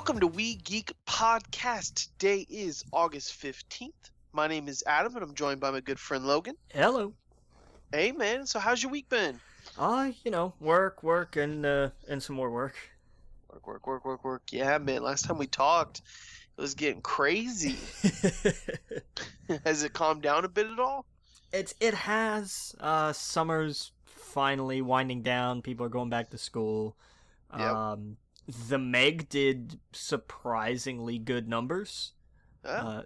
Welcome to We Geek Podcast. Today is August 15th. My name is Adam, and I'm joined by my good friend Logan. Hello. Hey, man. So how's your week been? Work, and some more work. Work. Yeah, man. Last time we talked, it was getting crazy. Has it calmed down a bit at all? It has. Summer's finally winding down. People are going back to school. Yep. The Meg did surprisingly good numbers.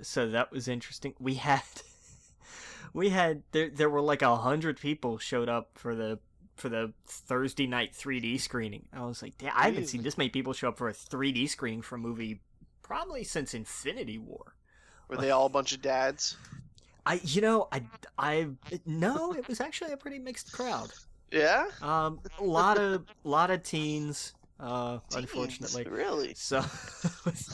So that was interesting. There were like 100 people showed up for the Thursday night 3D screening. I was like, I haven't seen this many people show up for a 3D screening for a movie probably since Infinity War. Were they all a bunch of dads? No, it was actually a pretty mixed crowd. Yeah? A lot of teens. Unfortunately, really. So, it's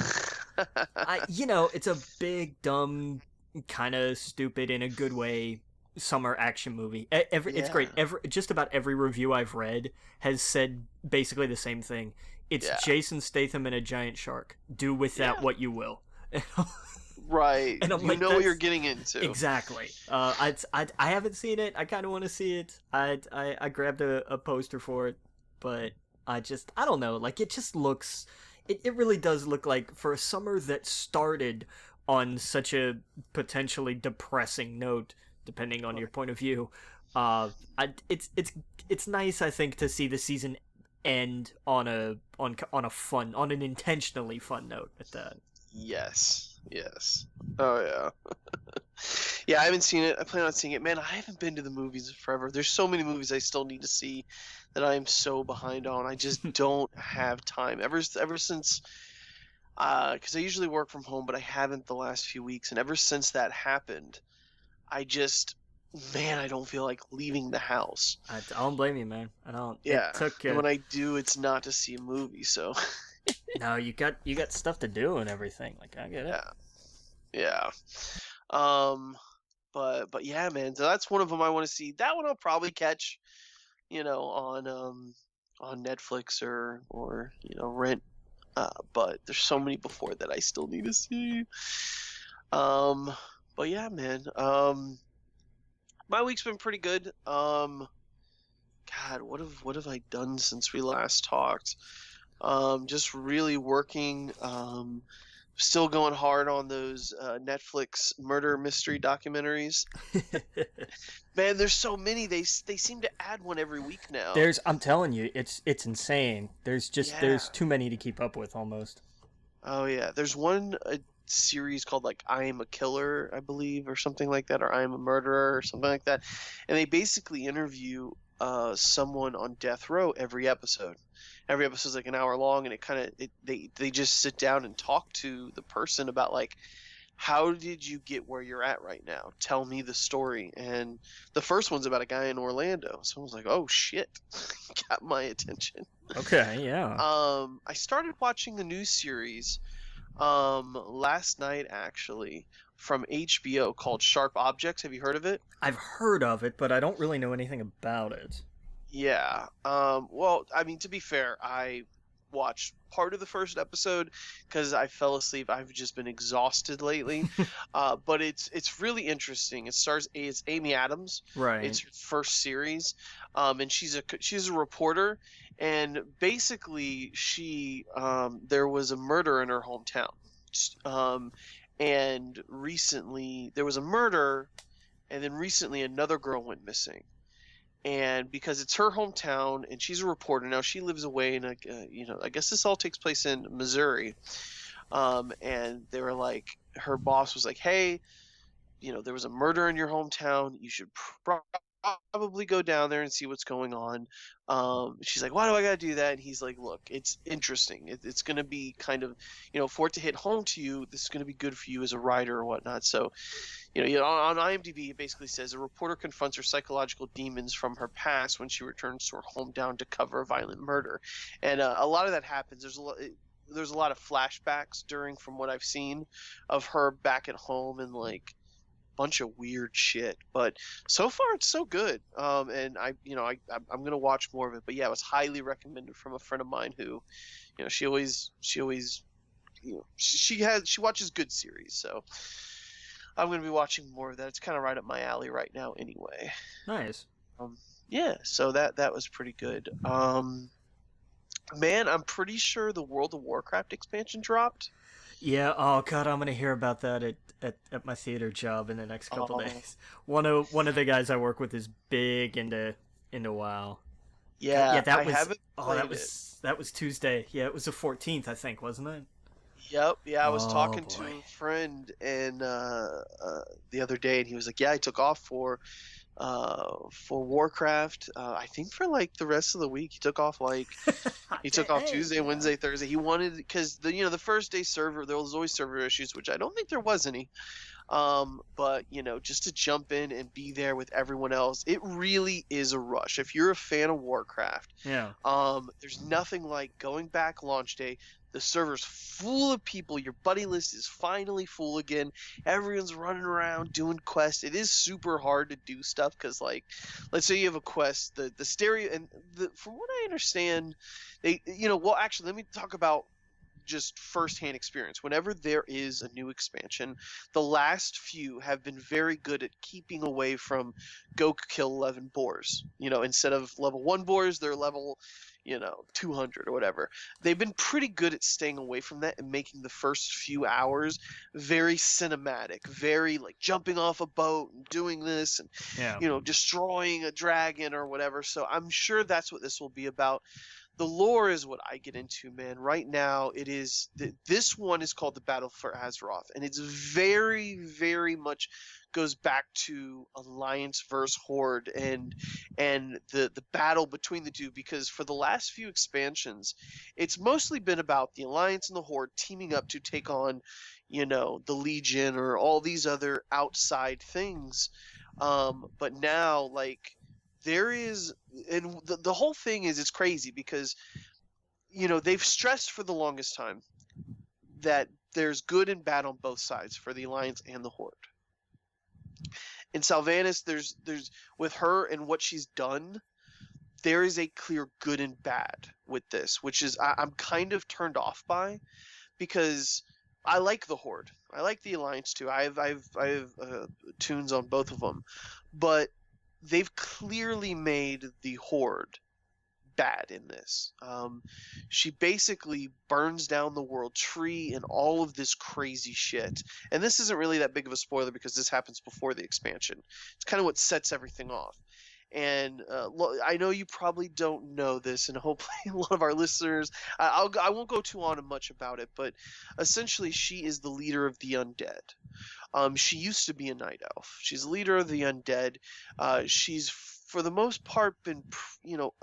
a big, dumb, kind of stupid in a good way summer action movie. It's great. Just about every review I've read has said basically the same thing. It's Jason Statham and a giant shark. Do with that what you will. Right. And I'm you know what you're getting into. Exactly. I haven't seen it. I kind of want to see it. I grabbed a poster for it, but I don't know. Like, it just looks... It really does look like, for a summer that started on such a potentially depressing note, depending on your point of view, it's nice, I think, to see the season end on an intentionally fun note at that. Yes. Oh, yeah. Yeah, I haven't seen it. I plan on seeing it. Man, I haven't been to the movies forever. There's so many movies I still need to see that I am so behind on. I just don't have time. Ever since, because I usually work from home, but I haven't the last few weeks. And ever since that happened, I don't feel like leaving the house. I don't blame you, man. I don't. Yeah. And when I do, it's not to see a movie, so... No, you got stuff to do and everything. Like, I get it. Yeah. But yeah, man. So that's one of them I want to see. That one I'll probably catch, on Netflix or rent. But there's so many before that I still need to see. But yeah, man. My week's been pretty good. God, what have I done since we last talked? Just really working. Still going hard on those Netflix murder mystery documentaries. Man, there's so many. They seem to add one every week now. I'm telling you, it's insane. There's too many to keep up with almost. Oh yeah, there's one series called like I Am a Killer, I believe, or something like that, or I Am a Murderer, or something like that, and they basically interview someone on death row every episode. Every episode's like an hour long, and they just sit down and talk to the person about, like, how did you get where you're at right now? Tell me the story. And the first one's about a guy in Orlando. So I was like, oh shit, got my attention. Okay, yeah. I started watching a new series last night, actually, from HBO called Sharp Objects. Have you heard of it? I've heard of it, but I don't really know anything about it. Yeah. Well, I mean, to be fair, I watched part of the first episode because I fell asleep. I've just been exhausted lately. But it's really interesting. It's Amy Adams. Right. It's her first series. And she's a reporter, and basically there was a murder in her hometown. And recently there was a murder, and then recently another girl went missing. And because it's her hometown and she's a reporter now, she lives away in I guess this all takes place in Missouri. And they were like, her boss was like, hey, there was a murder in your hometown. You should probably go down there and see what's going on. She's like, why do I gotta do that? And he's like, look, it's interesting. It's gonna be kind of, for it to hit home to you, this is gonna be good for you as a writer or whatnot. So, on IMDb, it basically says a reporter confronts her psychological demons from her past when she returns to her hometown to cover a violent murder. And a lot of that happens. There's a lot of flashbacks from what I've seen of her back at home, and like bunch of weird shit, but so far it's so good. And I'm gonna watch more of it. But yeah, it was highly recommended from a friend of mine who, she always she watches good series, so I'm going to be watching more of that. It's kind of right up my alley right now anyway. Nice. Yeah, so that was pretty good. Man, I'm pretty sure the World of Warcraft expansion dropped. Yeah. Oh god, I'm gonna hear about that at my theater job in the next couple Oh, days. One of the guys I work with is big into WoW. God, yeah, yeah, I haven't played it. that was Tuesday. Yeah, it was the 14th, I think, wasn't it? Yep, yeah, I was Oh talking boy. to a friend and the other day, and he was like, "Yeah, I took off for Warcraft. I think for like the rest of the week. He took off Dang. Tuesday, Wednesday, Thursday. He wanted because the first day server there was always server issues, which I don't think there was any. But just to jump in and be there with everyone else, it really is a rush. If you're a fan of Warcraft, Yeah. there's nothing like going back launch day. The server's full of people. Your buddy list is finally full again. Everyone's running around doing quests. It is super hard to do stuff because, like, let's say you have a quest. The stereo and from what I understand, well, actually, let me talk about just firsthand experience. Whenever there is a new expansion, the last few have been very good at keeping away from go kill 11 boars. Instead of level 1 boars, they're level 200 or whatever. They've been pretty good at staying away from that and making the first few hours very cinematic, very like jumping off a boat and doing this and Yeah. destroying a dragon or whatever. So I'm sure that's what this will be about. The lore is what I get into, man. Right now, it is this one is called the Battle for Azeroth, and it's very, very much goes back to Alliance versus Horde and the battle between the two. Because for the last few expansions, it's mostly been about the Alliance and the Horde teaming up to take on, the Legion or all these other outside things. But now, like, there is, and the whole thing is, it's crazy because they've stressed for the longest time that there's good and bad on both sides for the Alliance and the Horde. In Sylvanas, there's with her and what she's done, there is a clear good and bad with this, which is I'm kind of turned off by, because I like the Horde, I like the Alliance too. I have tunes on both of them, but they've clearly made the Horde bad in this. She basically burns down the world tree and all of this crazy shit. And this isn't really that big of a spoiler because this happens before the expansion. It's kind of what sets everything off. And I know you probably don't know this, and hopefully a lot of our listeners, I won't go too on much about it, but essentially she is the leader of the undead. She used to be a night elf. She's the leader of the undead. She's for the most part been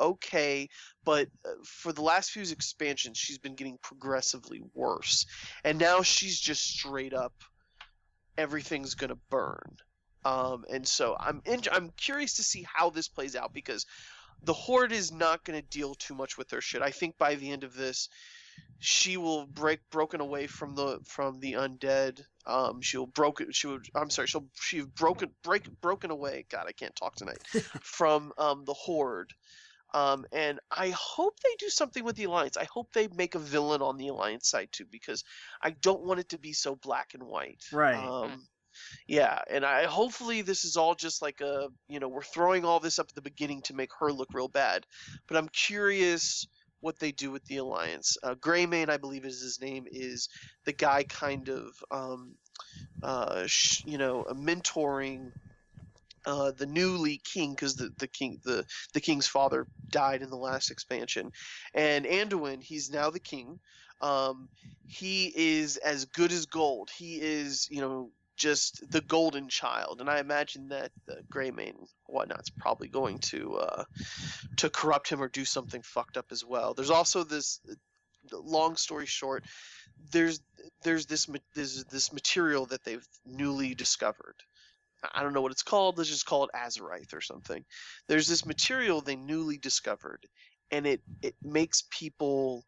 okay, but for the last few expansions she's been getting progressively worse, and now she's just straight up everything's gonna burn. And so I'm curious to see how this plays out, because the Horde is not going to deal too much with their shit. I think by the end of this, she will broken away from the undead. She'll broken away. God, I can't talk tonight. From the Horde. And I hope they do something with the Alliance. I hope they make a villain on the Alliance side too, because I don't want it to be so black and white. Right. Yeah, and hopefully this is all just like we're throwing all this up at the beginning to make her look real bad. But I'm curious what they do with the Alliance. Greymane, I believe is his name, is the guy kind of mentoring the newly king, because the king's father died in the last expansion, and Anduin, he's now the king. He is as good as gold. He is just the golden child, and I imagine that Greymane and whatnot's probably going to corrupt him or do something fucked up as well. There's also this. Long story short, there's this material that they've newly discovered. I don't know what it's called. Let's just call it Azerite or something. There's this material they newly discovered, and it makes people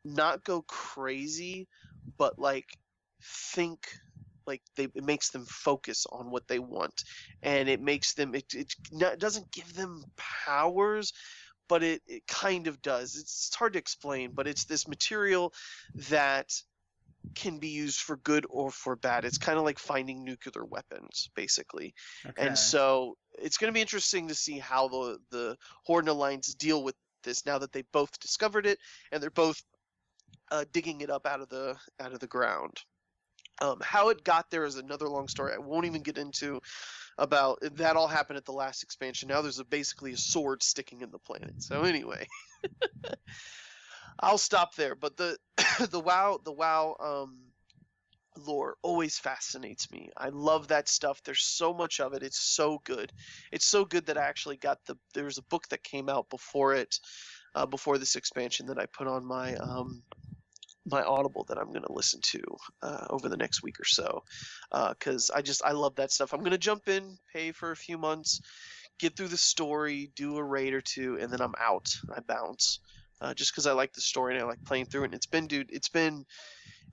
not go crazy, but like think. Like it makes them focus on what they want, and it makes them. It doesn't give them powers, but it kind of does. It's hard to explain, but it's this material that can be used for good or for bad. It's kind of like finding nuclear weapons, basically. Okay. And so it's going to be interesting to see how the Horde and Alliance deal with this now that they both discovered it and they're both digging it up out of the ground. How it got there is another long story. I won't even get into about that. All happened at the last expansion. Now there's basically a sword sticking in the planet. So anyway, I'll stop there. But the the WoW lore always fascinates me. I love that stuff. There's so much of it. It's so good. It's so good that I actually got there's a book that came out before it, before this expansion that I put on my my Audible that I'm going to listen to over the next week or so, because I love that stuff. I'm going to jump in, pay for a few months, get through the story, do a raid or two, and then I'm out. I bounce, just because I like the story and I like playing through it. And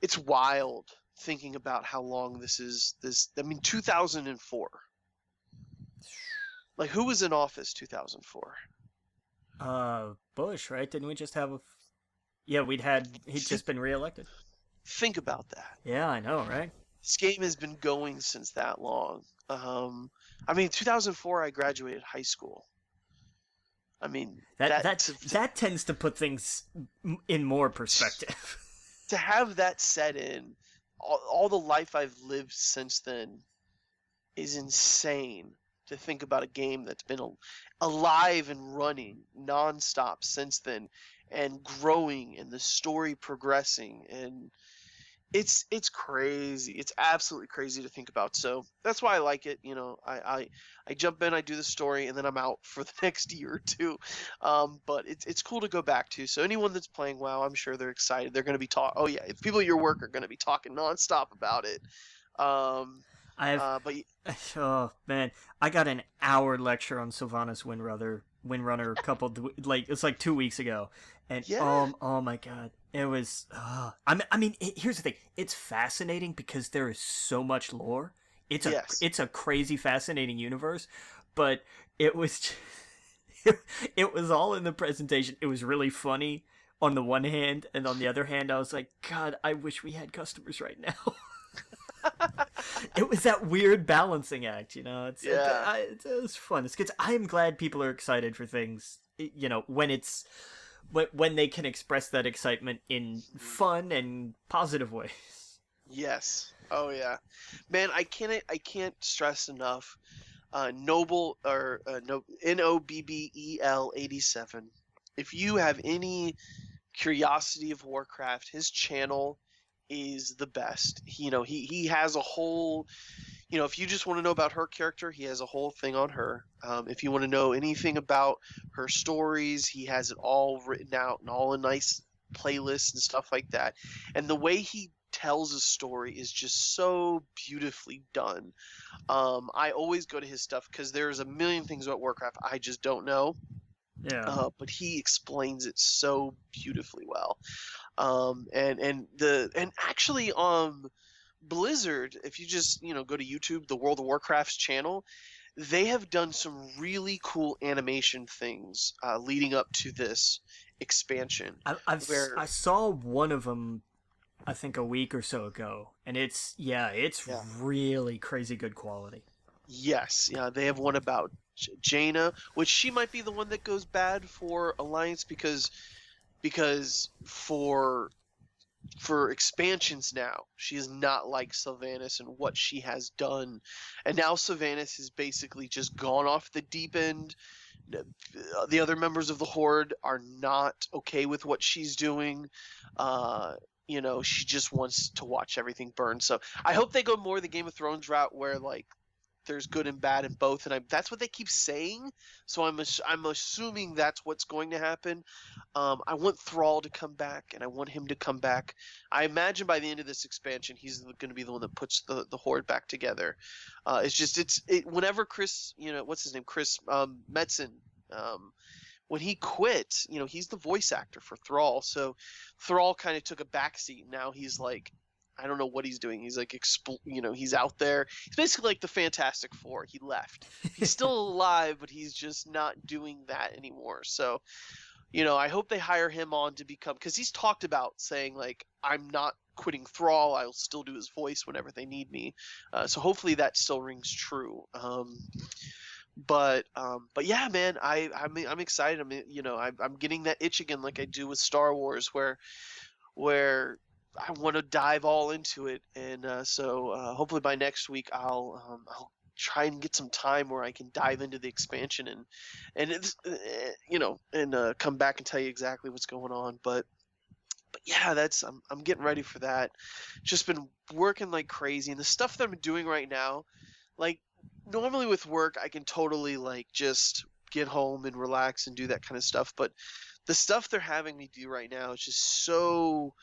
it's wild thinking about how long this is. I mean, 2004. Like, who was in office 2004? Bush, right? Didn't we just have Yeah, he'd just been reelected. Think about that. Yeah, I know, right? This game has been going since that long. I mean, 2004, I graduated high school. I mean, that tends to put things in more perspective. To have that set in, all the life I've lived since then is insane. To think about a game that's been alive and running nonstop since then, and growing, and the story progressing, and it's crazy. It's absolutely crazy to think about. So that's why I like it. You know, I jump in, I do the story, and then I'm out for the next year or two. But it's cool to go back to. So anyone that's playing WoW, I'm sure they're excited. They're going to be Oh yeah, if people at your work are going to be talking nonstop about it. Oh man, I got an hour lecture on Sylvanas Windrunner it's like 2 weeks ago, and yeah. Oh my god, it was. Here's the thing: it's fascinating because there is so much lore. It's a crazy fascinating universe, but it was it was all in the presentation. It was really funny on the one hand, and on the other hand, I was like, God, I wish we had customers right now. It was that weird balancing act, you know. It was fun. It's good. I am glad people are excited for things, you know, when they can express that excitement in fun and positive ways. Yes. Oh yeah, man. I can't stress enough. Noble or Nobbel 87. If you have any curiosity of Warcraft, his channel is the best. He has a whole, if you just want to know about her character, he has a whole thing on her. If you want to know anything about her stories, he has it all written out and all in nice playlists and stuff like that. And the way he tells a story is just so beautifully done. I always go to his stuff because there's a million things about Warcraft I just don't know. Yeah. But he explains it so beautifully well. Actually, Blizzard, if you just go to YouTube, the World of Warcraft's channel, they have done some really cool animation things leading up to this expansion. I saw one of them, I think a week or so ago, and it's really crazy good quality. Yes, yeah, they have one about Jaina, which she might be the one that goes bad for Alliance because for expansions now, she is not like Sylvanas and what she has done. And now Sylvanas has basically just gone off the deep end. The other members of the Horde are not okay with what she's doing. She just wants to watch everything burn. So I hope they go more the Game of Thrones route where there's good and bad in both, and that's what they keep saying. So I'm assuming that's what's going to happen. I want Thrall to come back, and I want him to come back. I imagine by the end of this expansion, he's going to be the one that puts the Horde back together. Whenever Chris, what's his name, Chris Metzen, when he quit, he's the voice actor for Thrall. So Thrall kind of took a backseat. Now he's like, I don't know what he's doing. He's like, he's out there. He's basically like the Fantastic Four. He left. He's still alive, but he's just not doing that anymore. So, I hope they hire him on to become, because he's talked about saying like, I'm not quitting Thrall. I'll still do his voice whenever they need me. So hopefully that still rings true. But yeah, man, I'm excited. I mean, I'm getting that itch again, like I do with Star Wars, where I want to dive all into it, and so hopefully by next week I'll try and get some time where I can dive into the expansion and it's, and come back and tell you exactly what's going on. But yeah, I'm getting ready for that. Just been working like crazy, and the stuff that I'm doing right now, like normally with work I can totally like just get home and relax and do that kind of stuff, but the stuff they're having me do right now is just so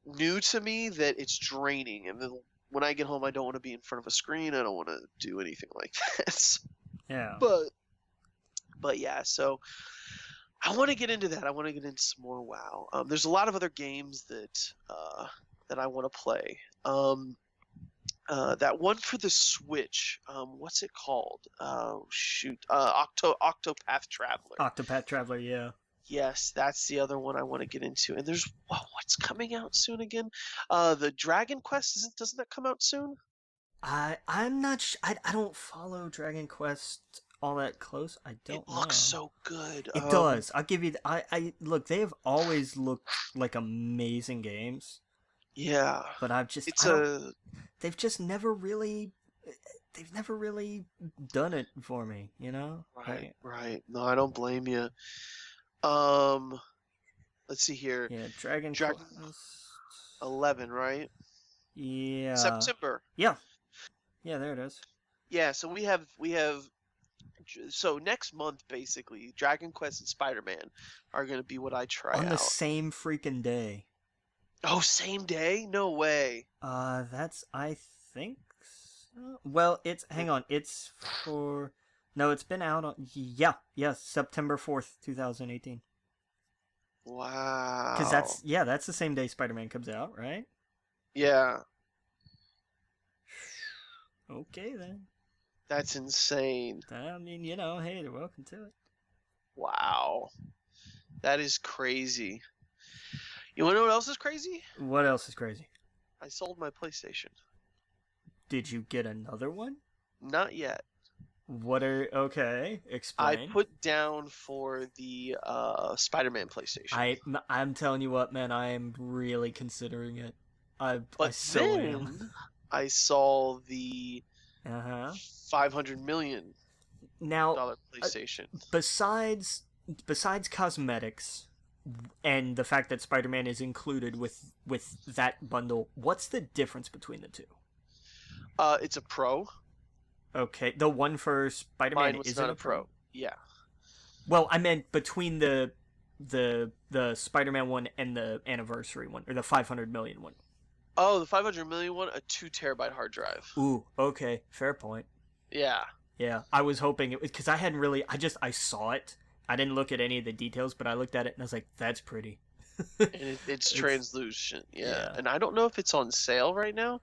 new to me that it's draining. And then when I get home, I don't want to be in front of a screen. I don't want to do anything like that. Yeah. But yeah, so I want to get into that. I want to get into some more WoW. There's a lot of other games that I want to play. That one for the Switch. What's it called? Octopath Traveler. Octopath Traveler, yeah. Yes, that's the other one I want to get into. And there's what's coming out soon again? The Dragon Quest doesn't that come out soon? I'm not. I don't follow Dragon Quest all that close. I don't. It looks so good. It does. I'll give you. I look. They have always looked like amazing games. Yeah. But they've just never really. They've never really done it for me. Right. No, I don't blame you. Let's see here. Yeah, Dragon Quest 11, right? Yeah. September. Yeah. Yeah, there it is. Yeah, so we have so next month basically, Dragon Quest and Spider-Man are going to be what I try on out. The same freaking day. Oh, same day? No way. That's I think so. Well, hang on. It's for No, it's been out on September 4th, 2018. Wow. Because that's the same day Spider-Man comes out, right? Yeah. Okay, then. That's insane. I mean, hey, they're welcome to it. Wow. That is crazy. You want to know what else is crazy? What else is crazy? I sold my PlayStation. Did you get another one? Not yet. Okay, explain. I put down for the Spider-Man PlayStation. I'm telling you what, man, I am really considering it. I am. I saw the $500 million PlayStation. Besides cosmetics and the fact that Spider-Man is included with that bundle, what's the difference between the two? It's a Pro. Okay, the one for Spider-Man isn't a Pro. Yeah. Well, I meant between the Spider-Man one and the anniversary one, or the 500 million one. Oh, the 500 million one, a 2 terabyte hard drive. Ooh, okay, fair point. Yeah. Yeah, I was hoping it was, because I hadn't really. I saw it. I didn't look at any of the details, but I looked at it and I was like, "That's pretty." And it's translucent. Yeah, and I don't know if it's on sale right now.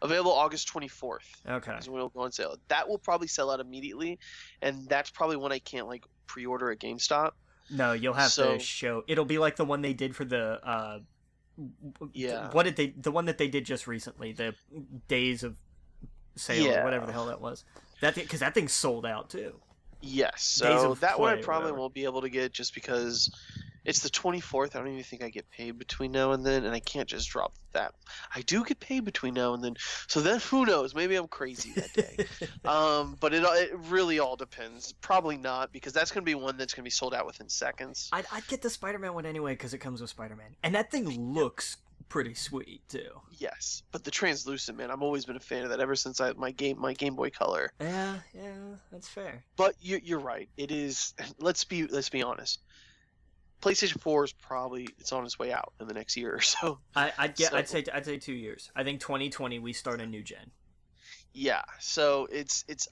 Available August 24th. Okay. Is when it'll go on sale. That will probably sell out immediately, and that's probably when I can't pre-order at GameStop. No, you'll have to show. It'll be like the one they did for the. The one that they did just recently, the Days of Sale or whatever the hell that was. Because that thing sold out too. Yes, so that one I probably won't be able to get just because it's the 24th. I don't even think I get paid between now and then, and I can't just drop that. I do get paid between now and then, so then who knows? Maybe I'm crazy that day. But it really all depends. Probably not, because that's going to be one that's going to be sold out within seconds. I'd get the Spider-Man one anyway because it comes with Spider-Man, and that thing looks pretty sweet too. Yes, but the translucent, man, I've always been a fan of that ever since my Game Boy Color. Yeah, that's fair. But you're right. It is. Let's be honest. PlayStation 4 is it's on its way out in the next year or so. I'd say 2 years. I think 2020 we start a new gen. Yeah, so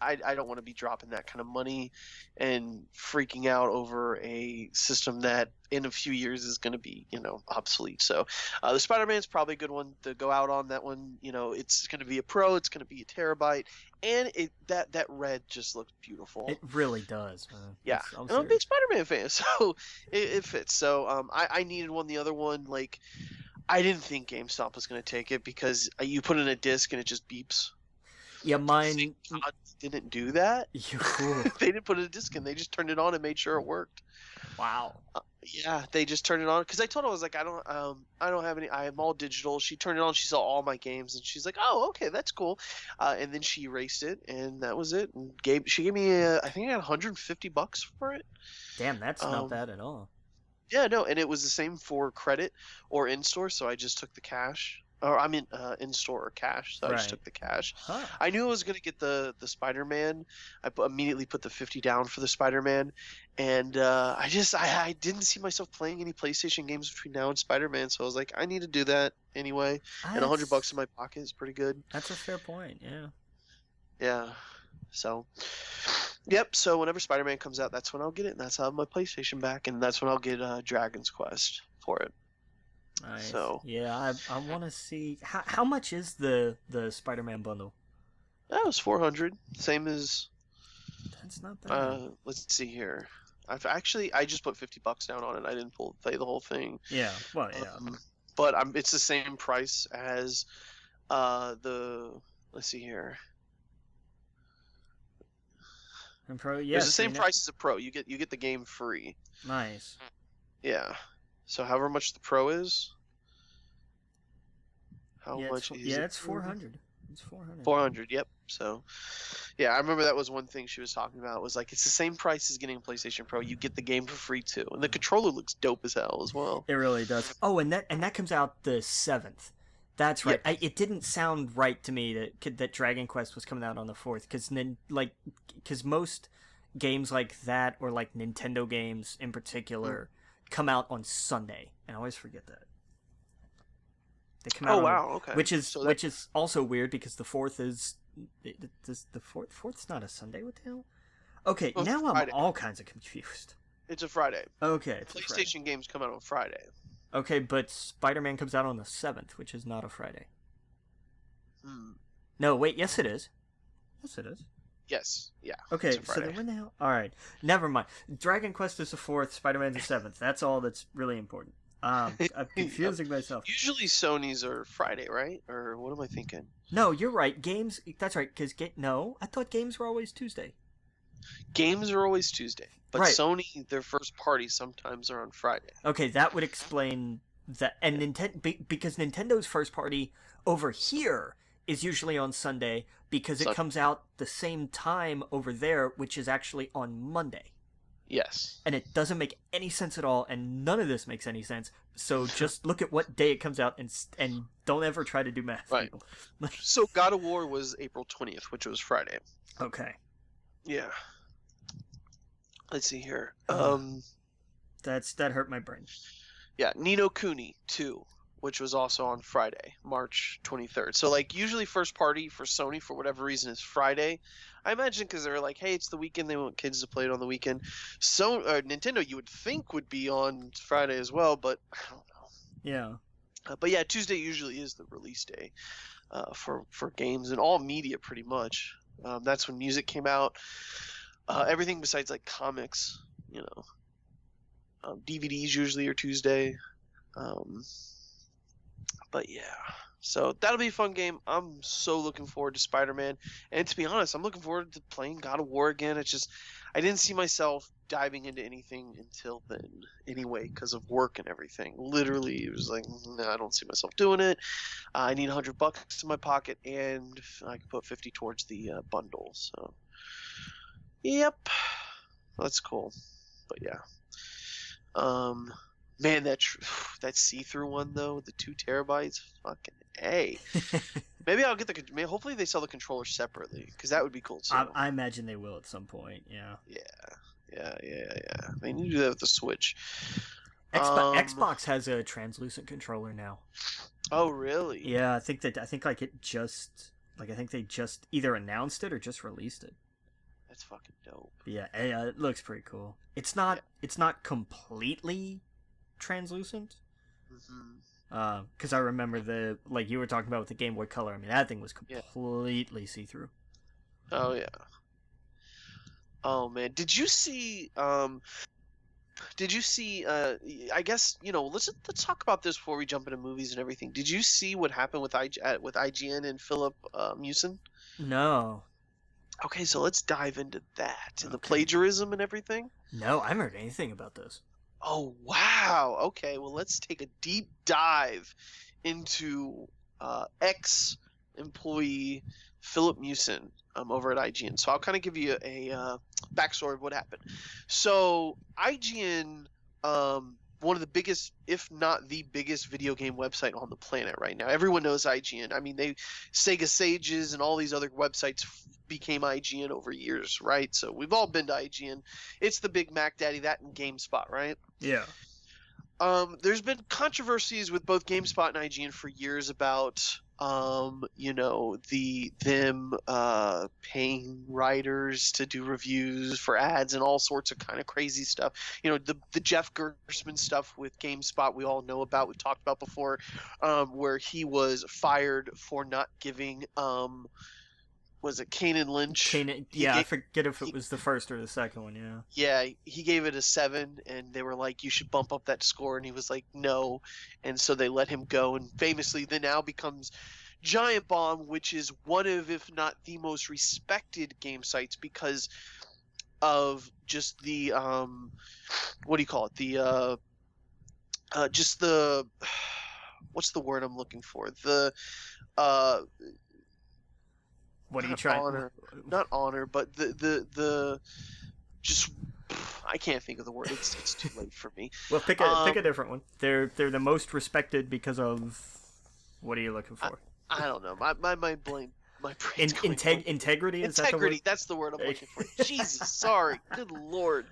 I don't want to be dropping that kind of money and freaking out over a system that in a few years is going to be, obsolete. So the Spider-Man's probably a good one to go out on. That one, it's going to be a Pro, it's going to be a terabyte, and that red just looks beautiful. It really does, man. Yeah, I'm and I'm a big serious. Spider-Man fan, so it fits. So I needed one. The other one, like, I didn't think GameStop was going to take it because you put in a disc and it just beeps. Yeah, Thank mine. God they didn't do that. You fool. They didn't put a disc in. They just turned it on and made sure it worked. Wow. Yeah, they just turned it on because I told her I was like, I don't have any. I'm all digital. She turned it on. She saw all my games and she's like, oh, okay, that's cool. And then she erased it and that was it. And she gave me I think I got $150 for it. Damn, that's not bad at all. Yeah, no, and it was the same for credit or in store, so I just took the cash. Or I mean, in store or cash, so I just Right. took the cash. Huh. I knew I was gonna get the Spider-Man. Immediately put the 50 down for the Spider-Man, and I didn't see myself playing any PlayStation games between now and Spider-Man, so I was like, I need to do that anyway. And $100 in my pocket is pretty good. That's a fair point. Yeah. Yeah. So, yep. So whenever Spider-Man comes out, that's when I'll get it, and that's how I have my PlayStation back, and that's when I'll get Dragon's Quest for it. Nice. So yeah, I want to see how much is the Spider-Man bundle. that was 400, same as. That's not bad. Let's see here. I just put $50 down on it. I didn't play the whole thing. Yeah. Well, yeah. But it's the same price as the. Let's see here. And Pro, yeah. It's the same price as a Pro. You get the game free. Nice. Yeah. So however much the Pro is. How much is it? Yeah, it's 400. It's 400. 400, yep. So, yeah, I remember that was one thing she was talking about. Was like, it's the same price as getting a PlayStation Pro. You get the game for free too, and the controller looks dope as hell as well. It really does. Oh, and that comes out the 7th. That's right. Yep. It didn't sound right to me that Dragon Quest was coming out on the 4th, because most games like that, or like Nintendo games in particular, come out on Sunday, and I always forget that. They come out. Oh wow, okay. Which is also weird because the 4th is the 4th's not a Sunday. What the hell? Okay, Oh, now I'm Friday. all kinds of confused. It's a Friday. Okay, it's a Friday. PlayStation games come out on Friday. Okay, but Spider-Man comes out on the 7th, which is not a Friday. Hmm. No, wait, yes it is. Yes it is. Yes, yeah. Okay, it's a so Friday. then when the hell? Alright, never mind. Dragon Quest is the 4th, Spider-Man's the 7th. That's all that's really important. I'm confusing myself. Usually Sony's are Friday, right? Or what am I thinking? No, you're right. Games, that's right, because no, I thought games were always Tuesday. Games are always Tuesday, but Right. Sony, their first party sometimes are on Friday. Okay, that would explain that. And because Nintendo's first party over here is usually on Sunday because it comes out the same time over there, which is actually on Monday. Yes. And it doesn't make any sense at all, and none of this makes any sense. So just look at what day it comes out and don't ever try to do math. Right. People. So God of War was April 20th, which was Friday. Okay. Yeah. Let's see here. That hurt my brain. Yeah, Nino Kuni 2, which was also on Friday, March 23rd. So like usually first party for Sony for whatever reason is Friday. I imagine because they're like, hey, it's the weekend, they want kids to play it on the weekend. So Nintendo, you would think would be on Friday as well, but I don't know. Yeah. But yeah, Tuesday usually is the release day for games and all media pretty much. That's when music came out. Everything besides like comics, you know. DVDs usually are Tuesday. But yeah. So that'll be a fun game. I'm so looking forward to Spider-Man. And to be honest, I'm looking forward to playing God of War again. It's just, I didn't see myself diving into anything until then anyway because of work and everything. Literally, it was like, no, I don't see myself doing it. I need $100 in my pocket and I can put 50 towards the bundle. So, yep. That's cool. But yeah. Man, that see-through one though, the 2 terabytes, fucking A. Maybe I'll get hopefully they sell the controller separately, because that would be cool too. I imagine they will at some point. Yeah. Yeah. They need to do that with the Switch. Xbox has a translucent controller now. Oh really? Yeah, I think like it just Like I think they just either announced it or just released it. That's fucking dope. But yeah, it looks pretty cool. It's Yeah. not completely translucent. Because I remember like you were talking about with the Game Boy Color. I mean, that thing was Yeah. completely see through. Oh yeah. Oh man, did you see? I guess let's talk about this before we jump into movies and everything. Did you see what happened with IGN and Philip Mewson? No. Okay, so let's dive into that and the Okay. plagiarism and everything. No, I haven't heard anything about this. Oh wow. Okay, well let's take a deep dive into ex-employee Philip Mewson over at IGN. So I'll kind of give you a backstory of what happened. So IGN, one of the biggest, if not the biggest, video game website on the planet right now. Everyone knows IGN. I mean, Sega Sages and all these other websites became IGN over years, right? So we've all been to IGN. It's the big Mac Daddy, that and GameSpot, right? Yeah. There's been controversies with both GameSpot and IGN for years about them paying writers to do reviews for ads and all sorts of kind of crazy stuff. The Jeff Gerstmann stuff with GameSpot we all know about, we talked about before, where he was fired for not giving was it Kanan Lynch? I forget if it was the first or the second one. Yeah. Yeah, he gave it a 7, and they were like, "You should bump up that score," and he was like, "No," and so they let him go. And famously, then now becomes Giant Bomb, which is one of, if not the most respected game sites because of just the what do you call it? The just the what's the word I'm looking for? The what are you trying? Not honor, but the just I can't think of the word. It's too late for me. Well, pick a different one. They're the most respected because of what are you looking for? I don't know. My brain's integrity. Is that the word? That's the word I'm looking for. Jesus, sorry. Good Lord.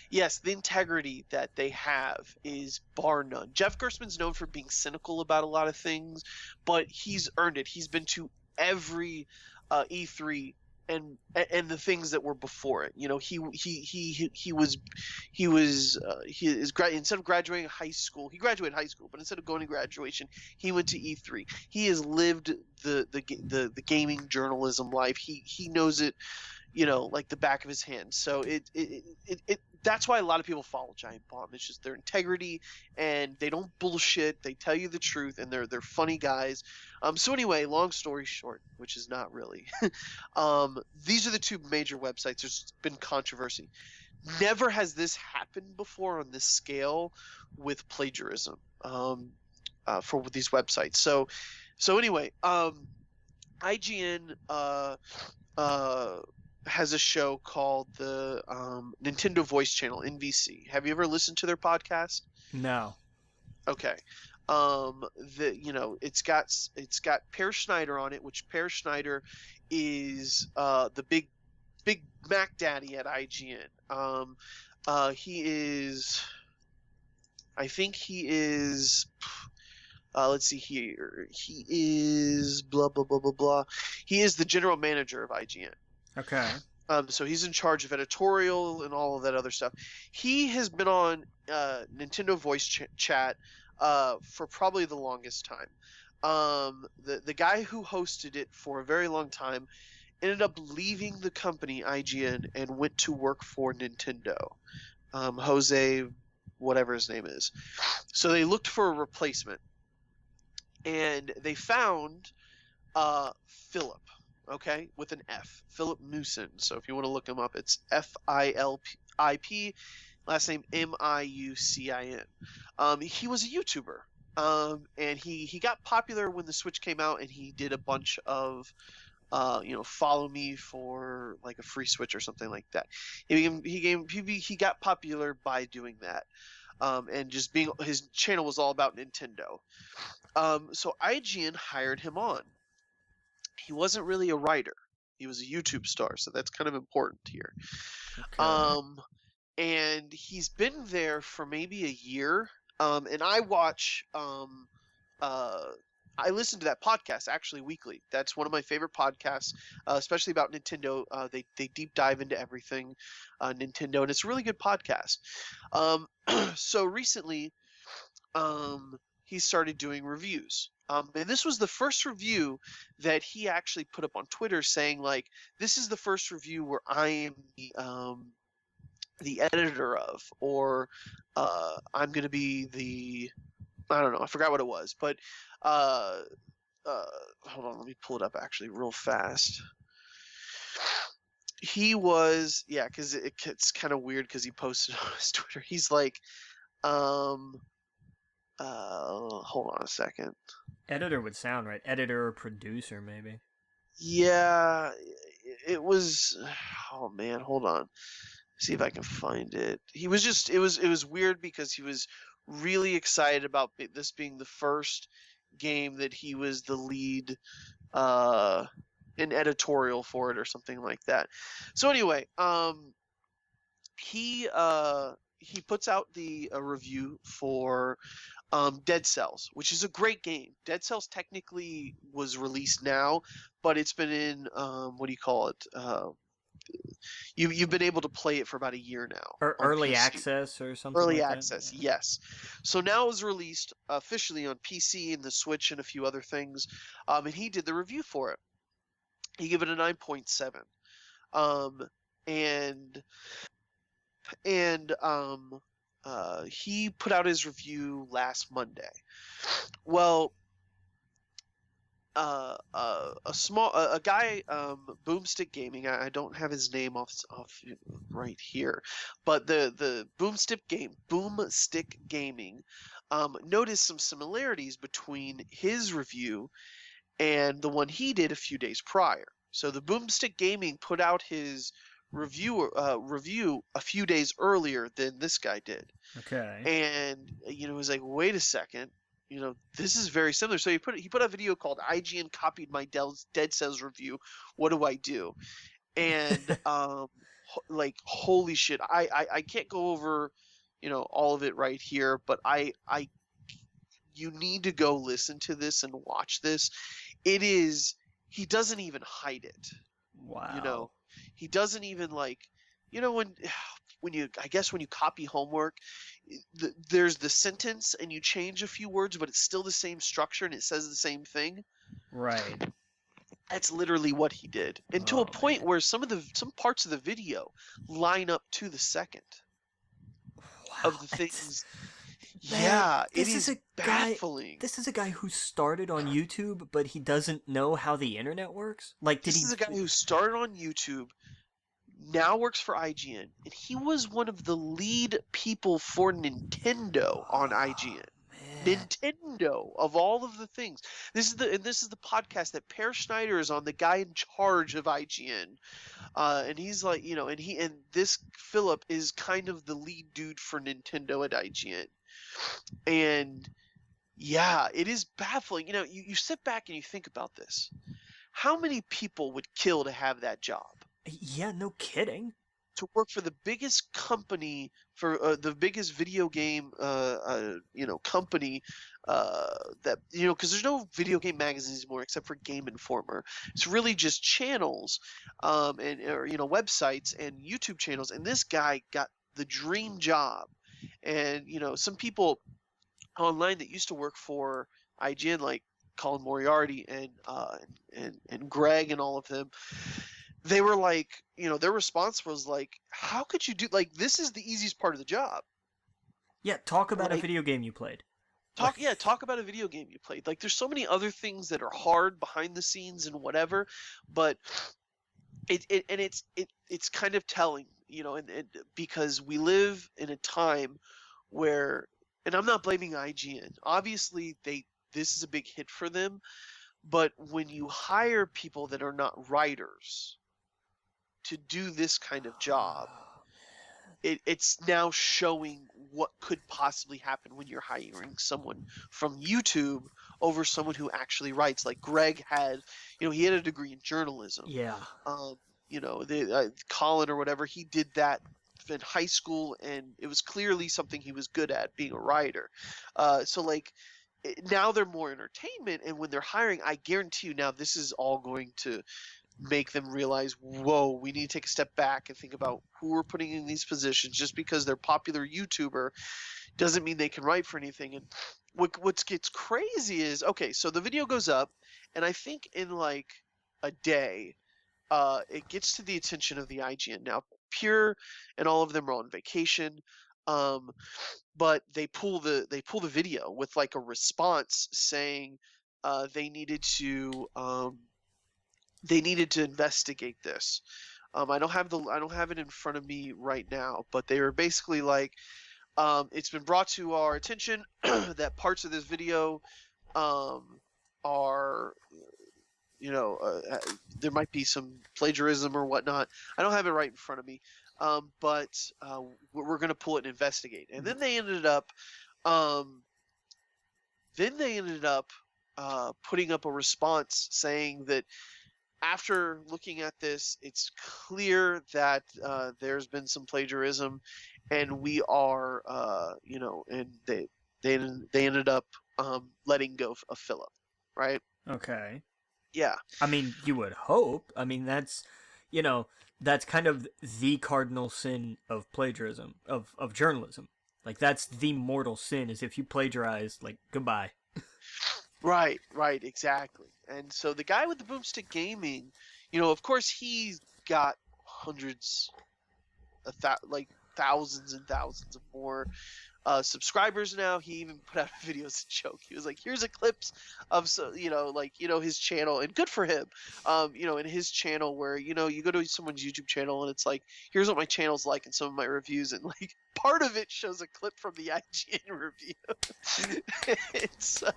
Yes, the integrity that they have is bar none. Jeff Gerstmann's known for being cynical about a lot of things, but he's earned it. He's been to every E3 and the things that were before it. Instead of graduating high school, he graduated high school, but instead of going to graduation, he went to E3. He has lived the gaming journalism life. He knows it, like the back of his hand. So it that's why a lot of people follow Giant Bomb. It's just their integrity, and they don't bullshit. They tell you the truth, and they're funny guys. So anyway, long story short, which is not really, these are the two major websites. There's been controversy. Never has this happened before on this scale with plagiarism for these websites. So anyway, IGN has a show called the Nintendo Voice Channel, NVC. Have you ever listened to their podcast? No. Okay. It's got Per Schneider on it, which Per Schneider is the big Mac Daddy at IGN. He is, I think he is. Let's see here. He is blah blah blah blah blah. He is the general manager of IGN. Okay. So he's in charge of editorial and all of that other stuff. He has been on Nintendo Voice Chat for probably the longest time. The guy who hosted it for a very long time ended up leaving the company IGN and went to work for Nintendo. Jose, whatever his name is. So they looked for a replacement, and they found Philip. Okay, with an F, Philip Mewson. So if you want to look him up, it's Philip, last name Miucin. He was a YouTuber, and he got popular when the Switch came out, and he did a bunch of, follow me for like a free Switch or something like that. He got popular by doing that, and just being his channel was all about Nintendo. So IGN hired him on. He wasn't really a writer. He was a YouTube star, so that's kind of important here. Okay. And he's been there for maybe a year. And I watch I listen to that podcast actually weekly. That's one of my favorite podcasts, especially about Nintendo. They deep dive into everything Nintendo, and it's a really good podcast. Um, so recently, he started doing reviews. And this was the first review that he actually put up on Twitter, saying like, "This is the first review where I am the editor of, or I'm going to be the, I don't know, I forgot what it was, but uh, uh, hold on, let me pull it up actually real fast." He was, yeah, because it's kind of weird because he posted on his Twitter. He's like, hold on a second. Editor would sound right. Editor or producer, maybe. Yeah, it was. Oh man, hold on. See if I can find it. He was just. It was weird because he was really excited about this being the first game that he was the lead, an editorial for it or something like that. So anyway, he puts out the review for Dead Cells, which is a great game. Dead Cells technically was released now, but it's been in what do you call it? You've been able to play it for about a year now Or on early PC. access or something Early like access, that. yes. So now it was released officially on PC and the Switch and a few other things. And he did the review for it. He gave it a 9.7. Um, and and he put out his review last Monday. Well, a guy, Boomstick Gaming. I don't have his name off right here, but the Boomstick Gaming, noticed some similarities between his review and the one he did a few days prior. So the Boomstick Gaming put out his review a few days earlier than this guy did, Okay. and it was like, wait a second, this is very similar. So he put a video called "IGN copied my Dead Cells review. What do I do?" And like, holy shit, I can't go over all of it right here, but I you need to go listen to this and watch this. It is, he doesn't even hide it. Wow. He doesn't even, like, when when you copy homework, there's the sentence and you change a few words, but it's still the same structure and it says the same thing. Right. That's literally what he did, and to a point man. where some parts of the video line up to the second Wow. of the things. Man, Yeah, it this is a baffling. This is a guy who started on YouTube, but he doesn't know how the internet works. Like, did This he? is a guy who started on YouTube, now works for IGN, and he was one of the lead people for Nintendo on IGN. Man. Nintendo, of all of the things. This is the podcast that Per Schneider is on, the guy in charge of IGN. And he's like, and this Philip is kind of the lead dude for Nintendo at IGN. And yeah, it is baffling. You sit back and you think about this. How many people would kill to have that job? Yeah, no kidding. To work for the biggest company, for the biggest video game company, that because there's no video game magazines anymore except for Game Informer. It's really just channels, or websites and YouTube channels, and this guy got the dream job. And some people online that used to work for IGN, like Colin Moriarty and Greg and all of them, they were like, their response was like, how could you do, like, this is the easiest part of the job. Yeah, talk about a video game you played. Talk about a video game you played. Like, there's so many other things that are hard behind the scenes and whatever, but it's kind of telling, and because we live in a time where, and I'm not blaming IGN. Obviously, this is a big hit for them, but when you hire people that are not writers to do this kind of job, it's now showing what could possibly happen when you're hiring someone from YouTube over someone who actually writes. Like Greg had, he had a degree in journalism. Yeah. Colin or whatever, he did that in high school, and it was clearly something he was good at, being a writer. So like, now they're more entertainment, and when they're hiring, I guarantee you now this is all going to make them realize, whoa, we need to take a step back and think about who we're putting in these positions. Just because they're popular YouTuber doesn't mean they can write for anything. And what gets crazy is, okay, so the video goes up, and I think in like a day, it gets to the attention of the IGN. Now, Pure and all of them are on vacation, but they pull the video with like a response saying they needed to investigate this. I don't have it in front of me right now, but they were basically like, it's been brought to our attention that parts of this video are, there might be some plagiarism or whatnot. I don't have it right in front of me, but we're going to pull it and investigate. And then they ended up, putting up a response saying that after looking at this, it's clear that there's been some plagiarism, and we are, and they ended up letting go of Philip, right? Okay. Yeah. I mean, you would hope. I mean, that's kind of the cardinal sin of plagiarism, of journalism. Like, that's the mortal sin, is if you plagiarize, like, goodbye. Right, exactly. And so the guy with the Boomstick Gaming, of course he's got hundreds of thousands and thousands of more subscribers now. He even put out a video as a joke. He was like, here's a clips of his channel, and good for him. In his channel where, you go to someone's YouTube channel and it's like, here's what my channel's like and some of my reviews, and like part of it shows a clip from the IGN review. So,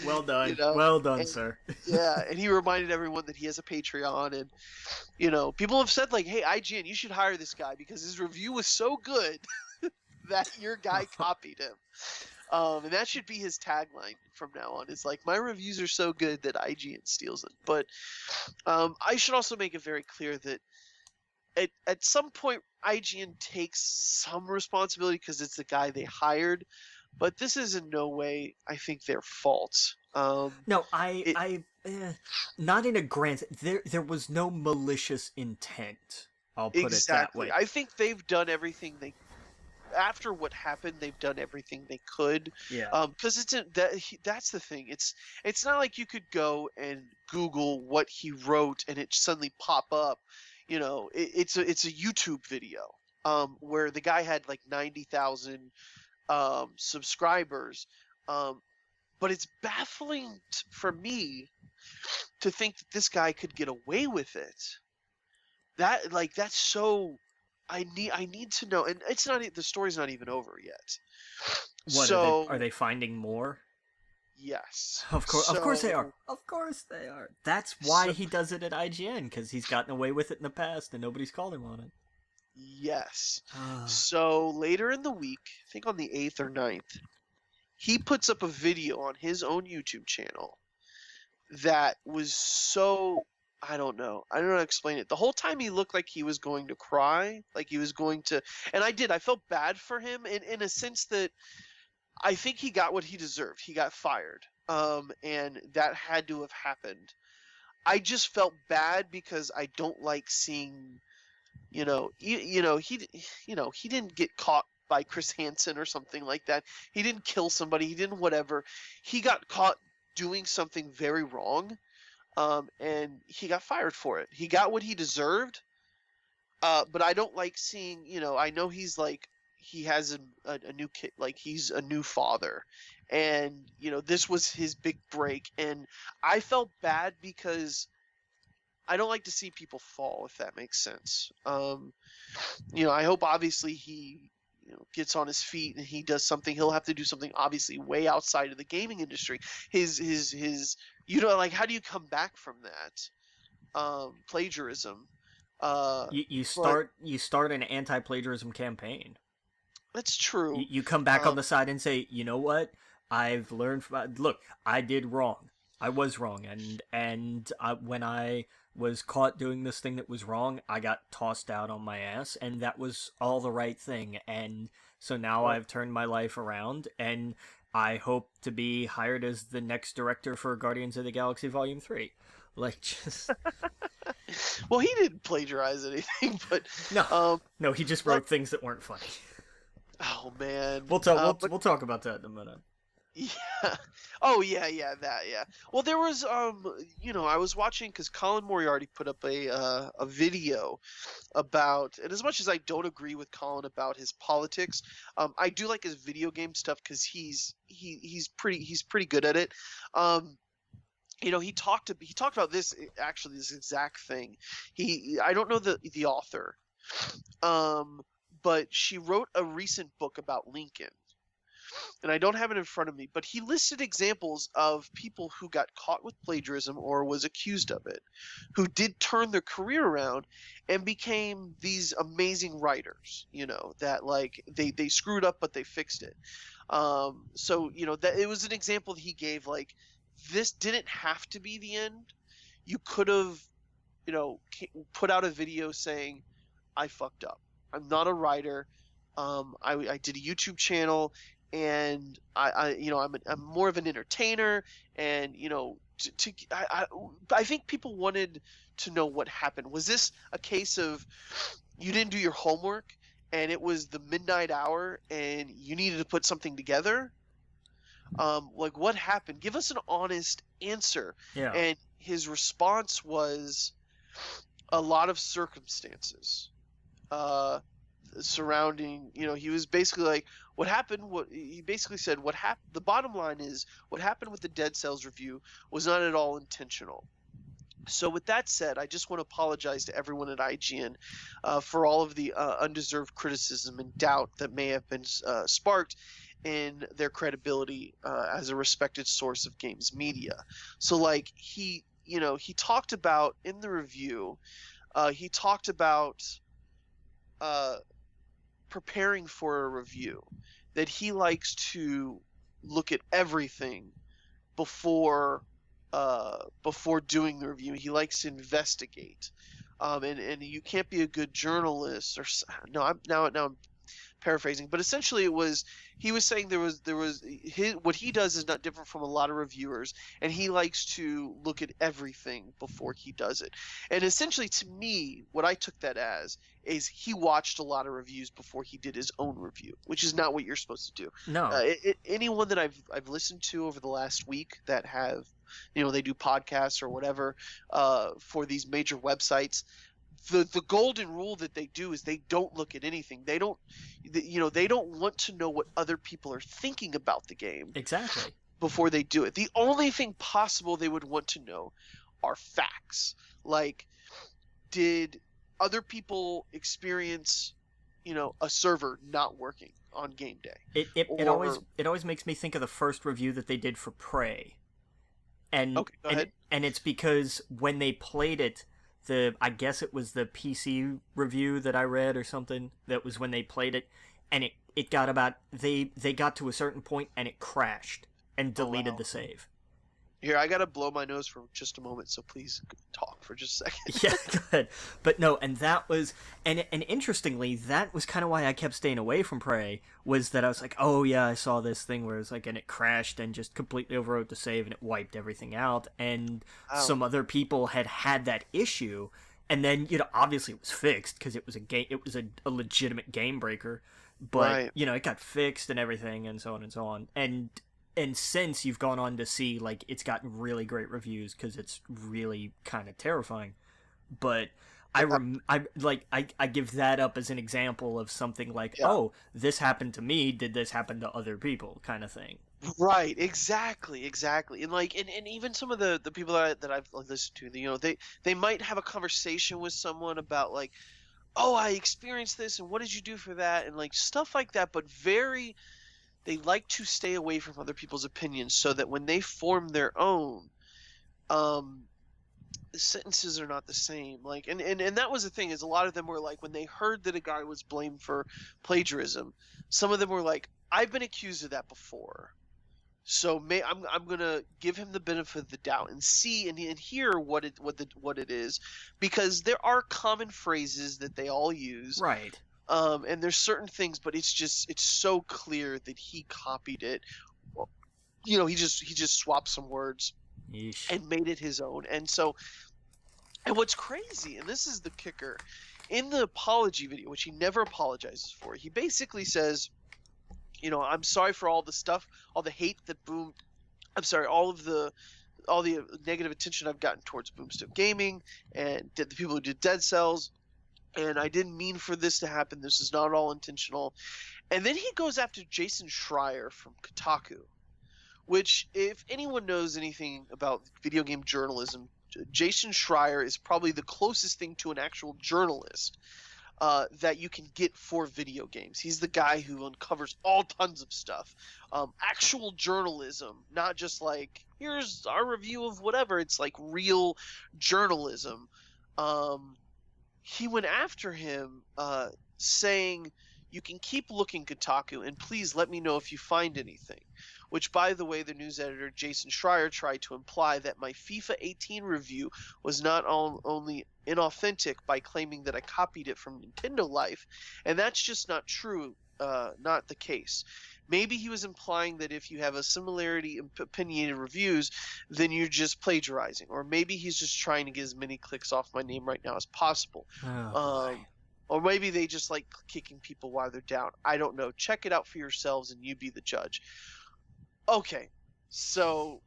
well done. Well done, sir. Yeah, and he reminded everyone that he has a Patreon, and people have said like, hey, IGN, you should hire this guy because his review was so good that your guy copied him. And that should be his tagline from now on. It's like, my reviews are so good that IGN steals them. But I should also make it very clear that at some point IGN takes some responsibility because it's the guy they hired, but this is in no way, I think, their fault. No, not in a grand. There was no malicious intent. I'll put it that way. I think they've done everything they. After what happened, they've done everything they could. Yeah. Because that's the thing. It's not like you could go and Google what he wrote and it suddenly pop up. It's a YouTube video where the guy had like 90,000 subscribers. But it's baffling for me to think that this guy could get away with it. That's so. I need to know, and it's not. The story's not even over yet. What, so are they finding more? Yes. Of course they are. Of course they are. That's why he does it at IGN, because he's gotten away with it in the past and nobody's called him on it. Yes. So later in the week, I think on the 8th or 9th, he puts up a video on his own YouTube channel that was so. I don't know how to explain it. The whole time he looked like he was going to cry, like he was going to, and I felt bad for him in a sense that I think he got what he deserved. He got fired, and that had to have happened. I just felt bad because I don't like seeing, he didn't get caught by Chris Hansen or something like that. He didn't kill somebody. He didn't whatever. He got caught doing something very wrong. And he got fired for it. He got what he deserved, but I don't like seeing, I know he's like, he has a new kid, like he's a new father, and, this was his big break, and I felt bad because I don't like to see people fall, if that makes sense. I hope obviously he, gets on his feet and he does something. He'll have to do something obviously way outside of the gaming industry. His how do you come back from that? Plagiarism. You start an anti-plagiarism campaign. That's true. You come back on the side and say, you know what? I've learned from. Look, I did wrong. I was wrong, and when I was caught doing this thing that was wrong, I got tossed out on my ass, and that was all the right thing. And so now I've turned my life around, and I hope to be hired as the next director for Guardians of the Galaxy Volume 3. Like, just... Well, he didn't plagiarize anything, but No. um, No, he just but wrote things that weren't funny. oh man, We'll talk. but We'll talk about that in a minute. yeah. Oh yeah, that yeah. Well, there was I was watching because Colin Moriarty put up a video about, and as much as I don't agree with Colin about his politics, I do like his video game stuff because he's pretty good at it. He talked about this, actually, this exact thing. I don't know the author, but she wrote a recent book about Lincoln, and I don't have it in front of me, but he listed examples of people who got caught with plagiarism or was accused of it, who did turn their career around and became these amazing writers, that like they screwed up but they fixed it. So that it was an example that he gave, like, this didn't have to be the end. You could have, put out a video saying, I fucked up. I'm not a writer. I did a YouTube channel, and I'm more of an entertainer, and I think people wanted to know what happened. Was this a case of you didn't do your homework and it was the midnight hour and you needed to put something together? Like, what happened? Give us an honest answer. Yeah. And his response was a lot of circumstances surrounding, he was basically like, what happened, he basically said, what happened, the bottom line is, what happened with the Dead Cells review was not at all intentional. So with that said, I just want to apologize to everyone at IGN for all of the undeserved criticism and doubt that may have been sparked in their credibility as a respected source of games media. So like he talked about in the review, he talked about preparing for a review, that he likes to look at everything before doing the review. He likes to investigate, and you can't be a good journalist I'm paraphrasing, but essentially he was saying what he does is not different from a lot of reviewers, and he likes to look at everything before he does it. And essentially, to me, what I took that as is he watched a lot of reviews before he did his own review, which is not what you're supposed to do. No. Anyone that I've listened to over the last week that have, they do podcasts or whatever for these major websites, the golden rule that they do is they don't look at anything. They don't want to know what other people are thinking about the game Exactly. before they do it. The only thing possible they would want to know are facts. Like, did other people experience, a server not working on game day? It always makes me think of the first review that they did for Prey. And okay, go ahead. And it's because when they played it, I guess it was the PC review that I read or something, that was when they played it, and it got about, they got to a certain point and it crashed and deleted the save. Here, I gotta blow my nose for just a moment, so please talk for just a second. Yeah, go ahead. But no, and that was, and interestingly, that was kind of why I kept staying away from Prey, was that I was like, oh yeah, I saw this thing where it was like, and it crashed and just completely overwrote the save and it wiped everything out, and some other people had that issue, and then, obviously it was fixed, because it was a legitimate game breaker, but, right. It got fixed and everything, and so on and so on, and since you've gone on to see, like, it's gotten really great reviews because it's really kind of terrifying. But I give that up as an example of something like, oh, this happened to me, did this happen to other people, kind of thing. Right, exactly. And like, and even some of the people that I've listened to, they might have a conversation with someone about, like, oh, I experienced this and what did you do for that, and like stuff like that, but they like to stay away from other people's opinions so that when they form their own, the sentences are not the same. Like, and that was the thing, is a lot of them were like, when they heard that a guy was blamed for plagiarism, some of them were like, I've been accused of that before, so I'm gonna give him the benefit of the doubt and see and hear what it is, because there are common phrases that they all use, right? And there's certain things, but it's so clear that he copied it he just swapped some words Yeesh. and made it his own. And what's crazy, and this is the kicker, in the apology video, which he never apologizes for, he basically says, I'm sorry for all the stuff, all the hate that I'm sorry, all the negative attention I've gotten towards Boomstick Gaming and the people who did Dead Cells, and I didn't mean for this to happen. This is not all intentional. And then he goes after Jason Schreier from Kotaku, which, if anyone knows anything about video game journalism, Jason Schreier is probably the closest thing to an actual journalist that you can get for video games. He's the guy who uncovers all tons of stuff. Actual journalism, not just like, here's our review of whatever. It's like real journalism. He went after him saying, you can keep looking, Kotaku, and please let me know if you find anything. Which, by the way, the news editor Jason Schreier tried to imply that my FIFA 18 review was not only inauthentic by claiming that I copied it from Nintendo Life, and that's just not true, not the case. Maybe he was implying that if you have a similarity in opinionated reviews, then you're just plagiarizing. Or maybe he's just trying to get as many clicks off my name right now as possible. Or maybe they just like kicking people while they're down. I don't know. Check it out for yourselves and you be the judge. Okay, so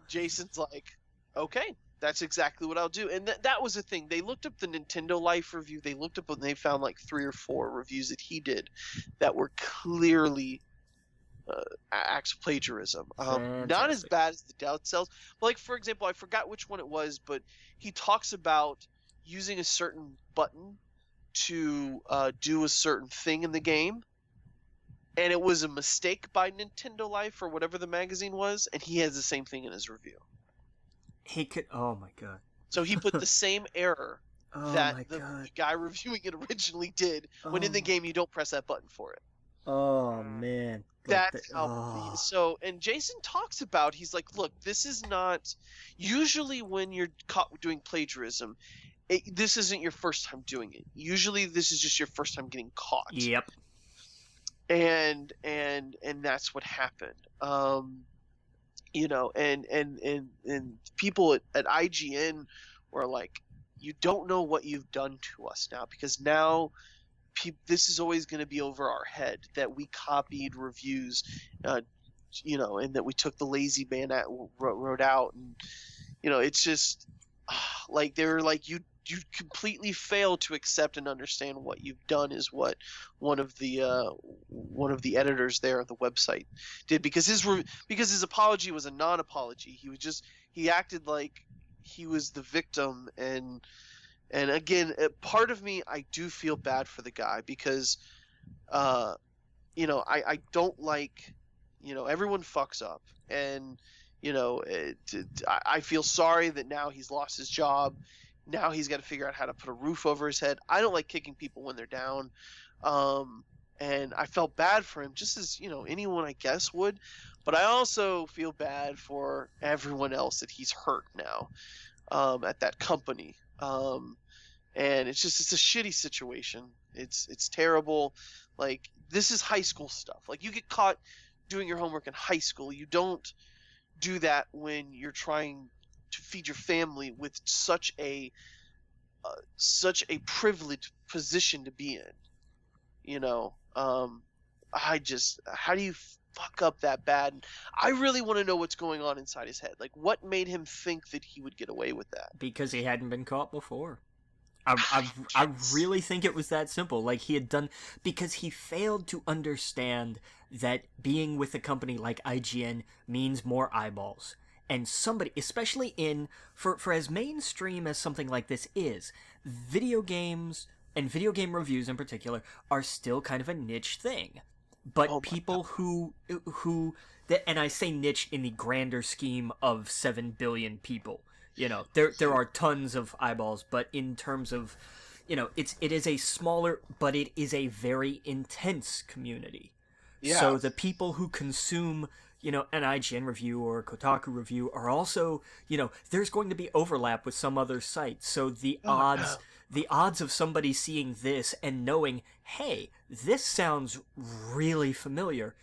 Jason's like, okay, that's exactly what I'll do. And that was the thing. They looked up the Nintendo Life review. They looked up and they found like 3 or 4 reviews that he did that were clearly acts of plagiarism. Not as bad as the Dead Cells. But like, for example, I forgot which one it was, but he talks about using a certain button to do a certain thing in the game. And it was a mistake by Nintendo Life or whatever the magazine was, and he has the same thing in his review. He could. Oh my god. So he put the same error that the guy reviewing it originally did. When in the game you don't press that button for it. Oh man. That's how. So, and Jason talks about. He's like, look, this is not. Usually, when you're caught doing plagiarism, this isn't your first time doing it. Usually, this is just your first time getting caught. Yep. And that's what happened. And people at IGN were like, you don't know what you've done to us now, because now this is always going to be over our head that we copied reviews, and that we took the lazy man wrote out, and it's just like they're like you completely fail to accept and understand what you've done, is what one of the editors there on the website did, because his apology was a non-apology. He acted like he was the victim, and again, part of me, I do feel bad for the guy, because I don't like, everyone fucks up, and I feel sorry that now he's lost his job. Now he's got to figure out how to put a roof over his head. I don't like kicking people when they're down. And I felt bad for him, just as, anyone I guess would. But I also feel bad for everyone else that he's hurt now at that company. And it's a shitty situation. It's terrible. Like, this is high school stuff. Like, you get caught doing your homework in high school. You don't do that when you're trying to feed your family with such a privileged position to be in. How do you fuck up that bad? And I really want to know what's going on inside his head. Like, what made him think that he would get away with that? Because he hadn't been caught before. I really think it was that simple. Like, he had done, because he failed to understand that being with a company like IGN means more eyeballs. And somebody, especially for as mainstream as something like this is, video games and video game reviews in particular are still kind of a niche thing. But people who and I say niche in the grander scheme of 7 billion people. There are tons of eyeballs, but in terms of, it is a smaller, but it is a very intense community. Yeah. So the people who consume, an IGN review or a Kotaku review are also, there's going to be overlap with some other sites. So the odds of somebody seeing this and knowing, hey, this sounds really familiar,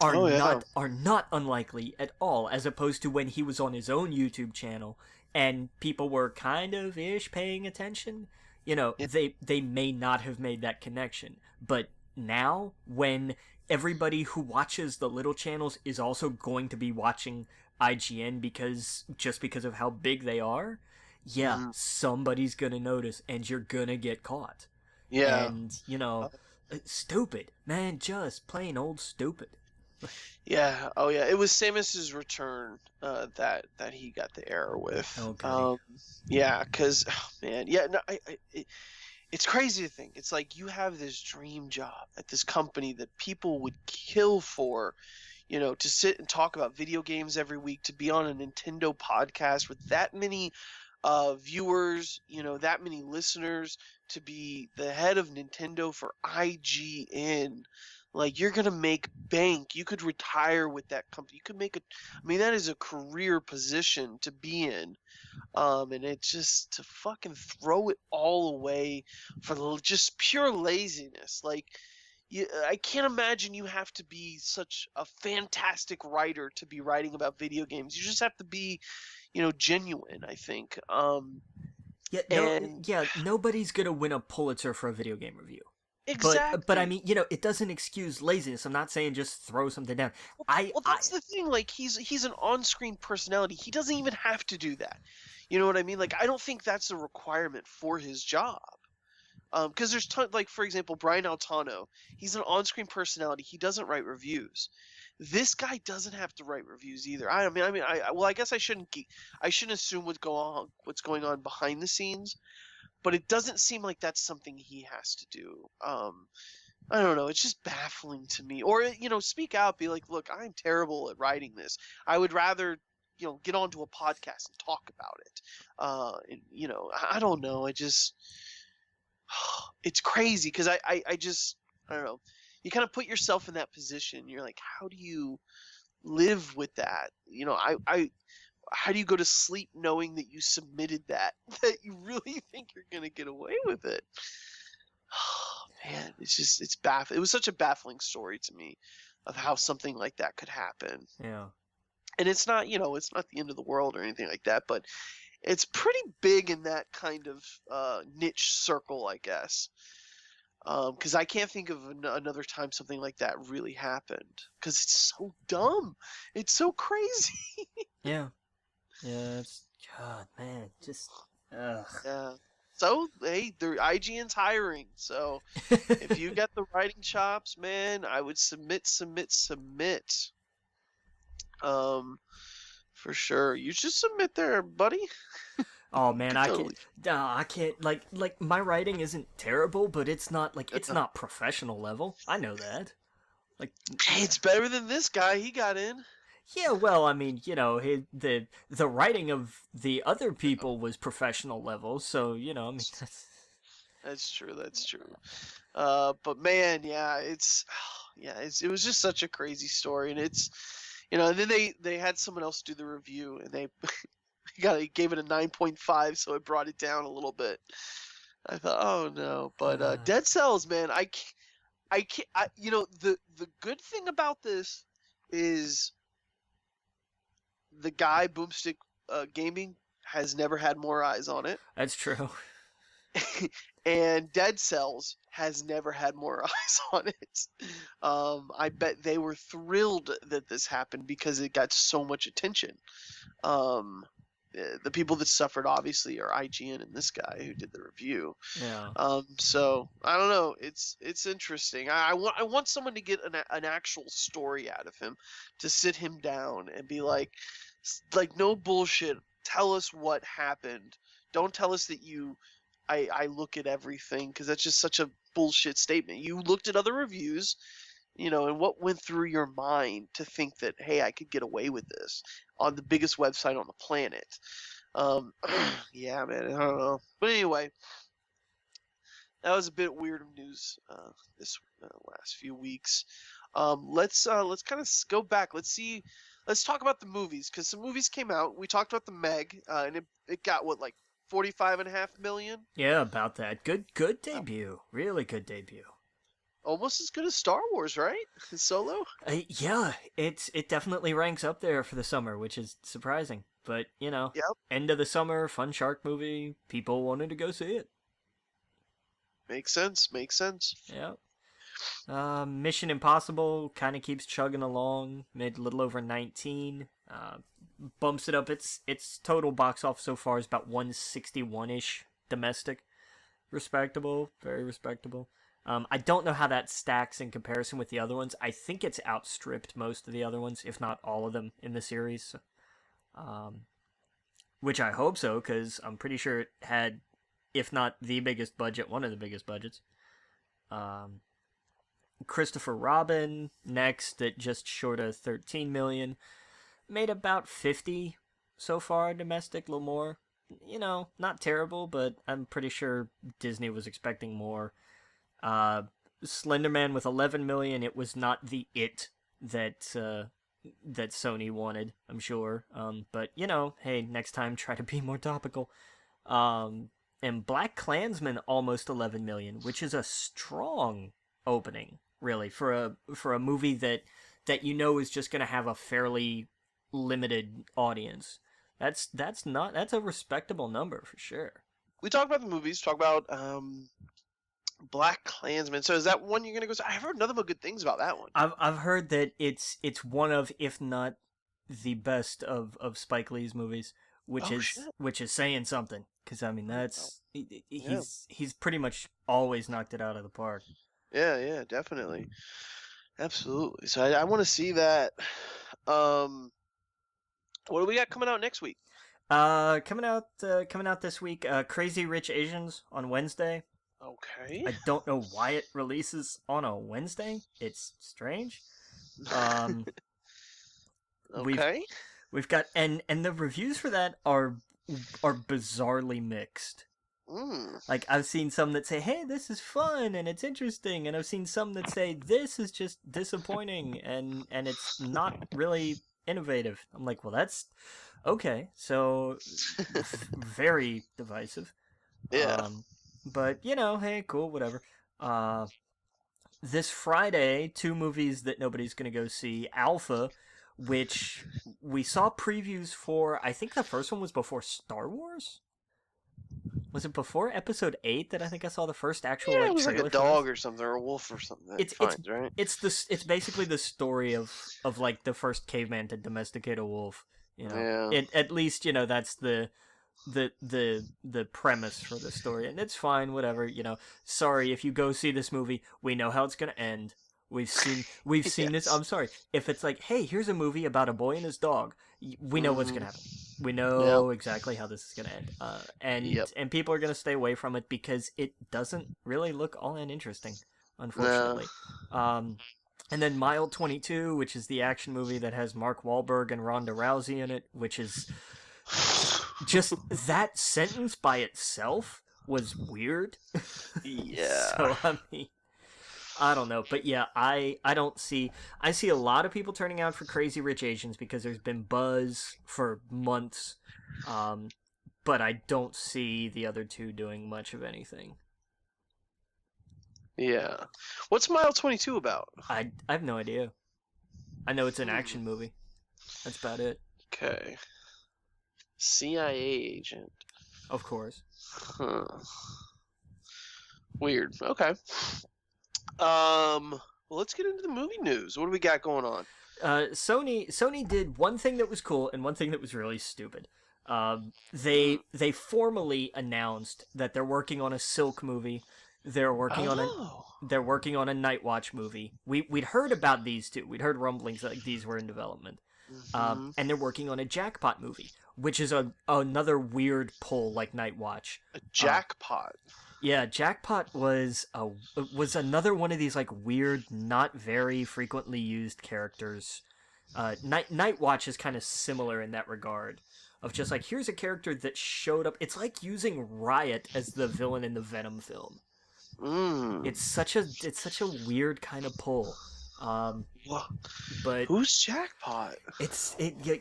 Oh yeah. are not unlikely at all, as opposed to when he was on his own YouTube channel and people were kind of ish paying attention. You know, Yeah. they may not have made that connection, but now when everybody who watches the little channels is also going to be watching IGN because of how big they are, yeah, Hmm. somebody's gonna notice and you're gonna get caught. Yeah. And, you know, stupid. Man, just plain old stupid. Yeah. Oh yeah. It was Samus's return that he got the error with. Oh, goody. Yeah, cuz man, yeah, no, it's crazy to think. It's like you have this dream job at this company that people would kill for, to sit and talk about video games every week, to be on a Nintendo podcast with that many viewers, that many listeners, to be the head of Nintendo for IGN. Like, you're gonna make bank. You could retire with that company. You could I mean, that is a career position to be in. And it's just to fucking throw it all away for just pure laziness. Like, I can't imagine you have to be such a fantastic writer to be writing about video games. You just have to be, genuine, I think. Yeah, no, And yeah, nobody's gonna win a Pulitzer for a video game review. But I exactly. mean, you know, it doesn't excuse laziness. I'm not saying just throw something down. Well, that's the thing. Like, he's an on-screen personality. He doesn't even have to do that. You know what I mean? Like, I don't think that's a requirement for his job. Because there's like, for example, Brian Altano. He's an on-screen personality. He doesn't write reviews. This guy doesn't have to write reviews either. Well, I guess I shouldn't assume what's going on behind the scenes, but it doesn't seem like that's something he has to do. I don't know. It's just baffling to me. Or, speak out, be like, look, I'm terrible at writing this. I would rather, get onto a podcast and talk about it. I don't know. It's crazy because I don't know. You kind of put yourself in that position. You're like, how do you live with that? How do you go to sleep knowing that you submitted that you really think you're going to get away with it? Man, it's baffling. It was such a baffling story to me of how something like that could happen. yeah. And it's not, it's not the end of the world or anything like that, but it's pretty big in that kind of niche circle, I guess. Because I can't think of another time something like that really happened. Because it's so dumb. It's so crazy. Yeah. Yeah, it's God, man, just ugh. Yeah. So, hey, IGN's hiring. So, if you got the writing chops, man, I would submit. For sure. You should submit there, buddy. Oh You man, could totally. I can't like my writing isn't terrible, but it's not professional level. I know that. Like, Hey, it's better than this guy. He got in. yeah, well, I mean, you know, the writing of the other people was professional level, so you know, I mean, that's That's true. That's true. But man, yeah, it was just such a crazy story, and and then they had someone else do the review, and they gave it a 9.5, so it brought it down a little bit. I thought, oh no, but Dead Cells, man, the good thing about this is the guy Boomstick Gaming has never had more eyes on it. that's true. And Dead Cells has never had more eyes on it. I bet they were thrilled that this happened because it got so much attention. The people that suffered obviously are IGN and this guy who did the review. Yeah. So I don't know. It's interesting. I want someone to get an actual story out of him, to sit him down and be like no bullshit. Tell us what happened. Don't tell us that I look at everything, because that's just such a bullshit statement. You looked at other reviews, and what went through your mind to think that, hey, I could get away with this on the biggest website on the planet. Yeah, man, I don't know. But anyway, that was a bit weird of news this last few weeks. Let's kind of go back. Let's talk about the movies, because some movies came out. We talked about the Meg, and it got what, like 45.5 million? Yeah, about that. Good debut. Really good debut. almost as good as Star Wars, right? Solo. Yeah, it definitely ranks up there for the summer, which is surprising. But Yep. end of the summer, fun shark movie. People wanted to go see it. Makes sense. Makes sense. Yeah. Mission Impossible kind of keeps chugging along, made a little over 19. Bumps it up. Its total box office so far is about 161 ish domestic. Respectable, very respectable. I don't know how that stacks in comparison with the other ones. I think it's outstripped most of the other ones, if not all of them in the series. Which I hope so, because I'm pretty sure it had, if not the biggest budget, one of the biggest budgets. Christopher Robin next at just short of 13 million, made about 50 so far domestic, a little more. Not terrible, but I'm pretty sure Disney was expecting more. Slenderman with 11 million, it was not the it that Sony wanted, I'm sure. But hey, next time try to be more topical. And Black Klansman almost 11 million, which is a strong opening, really, for a movie that is just going to have a fairly limited audience. That's a respectable number for sure. We talked about the movies. Talk about Black Klansman. So is that one you're gonna go see? I've heard nothing but good things about that one. I've heard that it's one of, if not the best of Spike Lee's movies, which is saying something. Because I mean he's pretty much always knocked it out of the park. Yeah, definitely, absolutely. So I want to see that. What do we got coming out next week? Coming out this week. Crazy Rich Asians on Wednesday. Okay. I don't know why it releases on a Wednesday. It's strange. Okay. We've got and the reviews for that are bizarrely mixed. Like, I've seen some that say, "Hey, this is fun and it's interesting," and I've seen some that say, "This is just disappointing and it's not really innovative." I'm like, well, that's okay. So very divisive. Yeah. But hey, cool, whatever. This Friday, 2 movies that nobody's gonna go see. Alpha, which we saw previews for. I think the first one was before Star Wars. Was it before Episode 8 that I think I saw the first actual it was trailer like a dog or something, or a wolf or something. Right? It's basically the story of like the first caveman to domesticate a wolf. Yeah. At least that's the premise for the story, and it's fine, whatever. Sorry if you go see this movie, we know how it's gonna end. We've seen Yes. this. I'm sorry if it's like, hey, here's a movie about a boy and his dog. We know what's gonna happen. We know exactly how this is gonna end, and people are gonna stay away from it because it doesn't really look all that interesting, unfortunately. No. And then Mile 22, which is the action movie that has Mark Wahlberg and Ronda Rousey in it, which is just that sentence by itself was weird. Yeah. So I mean, I don't know, but yeah, I see a lot of people turning out for Crazy Rich Asians because there's been buzz for months, but I don't see the other two doing much of anything. Yeah. What's Mile 22 about? I have no idea. I know it's an action movie. That's about it. Okay. CIA agent. Of course. Huh. Weird. Okay. Well, let's get into the movie news. What do we got going on? Sony did one thing that was cool and one thing that was really stupid. They formally announced that they're working on a Silk movie. They're working on a Night Watch movie. We'd heard about these two. We'd heard rumblings like these were in development. And they're working on a Jackpot movie, which is another weird pull like Night Watch. A Jackpot. Yeah, Jackpot was another one of these like weird, not very frequently used characters. Night Watch is kind of similar in that regard, of just like, here's a character that showed up. It's like using Riot as the villain in the Venom film. It's such a weird kind of pull. But who's Jackpot?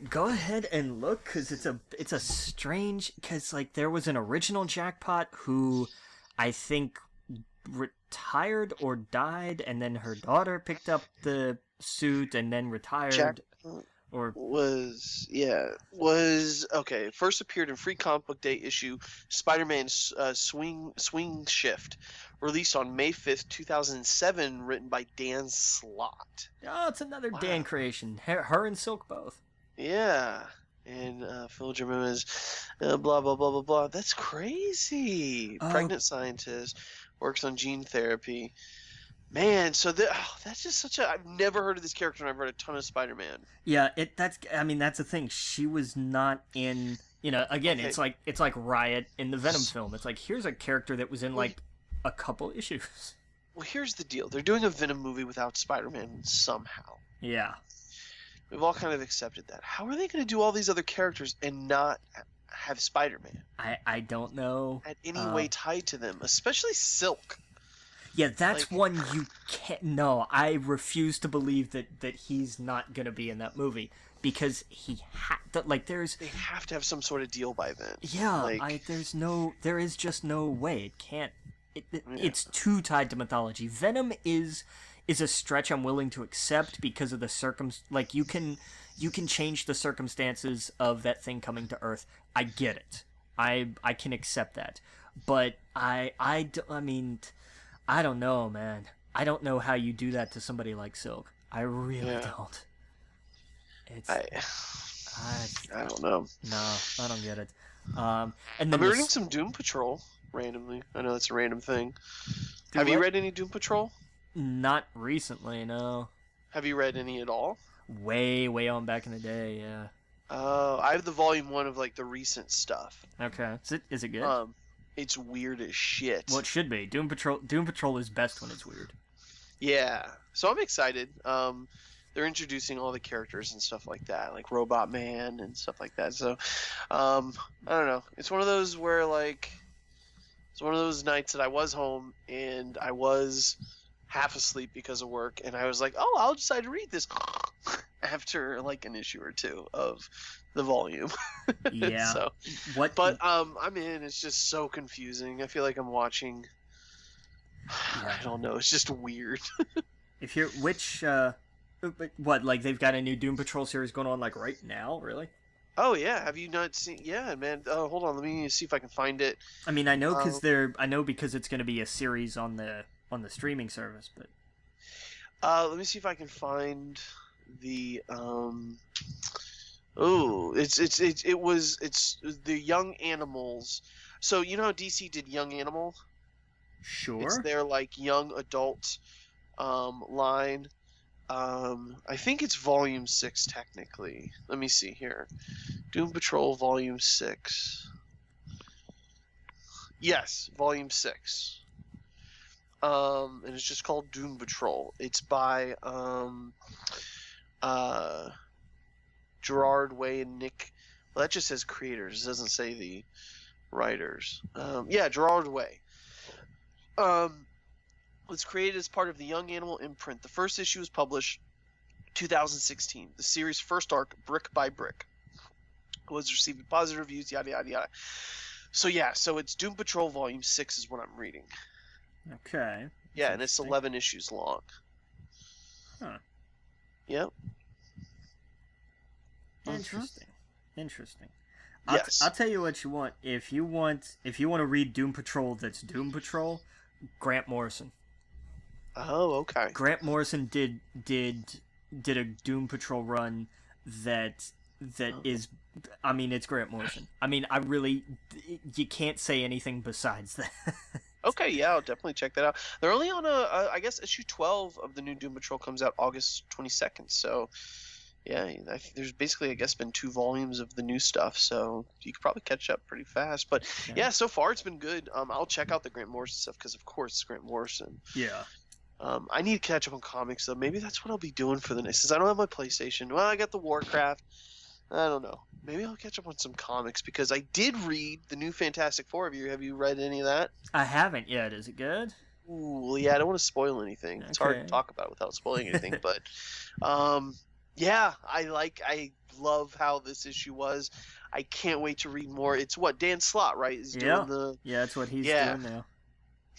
Go ahead and look, because it's a strange, because like there was an original Jackpot who I think retired or died, and then her daughter picked up the suit and then Jack retired, or was okay. First appeared in Free Comic Book Day issue Spider-Man Swing Shift, released on May 5th, 2007, written by Dan Slott. oh, it's another Wow. Dan creation. Her and Silk both. Yeah. And Phil Jimenez, blah, blah, blah, blah, blah. That's crazy. Oh. Pregnant scientist, works on gene therapy. Man, so that's just such a... I've never heard of this character, and I've read a ton of Spider-Man. Yeah, that's the thing. She was not in, again, Okay. it's like Riot in the Venom film. It's like, here's a character that was in, like, a couple issues. Well, here's the deal. They're doing a Venom movie without Spider-Man somehow. Yeah. We've all kind of accepted that. How are they going to do all these other characters and not have Spider-Man I don't know. at any way tied to them, especially Silk? Yeah, that's Like- one you can't... No, I refuse to believe that he's not going to be in that movie. Because he there's... They have to have some sort of deal by then. Yeah, there is just no way. It can't... It's too tied to mythology. Venom is a stretch I'm willing to accept because of the like, you can change the circumstances of that thing coming to Earth. I get it. I can accept that. But I mean, I don't know, man. I don't know how you do that to somebody like Silk. I really don't. It's I don't know. no, I don't get it. And then I'm reading some Doom Patrol randomly. I know that's a random thing. Do Have you what? read any Doom Patrol? Not recently, no. Have you read any at all? Way on back in the day, yeah. I have the volume 1 of like the recent stuff. Okay. Is it good? It's weird as shit. Well, it should be. Doom Patrol is best when it's weird. Yeah. So I'm excited. They're introducing all the characters and stuff like that, like Robot Man and stuff like that. So, I don't know. It's one of those where like, it's one of those nights that I was home and I was half asleep because of work, and I was like, oh, I'll decide to read this after like an issue or two of the volume. Yeah. So, What? but I'm in. It's just so confusing. I feel like I'm watching. I don't know. It's just weird. If you're what, like they've got a new Doom Patrol series going on like right now, really? Oh yeah, have you not seen? Yeah, man. Hold on, let me see if I can find it. I mean, I know because it's going to be a series on the streaming service, but Let me see if I can find the Oh, it's the Young Animals. So you know how DC did Young Animal? sure. It's their like young adult line. I think it's volume 6 technically. Let me see here. Doom Patrol volume 6. Yes, volume 6. And it's just called Doom Patrol. It's by Gerard Way and Nick. Well, that just says creators. It doesn't say the writers. Yeah, Gerard Way. Was created as part of the Young Animal imprint. The first issue was published 2016. The series' first arc, Brick by Brick, was receiving positive reviews, yada, yada, yada. So, yeah, so it's Doom Patrol Volume 6 is what I'm reading. Okay. Yeah, and it's 11 issues long. Huh. Yep. Interesting. Yes. I'll tell you what you want. If you want to read Doom Patrol that's Doom Patrol, Grant Morrison. Oh, okay. Grant Morrison did a Doom Patrol run that is, I mean, it's Grant Morrison. I mean, you can't say anything besides that. Okay, yeah, I'll definitely check that out. They're only on I guess issue 12 of the new Doom Patrol comes out August 22nd. So, yeah, there's basically, I guess, been 2 volumes of the new stuff. So you could probably catch up pretty fast. But yeah, so far it's been good. I'll check out the Grant Morrison stuff because, of course, it's Grant Morrison. Yeah. I need to catch up on comics, though. Maybe that's what I'll be doing for the next. Since I don't have my PlayStation. Well, I got the Warcraft. I don't know. Maybe I'll catch up on some comics because I did read the new Fantastic Four. Have you read any of that? I haven't yet. Is it good? Ooh, well, yeah, I don't want to spoil anything. It's hard Okay. to talk about without spoiling anything. But, yeah, I love how this issue was. I can't wait to read more. It's what Dan Slott, right? Is doing the. Yeah, that's what he's Yeah. doing now.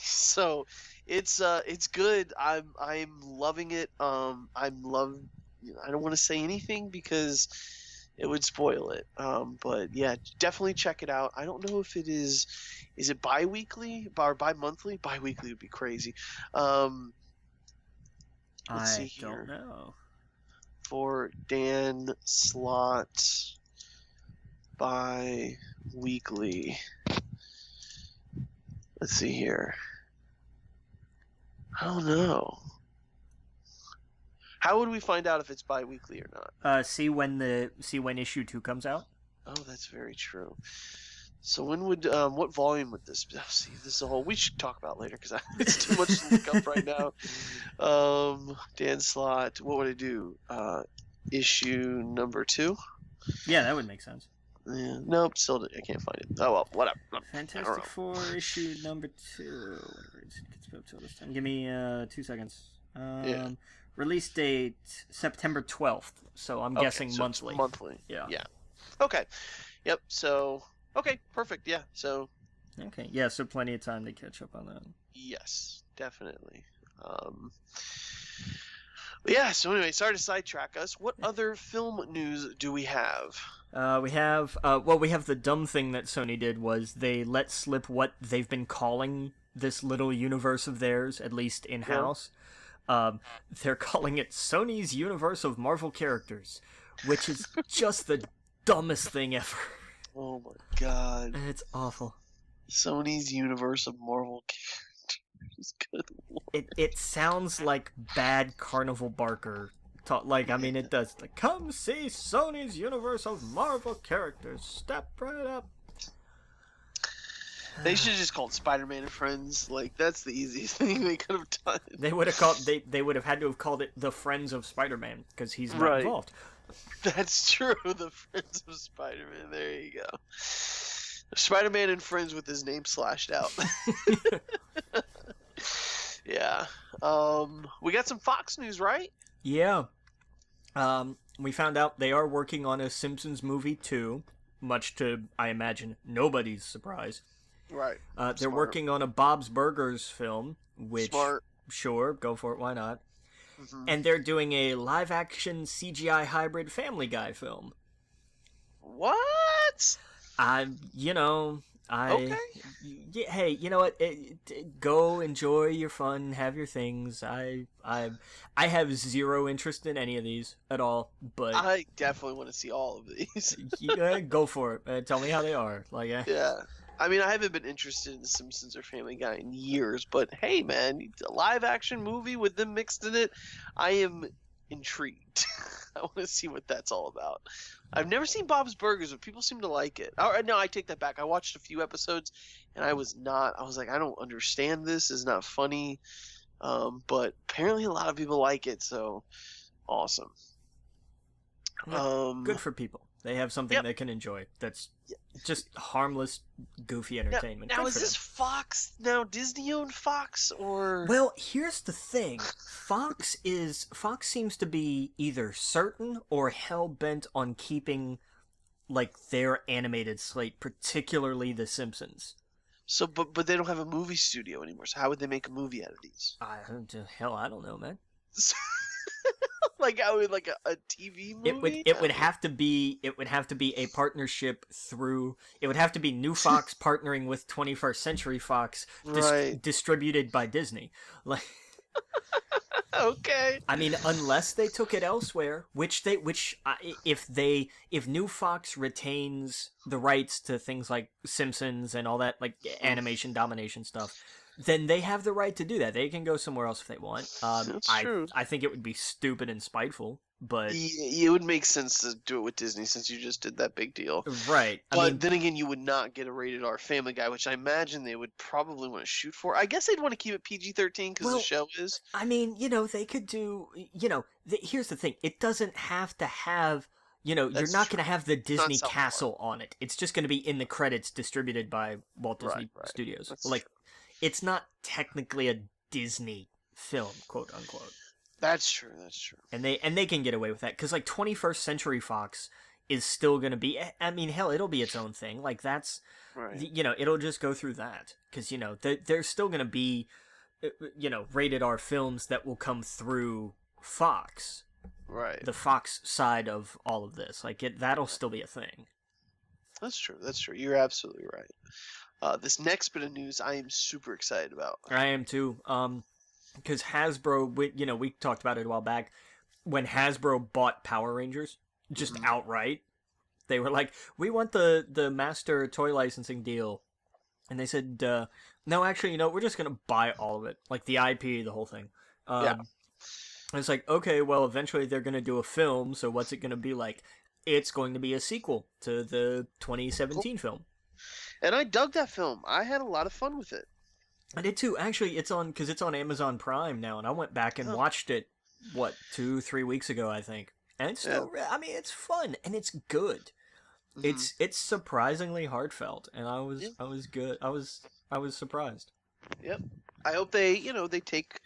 So it's good. I'm loving it. I don't want to say anything because it would spoil it. But yeah, definitely check it out. I don't know if it is it bi-weekly or bi-monthly? Bi-weekly would be crazy. Let's see I don't here. know. For Dan Slott bi-weekly. Let's see here. I don't know. How would we find out if it's bi-weekly or not? See when issue 2 comes out. Oh, that's very true. So when would what volume would this be? Oh, see, this is a whole we should talk about later because it's too much to look up right now. Dan Slott, what would I do? Issue number 2. Yeah, that would make sense. Yeah, nope, still I can't find it. Oh well, whatever. Fantastic Four issue number 2. Whatever it gets up till this time. Give me 2 seconds. Yeah. Release date September 12th. So I'm guessing so monthly. Monthly. Yeah. Yeah. Okay. Yep. So okay, perfect. Yeah. So. Okay. Yeah. So plenty of time to catch up on that. Yes, definitely. Yeah. So anyway, sorry to sidetrack us. What other film news do we have? We have the dumb thing that Sony did was they let slip what they've been calling this little universe of theirs, at least in-house. They're calling it Sony's universe of Marvel characters, which is just the dumbest thing ever. Oh my god. It's awful. Sony's universe of Marvel characters. Good lord. It sounds like bad Carnival Barker. Like, I mean, it does. Like, come see Sony's universe of Marvel characters. Step right up. They should have just called Spider-Man and Friends. Like, that's the easiest thing they could have done. They would have called. They would have had to have called it the Friends of Spider-Man because he's not involved. That's true. The Friends of Spider-Man. There you go. Spider-Man and Friends with his name slashed out. Yeah. We got some Fox news, right? Yeah. We found out they are working on a Simpsons movie too, much to, I imagine, nobody's surprise. Right. They're working on a Bob's Burgers film, which, Smart. Sure, go for it, why not? Mm-hmm. And they're doing a live-action CGI hybrid Family Guy film. What? Okay. Hey, you know what? Go enjoy your fun, have your things. I have zero interest in any of these at all, but I definitely want to see all of these. Go for it. Tell me how they are. Like, yeah. I mean, I haven't been interested in The Simpsons or Family Guy in years, but hey, man, a live-action movie with them mixed in it, I am intrigued. I want to see what that's all about. I've never seen Bob's Burgers, but people seem to like it. No, I take that back. I watched a few episodes, and I was like, I don't understand this. It's not funny. But apparently a lot of people like it, so awesome. Good for people. They have something they can enjoy. That's just harmless, goofy entertainment. Now is this Fox? Now Disney owned Fox, or? Well, here's the thing. Fox seems to be either certain or hell bent on keeping like their animated slate, particularly The Simpsons. So, but they don't have a movie studio anymore. So how would they make a movie out of these? I don't know, man. Like how would like a TV movie? It would have to be a partnership through. It would have to be New Fox partnering with 21st Century Fox, distributed by Disney. Like, okay. I mean, unless they took it elsewhere, if New Fox retains the rights to things like Simpsons and all that, like animation domination stuff, then they have the right to do that. They can go somewhere else if they want. That's true. I think it would be stupid and spiteful, but it would make sense to do it with Disney since you just did that big deal. Right. But then again, you would not get a rated R Family Guy, which I imagine they would probably want to shoot for. I guess they'd want to keep it PG-13 because the show is. I mean, they could do. Here's the thing: it doesn't have to have. You're not going to have the Disney castle on it. It's just going to be in the credits, distributed by Walt Disney Studios. It's not technically a Disney film, quote unquote. That's true. And they can get away with that because 21st Century Fox is still going to be. I mean, hell, it'll be its own thing. Like that's, Right. it'll just go through that because there's still going to be, rated R films that will come through Fox, Right. the Fox side of all of this. Like that'll still be a thing. That's true. That's true. You're absolutely right. This next bit of news, I am super excited about. I am too. Because Hasbro, we talked about it a while back. When Hasbro bought Power Rangers, just outright, they were like, "We want the master toy licensing deal," and they said, "No, actually, we're just gonna buy all of it, like the IP, the whole thing." Yeah. And it's like, okay, well, eventually they're gonna do a film, so what's it gonna be like? It's going to be a sequel to the 2017 film. And I dug that film. I had a lot of fun with it. I did too. Actually, it's on Amazon Prime now, and I went back and watched it. 2-3 weeks ago, I think, and it's still. I mean, it's fun and it's good. It's surprisingly heartfelt, and I was good. I was surprised. Yep. I hope they they take.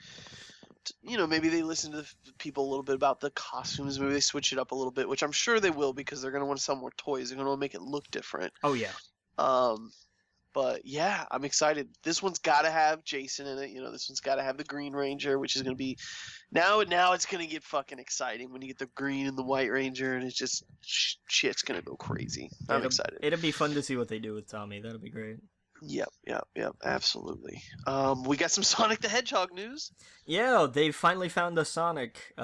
Maybe they listen to the people a little bit about the costumes. Maybe they switch it up a little bit, which I'm sure they will because they're going to want to sell more toys. They're going to want to make it look different. Oh yeah. But yeah, I'm excited. This one's got to have Jason in it. This one's got to have the Green Ranger, which is going to be now it's going to get fucking exciting when you get the Green and the White Ranger, and it's just shit's going to go crazy. I'm excited. It'll be fun to see what they do with Tommy. That'll be great. Yep, absolutely. We got some Sonic the Hedgehog news. Yeah, they finally found the Sonic,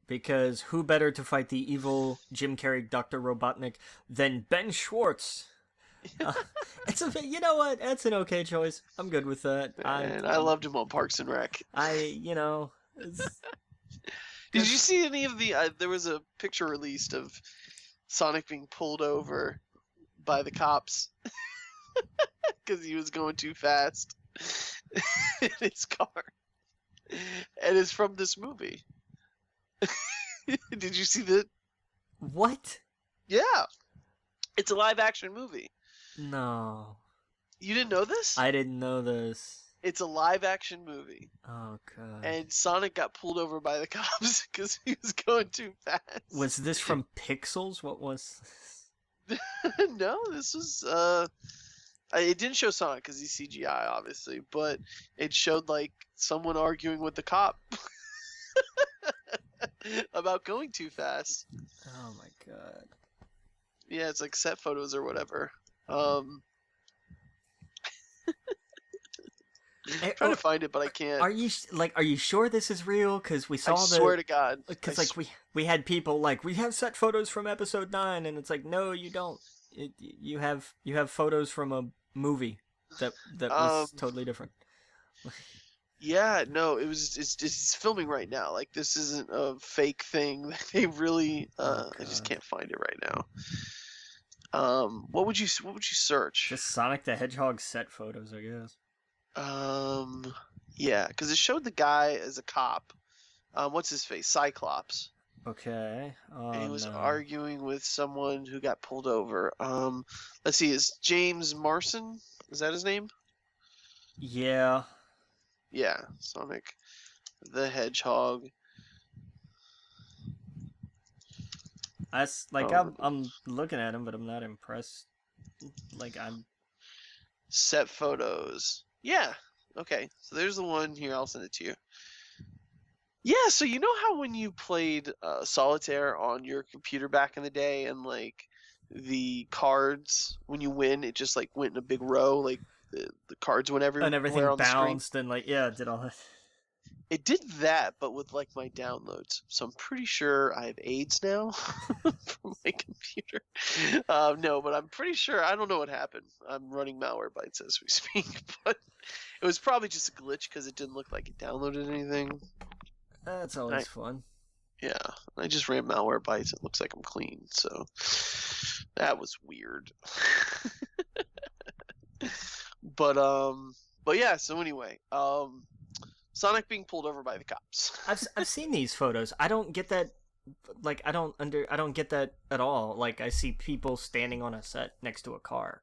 because who better to fight the evil Jim Carrey Dr. Robotnik than Ben Schwartz? You know what? That's an okay choice. I'm good with that. And I loved him on Parks and Rec. Did you see any of the? There was a picture released of Sonic being pulled over by the cops because he was going too fast in his car, and it's from this movie. Did you see that? What? Yeah, it's a live action movie. No. You didn't know this? I didn't know this. It's a live action movie. Oh god. And Sonic got pulled over by the cops because he was going too fast. Was this from Pixels? What was this? No, this was it didn't show Sonic because he's CGI obviously, but it showed like someone arguing with the cop about going too fast. Oh my god. Yeah, it's like set photos or whatever. Trying to find it, but I can't. Are you sure this is real? Because we saw I swear to God. Because we had people like, we have set photos from episode 9, and it's like, no, you don't. You have photos from a movie that was totally different. Yeah, no, it's filming right now. Like this isn't a fake thing. They really I just can't find it right now. What would you search? Just Sonic the Hedgehog set photos, I guess. Yeah, because it showed the guy as a cop. What's his face? Cyclops. Okay. And he was arguing with someone who got pulled over. Let's see, is James Marsden? Is that his name? Yeah. Yeah, Sonic the Hedgehog. I'm looking at him, but I'm not impressed. Like I'm set photos. Yeah. Okay. So there's the one here. I'll send it to you. Yeah. So you know how when you played solitaire on your computer back in the day, and like the cards when you win, it just like went in a big row, like the cards went everywhere and everything on bounced the screen. And like it did all that. It did that, but with like my downloads. So I'm pretty sure I have AIDS now from my computer. No, but I'm pretty sure. I don't know what happened. I'm running Malwarebytes as we speak, but it was probably just a glitch because it didn't look like it downloaded anything. That's always fun. Yeah, I just ran Malwarebytes. It looks like I'm clean, so that was weird. But yeah. So anyway, Sonic being pulled over by the cops. I've seen these photos. I don't get that. Like I don't get that at all. Like I see people standing on a set next to a car.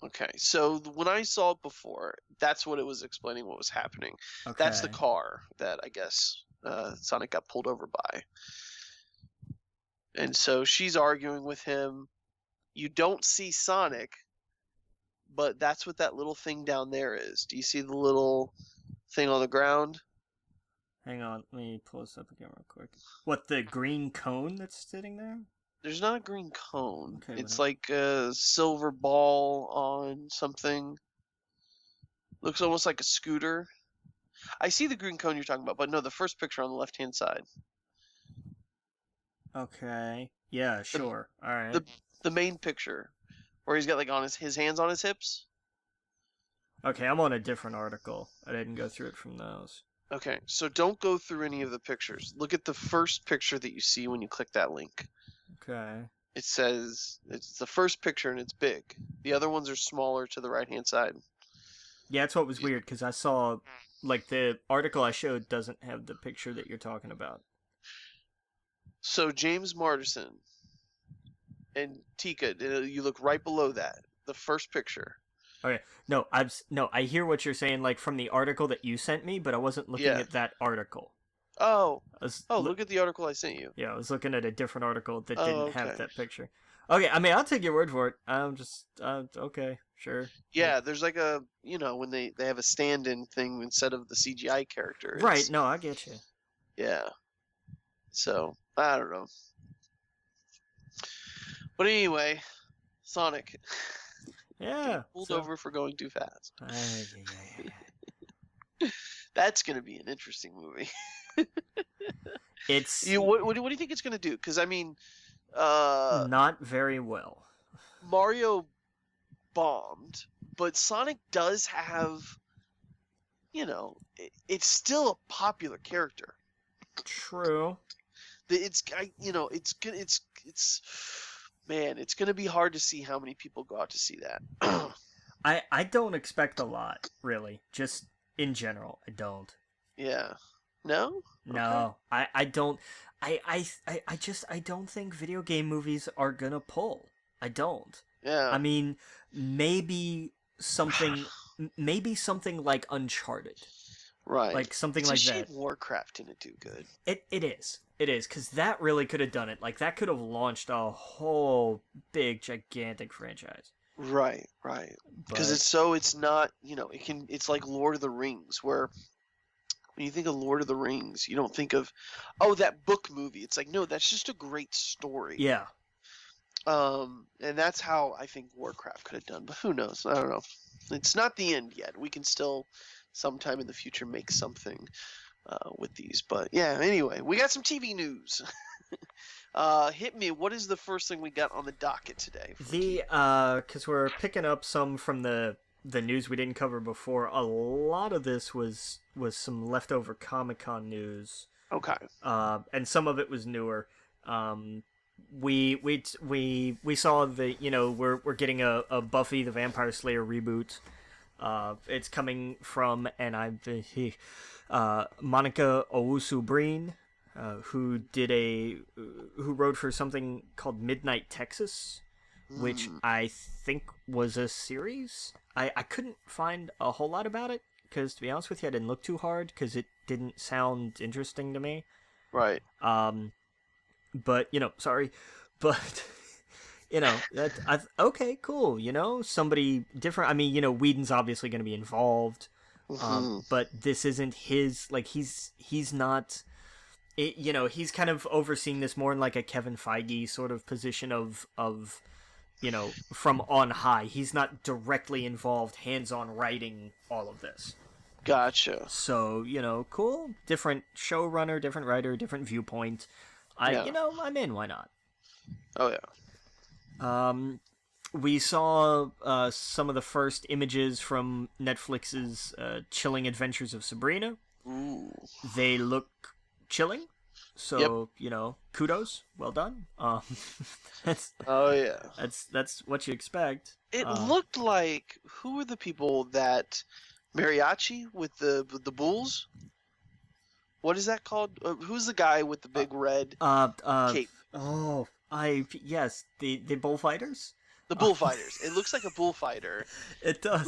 Okay, so when I saw it before, that's what it was explaining what was happening. Okay. That's the car that I guess Sonic got pulled over by. And so she's arguing with him. You don't see Sonic, but that's what that little thing down there is. Do you see the little thing on the ground? Hang on, let me pull this up again real quick. What, the green cone that's sitting there? There's not a green cone. Okay, it's like a silver ball on something. Looks almost like a scooter. I see the green cone you're talking about, but no, the first picture on the left-hand side. Okay. Yeah, sure. All right. The main picture, where he's got like on his hands on his hips. Okay, I'm on a different article. I didn't go through it from those. Okay, so don't go through any of the pictures. Look at the first picture that you see when you click that link. Okay. It says it's the first picture and it's big. The other ones are smaller to the right-hand side. Yeah, that's what was weird, because I saw, like, the article I showed doesn't have the picture that you're talking about. So James Martison and Tika, you look right below that, the first picture. Okay, no, I hear what you're saying, like, from the article that you sent me, but I wasn't looking at that article. Oh, look at the article I sent you. Yeah, I was looking at a different article that didn't have that picture. Okay, I mean, I'll take your word for it. I'm just, okay, sure. Yeah, there's like a, when they have a stand-in thing instead of the CGI character. Right, no, I get you. Yeah. So, I don't know. But anyway, Sonic. Yeah. Pulled over for going too fast. Yeah. That's going to be an interesting movie. It's... What do you think it's going to do? Because, I mean... not very well. Mario bombed, but Sonic does have... it's still a popular character. True. Man, it's gonna be hard to see how many people go out to see that. I don't expect a lot, really. Just in general, I don't. Yeah. No? No. Okay. I don't. I don't think video game movies are gonna pull. I don't. Yeah. I mean, maybe something like Uncharted. Right. Like something it's like a shame that. Warcraft didn't do good. It is, because that really could have done it. Like, that could have launched a whole big, gigantic franchise. Right. Because it's not, it's like Lord of the Rings, where when you think of Lord of the Rings, you don't think of, that book movie. It's like, no, that's just a great story. Yeah. And that's how I think Warcraft could have done, but who knows? I don't know. It's not the end yet. We can still sometime in the future make something with these. But yeah, anyway, we got some TV news. Hit me. What is the first thing we got on the docket today? Because we're picking up some from the news we didn't cover before. A lot of this was some leftover Comic-Con news. Okay. And some of it was newer. We saw we're getting a Buffy the Vampire Slayer reboot. It's coming from Monica Owusu-Breen, who wrote for something called Midnight Texas, which I think was a series. I couldn't find a whole lot about it, because to be honest with you, I didn't look too hard, because it didn't sound interesting to me. Right. But, sorry. But, okay, cool, somebody different. I mean, Whedon's obviously going to be involved, but this isn't his, like, he's not, he's kind of overseeing this more in, like, a Kevin Feige sort of position of from on high. He's not directly involved, hands-on writing all of this. Gotcha. So, cool. Different showrunner, different writer, different viewpoint. I'm in. Why not? Oh, yeah. We saw some of the first images from Netflix's Chilling Adventures of Sabrina. Ooh. They look chilling. So, kudos. Well done. That's what you expect. It looked like, who were the people that mariachi with the bulls? What is that called? Who's the guy with the big red cape? Yes, the bullfighters. The bullfighters. It looks like a bullfighter. It does.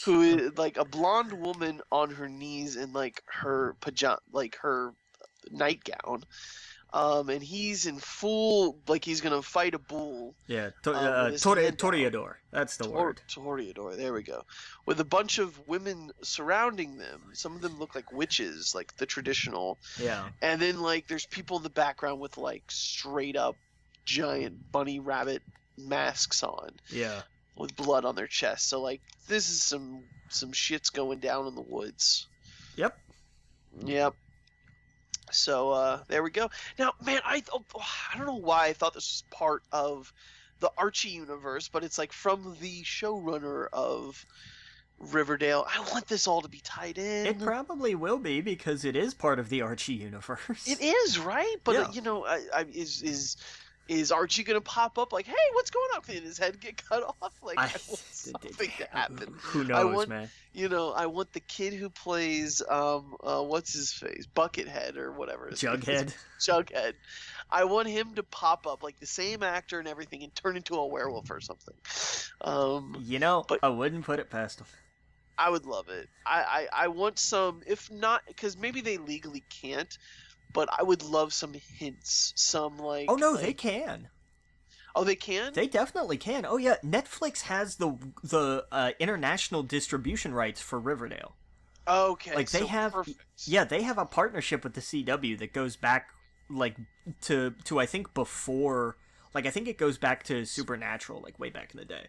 Who is like a blonde woman on her knees in like her her nightgown. And he's in full, like he's gonna fight a bull. Yeah, With his hand out. Toreador. That's the word. Toreador. There we go. With a bunch of women surrounding them. Some of them look like witches, like the traditional. Yeah. And then like there's people in the background with like straight up giant bunny rabbit masks on. Yeah. With blood on their chest. So like this is some shit's going down in the woods. Yep. Yep. So there we go. Now, man, I don't know why I thought this was part of the Archie universe, but it's like from the showrunner of Riverdale. I want this all to be tied in. It probably will be because it is part of the Archie universe. It is, right? But Yeah. you know, is Archie gonna pop up like, hey, what's going on? Can his head get cut off? Like, I want something to happen. Who knows, man? You know, I want the kid who plays what's his face, Buckethead or whatever. Jughead. Jughead. I want him to pop up like the same actor and everything and turn into a werewolf or something. You know, but I wouldn't put it past him. I would love it. I want some, if not, because maybe they legally can't, but I would love some hints. Some like. Oh no, they can. Oh, they can? They definitely can. Oh yeah, Netflix has the international distribution rights for Riverdale. Okay. Like they so have, perfect. yeah, they have a partnership with the CW that goes back like to I think before, like I think it goes back to Supernatural, like way back in the day.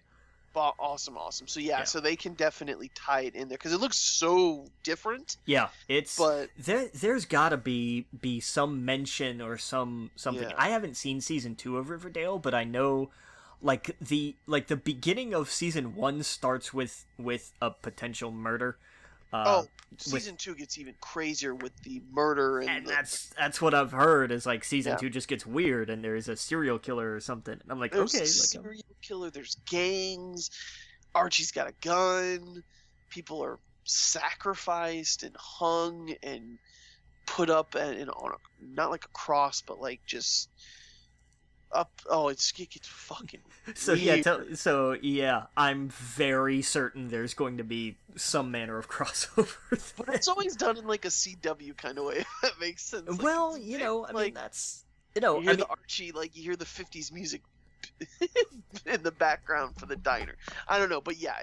Awesome. So yeah, so they can definitely tie it in there because it looks so different. Yeah, it's but there's gotta be some mention or something. Yeah. I haven't seen season 2 of Riverdale, but I know like the beginning of season 1 starts with a potential murder. Season 2 gets even crazier with the murder and that's what I've heard is like season 2 just gets weird and there's a serial killer or something. And I'm like, there's okay, a serial killer. There's gangs. Archie's got a gun. People are sacrificed and hung and put up on not like a cross, but like just up. Oh, it gets fucking. So weird. yeah, I'm very certain there's going to be some manner of crossover there. But it's always done in like a CW kind of way. If that makes sense. Like, well, you know, I mean that's you hear the Archie, like you hear the '50s music in the background for the diner. I don't know, but yeah,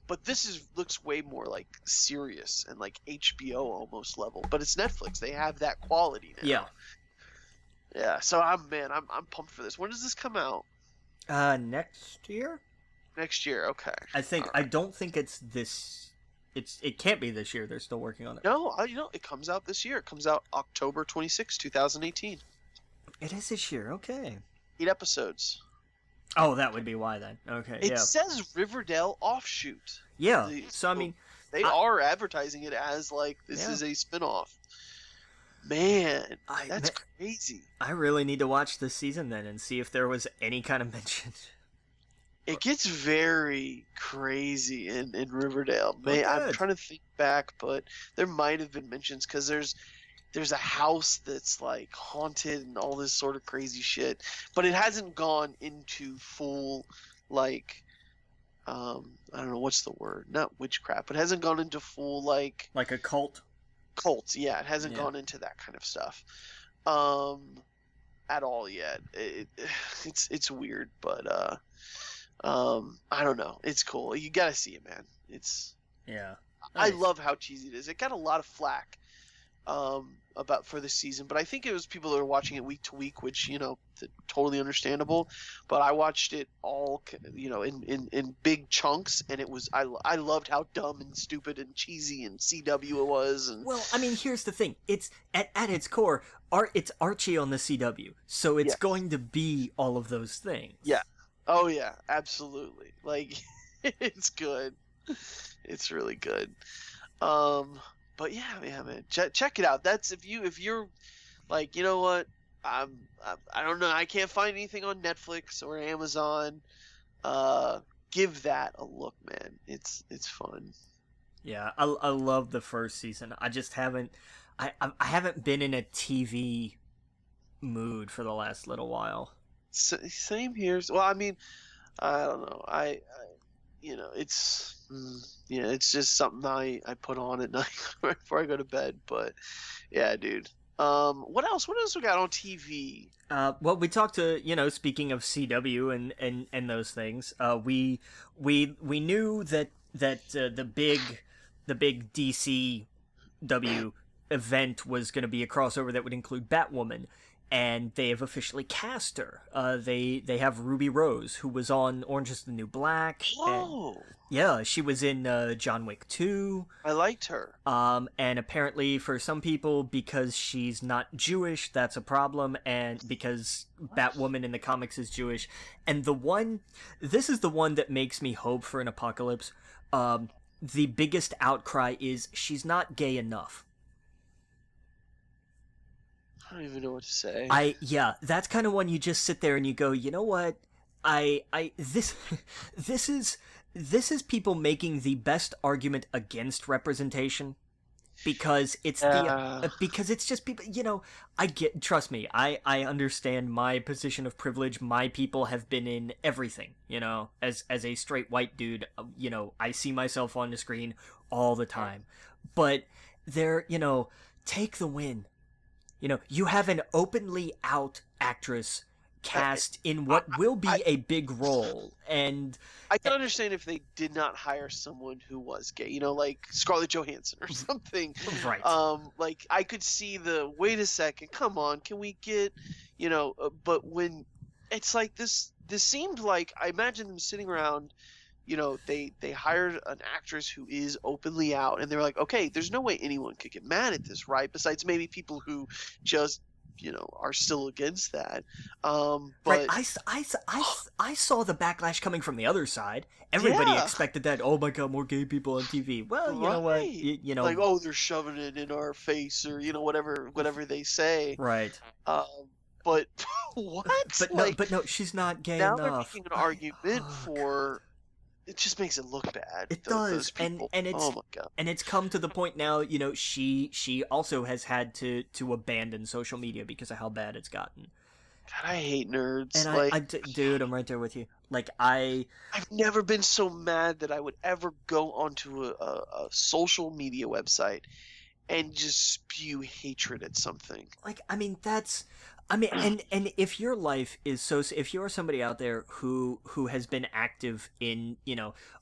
but this looks way more like serious and like HBO almost level. But it's Netflix; they have that quality now. Yeah. Yeah, so I'm pumped for this. When does this come out? Next year? Next year, okay. I don't think it's this. It can't be this year. They're still working on it. No, it comes out this year. It comes out October 26, 2018. It is this year. Okay. 8 episodes. Oh, that would be why then. Okay. It says Riverdale offshoot. Yeah. So I mean, they are advertising it as like this is a spin-off. Man, that's crazy. I really need to watch this season then and see if there was any kind of mention. It gets very crazy in Riverdale. Man, I'm trying to think back, but there might have been mentions because there's a house that's like haunted and all this sort of crazy shit, but it hasn't gone into full like I don't know what's the word, not witchcraft, but it hasn't gone into full like a cult. Cults, yeah, it hasn't gone into that kind of stuff at all yet. It's weird, but I don't know. It's cool. You gotta see it, man. It's Nice. I love how cheesy it is. It got a lot of flack about for this season, but I think it was people that are watching it week to week, which totally understandable. But I watched it all in big chunks, and it was I loved how dumb and stupid and cheesy and CW it was. And well, I mean, here's the thing: it's at its core, it's Archie on the CW, so it's going to be all of those things. Yeah. Oh yeah, absolutely. Like it's good. It's really good. But yeah, man, check it out. That's if you're like, you know what, I don't know, I can't find anything on Netflix or Amazon. Give that a look, man. It's fun. Yeah, I love the first season. I just haven't I haven't been in a TV mood for the last little while. Same here. Well, I mean, I don't know. It's it's just something I put on at night right before I go to bed. But yeah, dude, What else? What else we got on TV? Well, we talked to speaking of CW and those things. We knew that the big DCW event was going to be a crossover that would include Batwoman, and they have officially cast her. They have Ruby Rose, who was on Orange Is the New Black. Oh, Yeah, she was in John Wick 2. I liked her. And apparently for some people, because she's not Jewish, that's a problem, and because Batwoman in the comics is Jewish. And this is the one that makes me hope for an apocalypse. The biggest outcry is she's not gay enough. I don't even know what to say. That's kind of one you just sit there and you go, you know what? This is people making the best argument against representation, because it's because it's just people. Trust me, I understand my position of privilege. My people have been in everything. As a straight white dude, I see myself on the screen all the time. But take the win. You have an openly out actress cast in what will be a big role, and I can understand if they did not hire someone who was gay, like Scarlett Johansson or something. Right. Like I could see wait a second, come on, can we get, but when it's like this seemed like, I imagine them sitting around, they hired an actress who is openly out, and they're like, okay, there's no way anyone could get mad at this, right? Besides maybe people who just are still against that. But right, I saw the backlash coming from the other side. Everybody expected that. Oh my god, more gay people on TV. Well, you know what? Like, oh, they're shoving it in our face, or whatever they say. Right. But what? But no, she's not gay now enough. They're making an argument for. It just makes it look bad. It does, and it's oh my god, and it's come to the point now. She also has had to abandon social media because of how bad it's gotten. God, I hate nerds. And dude, I'm right there with you. I've never been so mad that I would ever go onto a social media website and just spew hatred at something. And if your life is if you're somebody out there who has been active in,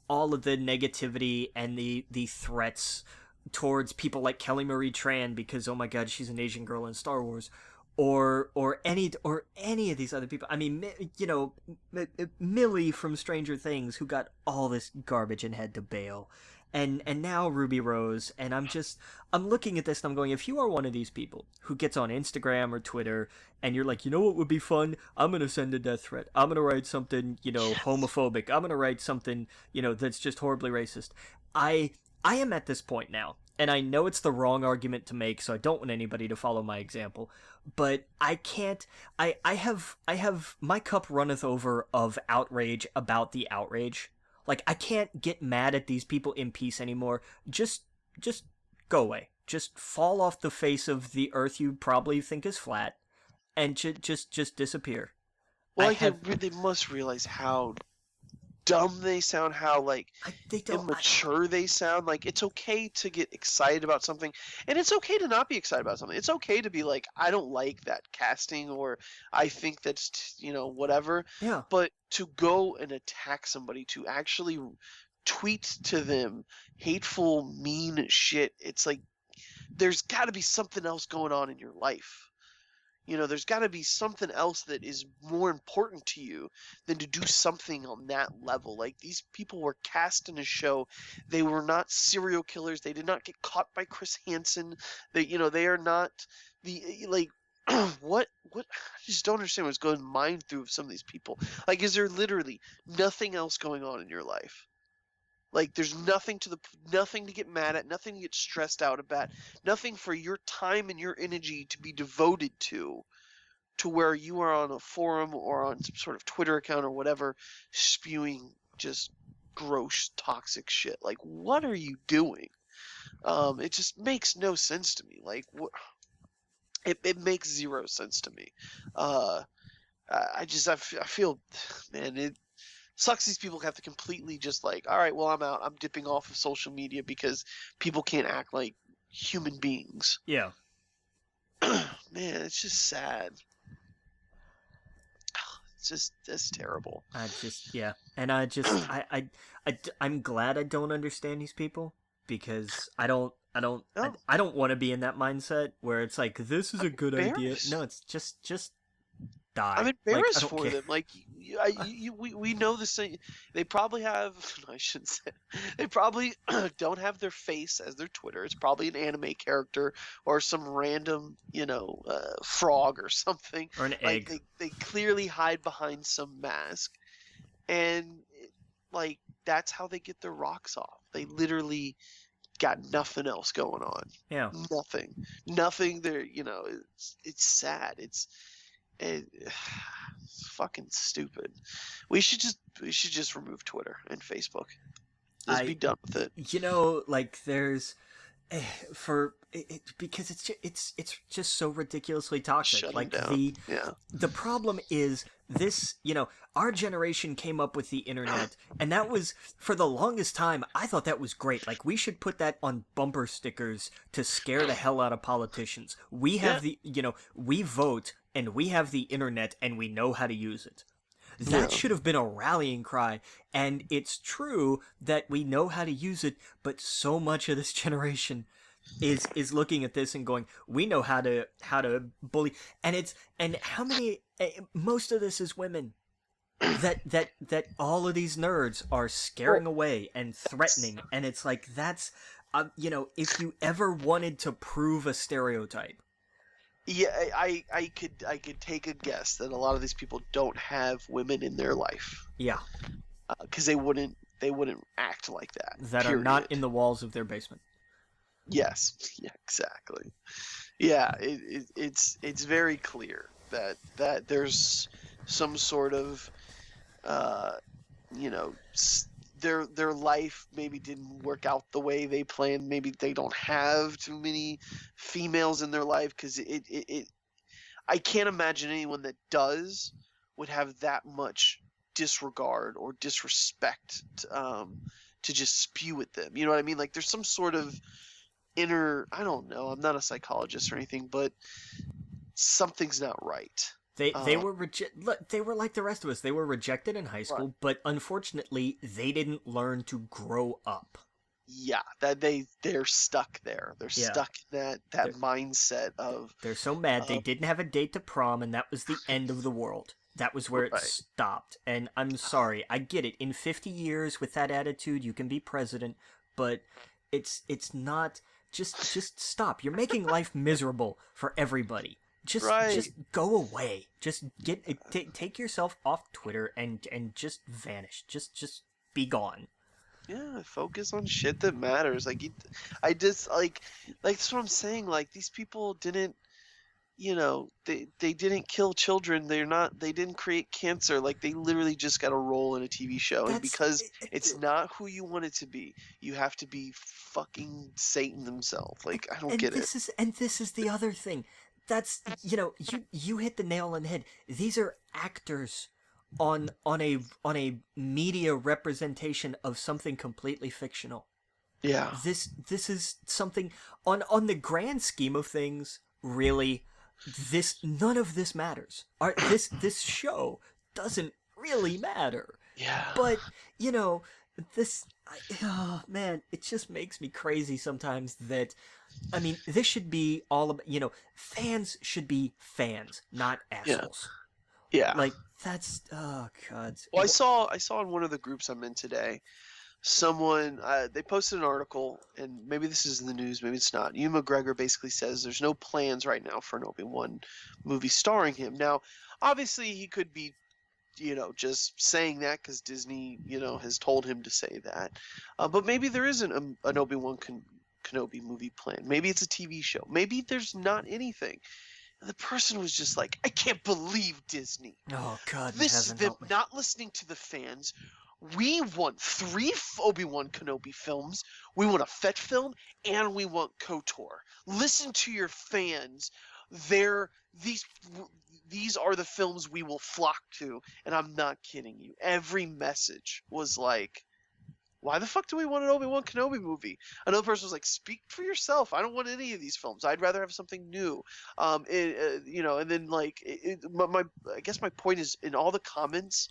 all of the negativity and the threats towards people like Kelly Marie Tran because, oh my god, she's an Asian girl in Star Wars, or any of these other people. I mean, Millie from Stranger Things, who got all this garbage and had to bail. And now Ruby Rose, and I'm looking at this and I'm going, if you are one of these people who gets on Instagram or Twitter and you're like, what would be fun? I'm going to send a death threat. I'm going to write something, homophobic. I'm going to write something, that's just horribly racist. I am at this point now, and I know it's the wrong argument to make, so I don't want anybody to follow my example, but I can't, I have my cup runneth over of outrage about the outrage. I can't get mad at these people in peace anymore. Just go away. Just fall off the face of the earth you probably think is flat, and just disappear. Well, they must realize how dumb they sound, how immature they sound. It's okay to get excited about something, and it's okay to not be excited about something. It's okay to be like, I don't like that casting, or I think that's whatever. Yeah. But to go and attack somebody, to actually tweet to them hateful, mean shit, it's like there's got to be something else going on in your life. There's got to be something else that is more important to you than to do something on that level. These people were cast in a show. They were not serial killers. They did not get caught by Chris Hansen. They are not what I just don't understand what's going mind through of some of these people. Is there literally nothing else going on in your life? There's nothing to get mad at, nothing to get stressed out about, nothing for your time and your energy to be devoted to where you are on a forum or on some sort of Twitter account or whatever, spewing just gross, toxic shit. What are you doing? It just makes no sense to me. It makes zero sense to me. I feel, man, it sucks these people have to completely just all right, well, I'm out. I'm dipping off of social media because people can't act like human beings. Yeah. Man, it's just sad. That's terrible. Yeah, and I'm glad I don't understand these people because No, I don't want to be in that mindset where it's like this is I'm a good idea. No, embarrassed. it's just I'm die. Like I embarrassed don't for care. them. Like, we know this thing. They probably have. No, I shouldn't say. They probably don't have their face as their Twitter. It's probably an anime character or some random, frog or something. Or an Like egg. they clearly hide behind some mask, and like that's how they get their rocks off. They literally got nothing else going on. Yeah. Nothing. They're it's sad. It's fucking stupid. We should just remove Twitter and Facebook. Just be I done with it. like there's because it's just so ridiculously toxic. Shut them Like down. Yeah. the problem is this, our generation came up with the internet, and that was, for the longest time, I thought that was great. Like, we should put that on bumper stickers to scare the hell out of politicians. We have we vote, and we have the internet, and we know how to use it. That should have been a rallying cry, and it's true that we know how to use it, but so much of this generation is looking at this and going, we know how to bully, and how many, most of this is women that all of these nerds are scaring away and threatening, and it's like, that's if you ever wanted to prove a stereotype. Yeah, I could take a guess that a lot of these people don't have women in their life. Yeah. Because they wouldn't act like that. That period. are not in the walls of their basement. Yes. Yeah. Exactly. Yeah. It's very clear that there's some sort of their life maybe didn't work out the way they planned. Maybe they don't have too many females in their life, because I can't imagine anyone that does would have that much disregard or disrespect to just spew at them. You know what I mean? Like, there's some sort of inner, I don't know, I'm not a psychologist or anything, but something's not right. They were they were like the rest of us. They were rejected in high school, but unfortunately, they didn't learn to grow up. Yeah, that they're stuck there. They're stuck in that mindset of. They're so mad they didn't have a date to prom, and that was the end of the world. That was where it stopped. And I'm sorry, I get it. In 50 years, with that attitude, you can be president, but it's not. Just stop. You're making life miserable for everybody. Just go away. Just take yourself off Twitter and just vanish. Just be gone. Yeah, focus on shit that matters. Like, I just like that's what I'm saying. Like, these people didn't, they didn't kill children. They didn't create cancer. Like, they literally just got a role in a TV show. And because it's not who you want it to be, you have to be fucking Satan himself. Like, I don't get it. This is the other thing. That's, you hit the nail on the head. These are actors on a media representation of something completely fictional. Yeah. This is something on the grand scheme of things, really, none of this matters. This show doesn't really matter. Yeah. But, oh man, it just makes me crazy sometimes that, I mean, this should be all about, fans should be fans, not assholes. Yeah. Like, that's, oh god. Well, I saw in one of the groups I'm in today, someone, they posted an article, and maybe this is in the news, maybe it's not. Ewan McGregor basically says there's no plans right now for an Obi-Wan movie starring him. Now, obviously, he could be, just saying that because Disney, has told him to say that. But maybe there isn't an Obi-Wan Kenobi movie planned. Maybe it's a TV show. Maybe there's not anything. And the person was just like, I can't believe Disney. Oh, God. This is them not listening to the fans. We want 3 Obi-Wan Kenobi films. We want a Fett film, and we want KOTOR. Listen to your fans. These are the films we will flock to, and I'm not kidding you. Every message was like, Why the fuck do we want an Obi-Wan Kenobi movie? Another person was like, speak for yourself. I don't want any of these films. I'd rather have something new. And then like, I guess my point is, in all the comments,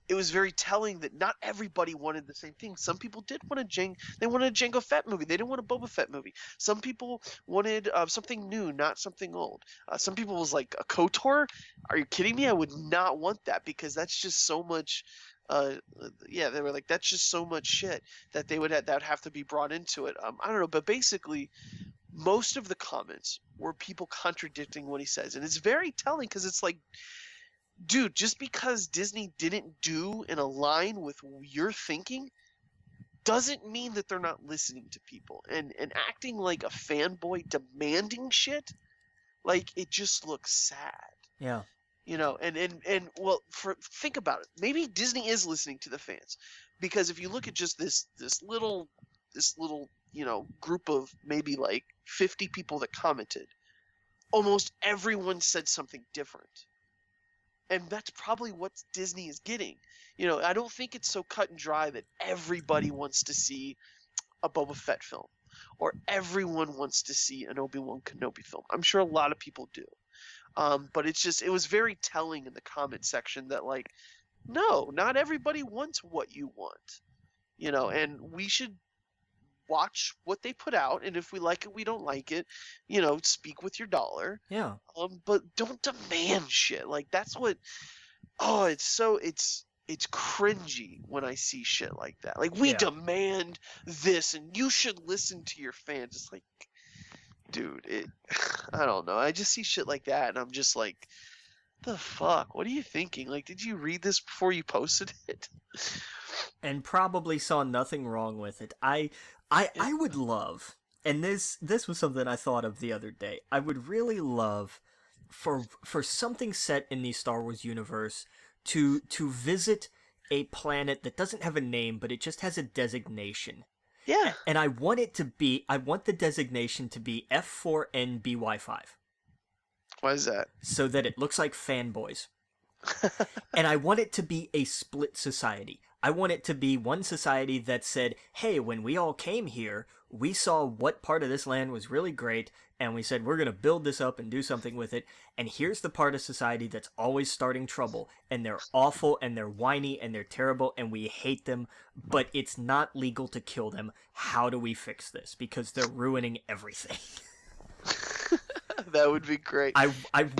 it was very telling that not everybody wanted the same thing. Some people did want they wanted a Jango Fett movie. They didn't want a Boba Fett movie. Some people wanted something new, not something old. Some people was like, a KOTOR? Are you kidding me? I would not want that, because that's just so much. They were like, that's just so much shit that that would have to be brought into it. I don't know, but basically, most of the comments were people contradicting what he says, and it's very telling, because it's like, dude, just because Disney didn't do and align with your thinking doesn't mean that they're not listening to people, and acting like a fanboy demanding shit, like, it just looks sad. Yeah. Think about it. Maybe Disney is listening to the fans, because if you look at just this little group of maybe like 50 people that commented, almost everyone said something different. And that's probably what Disney is getting. I don't think it's so cut and dry that everybody wants to see a Boba Fett film, or everyone wants to see an Obi-Wan Kenobi film. I'm sure a lot of people do. But it was very telling in the comment section that, like, no, not everybody wants what you want. And we should watch what they put out, and if we like it, we don't like it, speak with your dollar. Yeah. But don't demand shit. Like, that's what, it's cringy when I see shit like that. Like, we demand this, and you should listen to your fans. It's like, dude, I don't know. I just see shit like that, and I'm just like, the fuck? What are you thinking? Like, did you read this before you posted it? And probably saw nothing wrong with it. I would love, and this was something I thought of the other day. I would really love for something set in the Star Wars universe to visit a planet that doesn't have a name, but it just has a designation. Yeah. And I want the designation to be F4NBY5. Why is that? So that it looks like fanboys. And I want it to be a split society. I want it to be one society that said, hey, when we all came here, we saw what part of this land was really great, and we said, we're going to build this up and do something with it, and here's the part of society that's always starting trouble, and they're awful, and they're whiny, and they're terrible, and we hate them, but it's not legal to kill them. How do we fix this? Because they're ruining everything. That would be great. I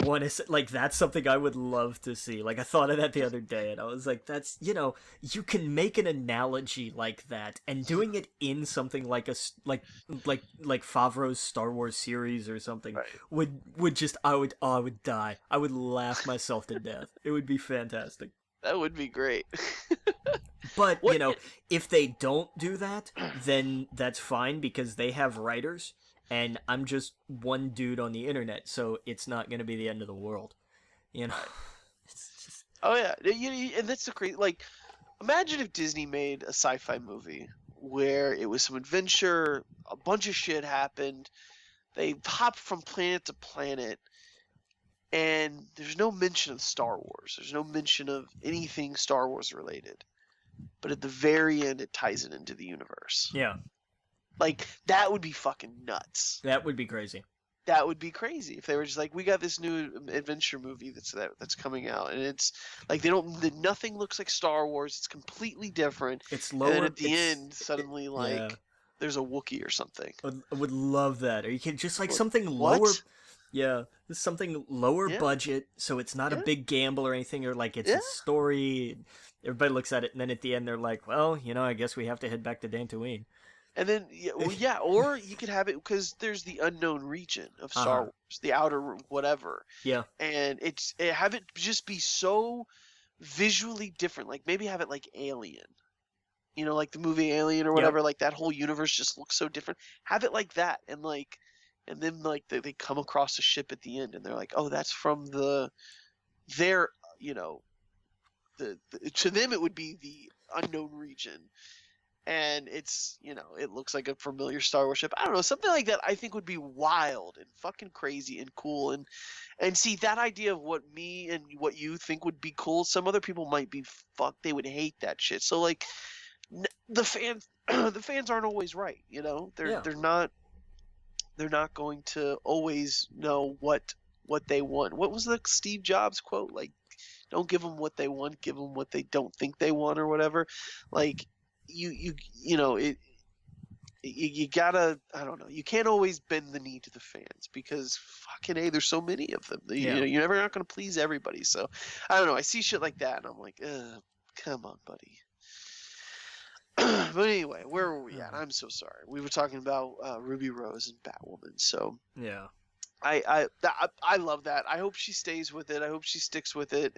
want to say, like, that's something I would love to see. Like, I thought of that the other day, and I was like, that's, you can make an analogy like that, and doing it in something like like Favreau's Star Wars series or something, right, would just, I would die. I would laugh myself to death. It would be fantastic. That would be great. But, if they don't do that, then that's fine, because they have writers. And I'm just one dude on the internet, so it's not going to be the end of the world, It's just... Oh yeah, and that's the crazy. Like, imagine if Disney made a sci-fi movie where it was some adventure, a bunch of shit happened, they hopped from planet to planet, and there's no mention of Star Wars. There's no mention of anything Star Wars related, but at the very end, it ties it into the universe. Yeah. Like, that would be fucking nuts. That would be crazy. That would be crazy if they were just like, we got this new adventure movie that's coming out, and it's like nothing looks like Star Wars. It's completely different. It's lower. And then at the end, suddenly, there's a Wookiee or something. I would love that. Or you can just something lower. Yeah, something lower budget, so it's not a big gamble or anything, or like it's a story. Everybody looks at it, and then at the end, they're like, well, I guess we have to head back to Dantooine. And then, or you could have it, because there's the unknown region of Star Wars, the outer whatever. Yeah. And have it just be so visually different. Like, maybe have it like Alien. Like the movie Alien or whatever. Yep. Like, that whole universe just looks so different. Have it like that. And then they come across a ship at the end, and they're like, oh, that's from to them it would be the unknown region. And it's, it looks like a familiar Star Wars ship. I don't know, something like that I think would be wild and fucking crazy and cool. And see, that idea of what me and what you think would be cool, some other people might be they would hate that shit. So, like, the fans the fans aren't always right. Yeah. They're not going to always know what they want. What was the Steve Jobs quote? Like, don't give them what they want, give them what they don't think they want, or whatever. Like, you know it. You gotta, I don't know. You can't always bend the knee to the fans because fucking A, there's so many of them. Yeah. You're never not gonna please everybody. So I don't know. I see shit like that and I'm like, come on, buddy. But anyway, where were we at? I'm so sorry. We were talking about Ruby Rose and Batwoman. So Yeah. I love that. I hope she stays with it. I hope she sticks with it,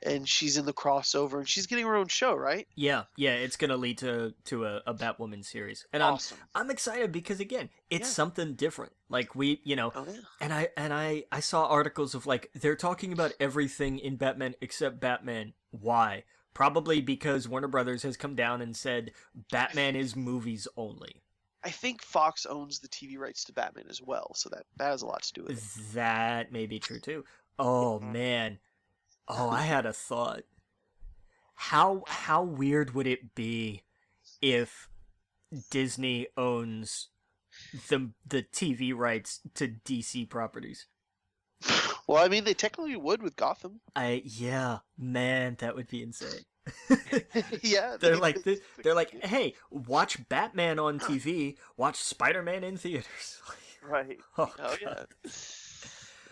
and she's in the crossover, and she's getting her own show, right? Yeah, it's gonna lead to a Batwoman series, and Awesome. I'm excited because again, it's Yeah. something different. Like we, Oh, yeah. and I saw articles of like they're talking about everything in Batman except Batman. Why? Probably because Warner Brothers has come down and said Batman is movies only. I think Fox owns the TV rights to Batman as well, so that has a lot to do with it. That may be true too. Oh man. Oh, I had a thought. How weird would it be if Disney owns the TV rights to DC properties? Well, I mean, they technically would with Gotham. Yeah, man, that would be insane. Yeah, they're like, hey, watch Batman on TV, watch Spider-Man in theaters. right. Oh, Oh yeah,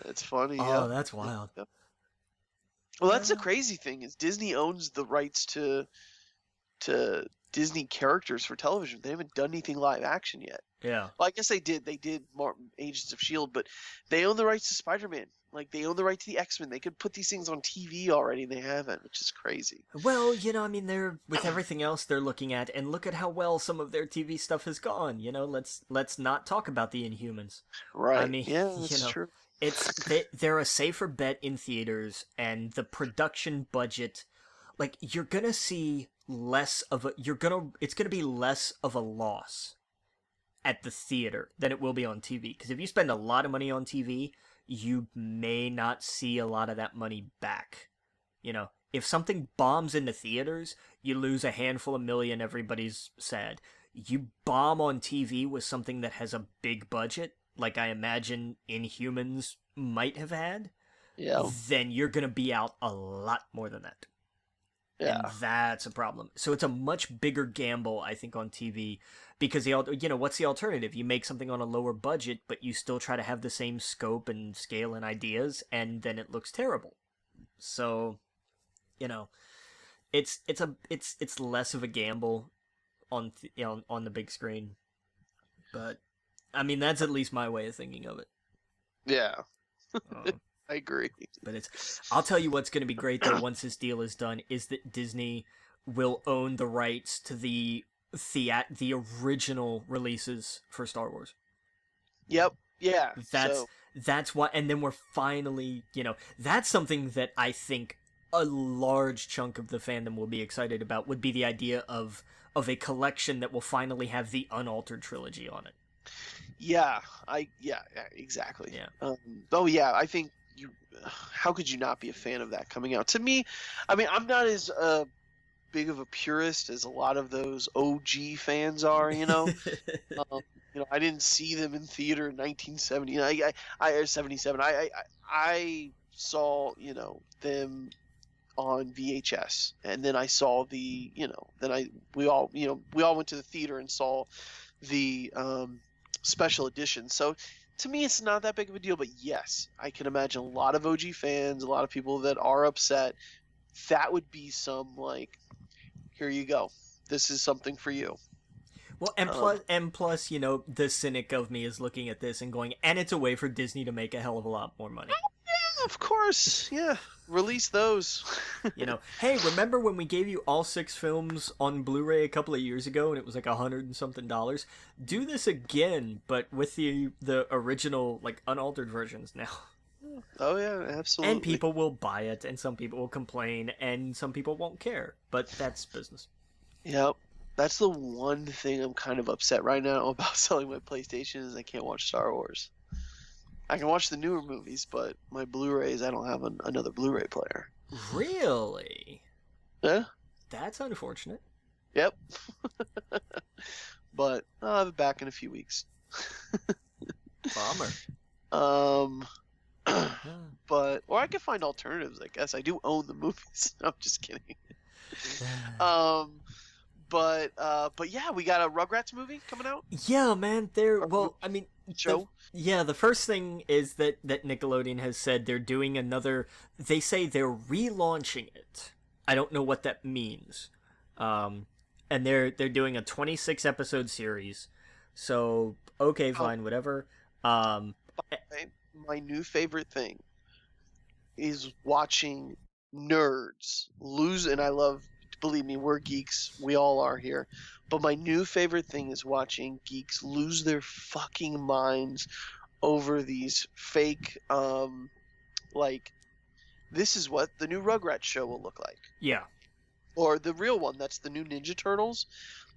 that's funny. Oh, Yeah. that's wild. Yep. Well, that's the crazy thing is Disney owns the rights to Disney characters for television. They haven't done anything live action yet. Yeah. Well, I guess they did. They did Agents of S.H.I.E.L.D., but they own the rights to Spider-Man. Like, they own the right to the X-Men. They could put these things on TV already, and they haven't, which is crazy. Well, I mean, they're with everything else they're looking at, and look at how well some of their TV stuff has gone. Let's not talk about the Inhumans. Right. I mean, yeah, that's true. They're a safer bet in theaters, and the production budget, like you're gonna see less of a it's gonna be less of a loss at the theater than it will be on TV. Because if you spend a lot of money on TV, you may not see a lot of that money back. If something bombs in the theaters, you lose a handful of million, everybody's sad. You bomb on TV with something that has a big budget, like I imagine Inhumans might have had, Yeah. then you're going to be out a lot more than that. Yeah. And that's a problem. So it's a much bigger gamble, I think, on TV because what's the alternative? You make something on a lower budget, but you still try to have the same scope and scale and ideas, and then it looks terrible. So, it's less of a gamble on on the big screen. But I mean, that's at least my way of thinking of it. Yeah. I agree. But I'll tell you what's going to be great though once this deal is done is that Disney will own the rights to the original releases for Star Wars. Yep. Yeah. That's why, and then we're finally, that's something that I think a large chunk of the fandom will be excited about would be the idea of a collection that will finally have the unaltered trilogy on it. Yeah, exactly. Yeah. I think how could you not be a fan of that coming out? To me, I mean, I'm not as big of a purist as a lot of those OG fans are, I didn't see them in theater in 1970. I 77. I saw, them on VHS, and then I saw we all went to the theater and saw the special edition. So to me, it's not that big of a deal, but yes, I can imagine a lot of OG fans, a lot of people that are upset. That would be some like, here you go, this is something for you. Well, and plus, the cynic of me is looking at this and going, and it's a way for Disney to make a hell of a lot more money. Yeah, of course. Yeah, release those. Hey, remember when we gave you all 6 films on Blu-ray a couple of years ago, and it was like $100 and something? Do this again, but with the original, like unaltered versions now. Oh yeah, absolutely. And people will buy it, and some people will complain, and some people won't care. But that's business. Yep. That's the one thing I'm kind of upset right now about selling my PlayStation is I can't watch Star Wars. I can watch the newer movies, but my Blu-rays, I don't have another Blu-ray player. Really? Yeah. That's unfortunate. Yep. But I'll have it back in a few weeks. Bummer. Um, but or I could find alternatives. I guess I do own the movies. No, I'm just kidding. But yeah, we got a Rugrats movie coming out. Yeah, man. They're Or well. I mean, show. the first thing is that Nickelodeon has said they're doing another. They say they're relaunching it. I don't know what that means. And they're doing a 26 episode series. So okay, fine, whatever. My new favorite thing is watching nerds lose, and I love. Believe me, we're geeks. We all are here. But my new favorite thing is watching geeks lose their fucking minds over these fake, like, this is what the new Rugrats show will look like. Yeah. Or the real one, that's the new Ninja Turtles.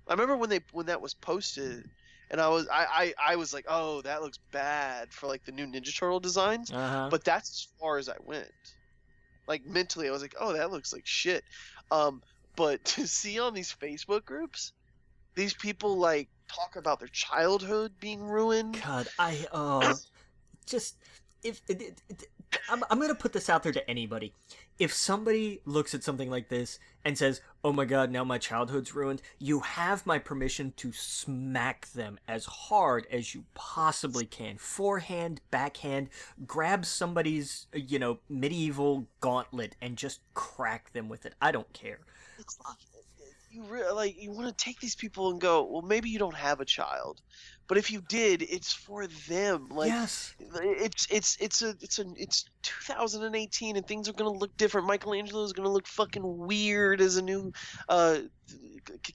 I remember when that was posted, and I was like, oh, that looks bad for like the new Ninja Turtle designs. Uh-huh. But that's as far as I went. Like mentally, I was like, oh, that looks like shit. But to see on these Facebook groups, these people like talk about their childhood being ruined. God, just if I'm gonna put this out there to anybody. If somebody looks at something like this and says, "Oh my God, now my childhood's ruined," you have my permission to smack them as hard as you possibly can. Forehand, backhand, grab somebody's medieval gauntlet and just crack them with it. I don't care. It's like you want to take these people and go, well, maybe you don't have a child, but if you did, it's for them. Like, yes, it's 2018 and things are gonna look different. Michelangelo is gonna look fucking weird as a new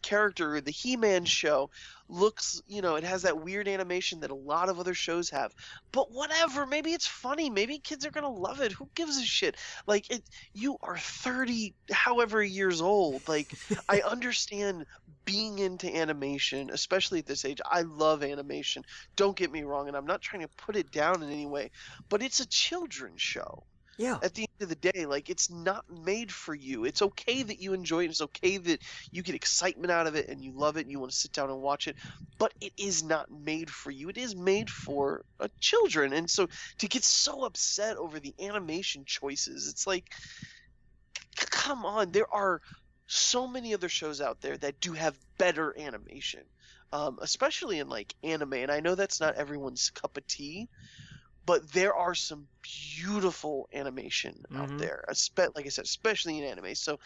character. The He-Man show looks, it has that weird animation that a lot of other shows have. But whatever, maybe it's funny. Maybe kids are gonna love it. Who gives a shit? Like, you are 30, however years old. Like, I understand being into animation, especially at this age. I love animation. Don't get me wrong, and I'm not trying to put it down in any way, but it's a children's show. Yeah. At the end of the day, like, it's not made for you. It's okay that you enjoy it. It's okay that you get excitement out of it and you love it and you want to sit down and watch it, but it is not made for you. It is made for children. And so to get so upset over the animation choices, it's like, come on. There are so many other shows out there that do have better animation, especially in like anime. And I know that's not everyone's cup of tea, but there are some beautiful animation out there, like I said, especially in anime. So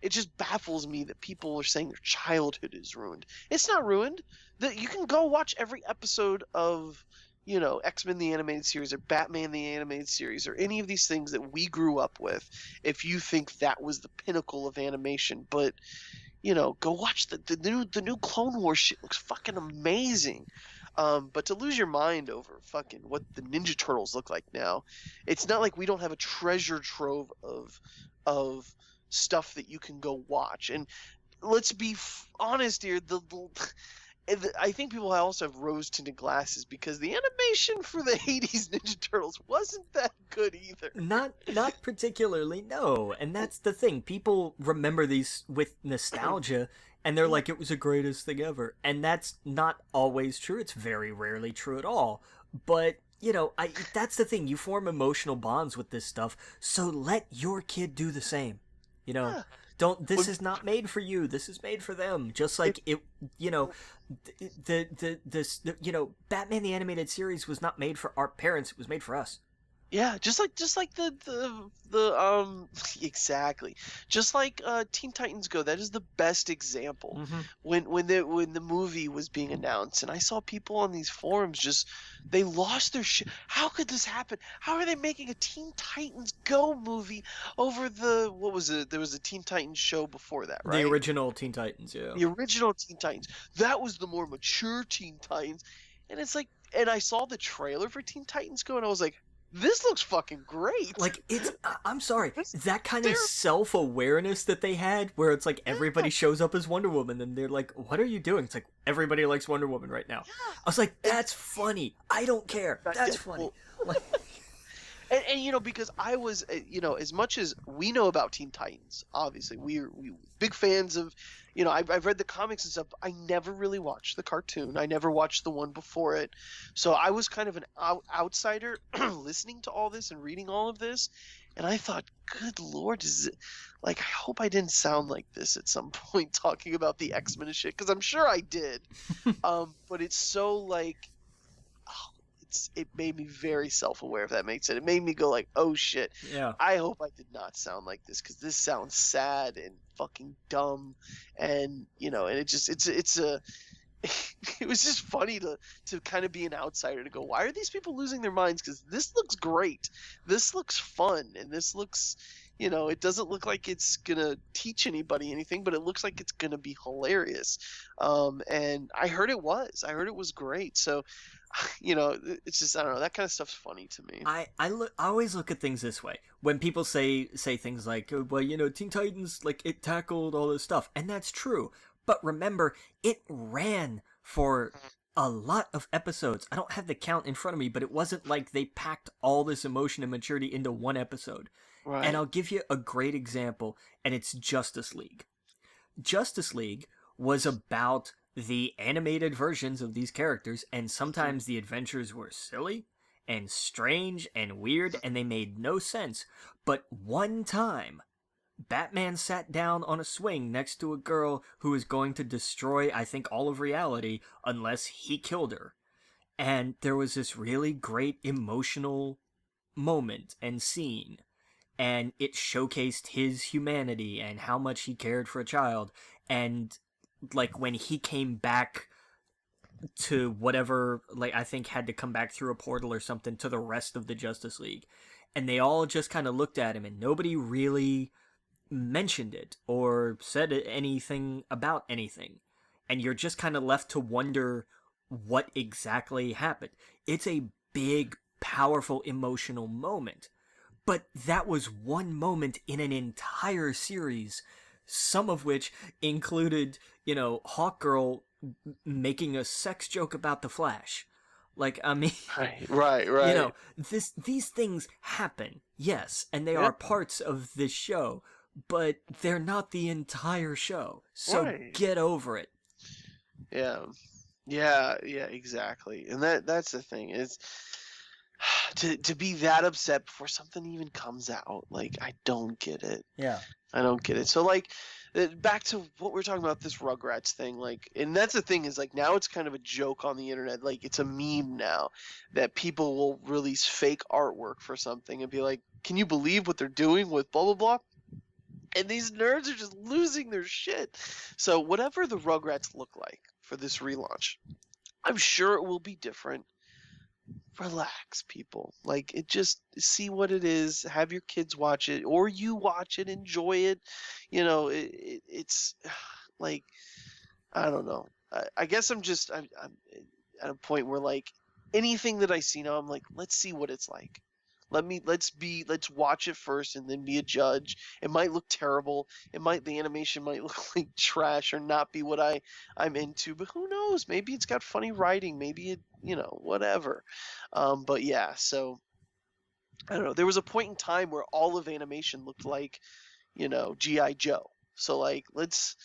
it just baffles me that people are saying their childhood is ruined. It's not ruined. You can go watch every episode of, X-Men the Animated Series or Batman the Animated Series or any of these things that we grew up with if you think that was the pinnacle of animation. But, go watch the new Clone Wars shit. Looks fucking amazing. But to lose your mind over fucking what the Ninja Turtles look like now, it's not like we don't have a treasure trove of stuff that you can go watch. And let's be honest here, I think people also have rose-tinted glasses because the animation for the 80s Ninja Turtles wasn't that good either. Not particularly, no. And that's the thing. People remember these with nostalgia, and they're like, it was the greatest thing ever. And that's not always true. It's very rarely true at all. But, that's the thing. You form emotional bonds with this stuff, so let your kid do the same. Yeah. This is not made for you. This is made for them. Just like Batman the Animated Series was not made for our parents. It was made for us. Yeah, just like the exactly. Just like Teen Titans Go, that is the best example. When the movie was being announced, and I saw people on these forums they lost their shit. How could this happen? How are they making a Teen Titans Go movie over what was it? There was a Teen Titans show before that, right? The original Teen Titans, yeah. The original Teen Titans. That was the more mature Teen Titans. And it's like, and I saw the trailer for Teen Titans Go, and I was like, this looks fucking great. Like, I'm sorry, that kind of self-awareness that they had, where it's like everybody shows up as Wonder Woman, and they're like, what are you doing? It's like, everybody likes Wonder Woman right now. I was like, that's funny. I don't care. That's funny. And because I was, as much as we know about Teen Titans, obviously we big fans of, I've read the comics and stuff. But I never really watched the cartoon. I never watched the one before it, so I was kind of an outsider listening to all this and reading all of this, and I thought, good Lord, is it like, I hope I didn't sound like this at some point talking about the X-Men and shit, because I'm sure I did. But it's so like, it made me very self-aware, if that makes sense. It made me go like, oh shit, Yeah. I hope I did not sound like this, because this sounds sad and fucking dumb, and and it's a it was just funny to kind of be an outsider, to go, why are these people losing their minds? Because this looks great, this looks fun, and this looks, it doesn't look like it's gonna teach anybody anything, but it looks like it's gonna be hilarious. And I heard it was great. So it's just, I don't know, that kind of stuff's funny to me. I always look at things this way. When people say things like, "Oh, well, Teen Titans, like, it tackled all this stuff," and that's true. But remember, it ran for a lot of episodes. I don't have the count in front of me, but it wasn't like they packed all this emotion and maturity into one episode. Right. And I'll give you a great example, and it's Justice League. Justice League was about the animated versions of these characters, and sometimes the adventures were silly and strange and weird, and they made no sense. But one time, Batman sat down on a swing next to a girl who was going to destroy, I think, all of reality unless he killed her. And there was this really great emotional moment and scene, and it showcased his humanity and how much he cared for a child. And like, when he came back to whatever, like, I think had to come back through a portal or something to the rest of the Justice League, and they all just kind of looked at him, and nobody really mentioned it or said anything about anything, and you're just kind of left to wonder what exactly happened. It's a big, powerful, emotional moment, but that was one moment in an entire series, some of which included, Hawkgirl making a sex joke about the Flash. Like, I mean, right. These things happen, yes, and they are parts of this show, but they're not the entire show. So get over it. Yeah, exactly. And that's the thing, is to be that upset before something even comes out. Like, I don't get it. Yeah. I don't get it. So, like, back to what we were talking about, this Rugrats thing, like, and that's the thing, is like, now it's kind of a joke on the internet. Like, it's a meme now that people will release fake artwork for something and be like, can you believe what they're doing with blah blah blah? And these nerds are just losing their shit. So whatever the Rugrats look like for this relaunch, I'm sure it will be different. Relax, people. Like, it, just see what it is. Have your kids watch it, or you watch it, enjoy it. It's like, I don't know. I guess I'm at a point where, like, anything that I see now, I'm like, let's see what it's like. Let's watch it first and then be a judge. It might look terrible. The animation might look like trash or not be what I'm into, but who knows? Maybe it's got funny writing. Maybe it, whatever. But yeah, so I don't know. There was a point in time where all of animation looked like, G.I. Joe. So, like, let's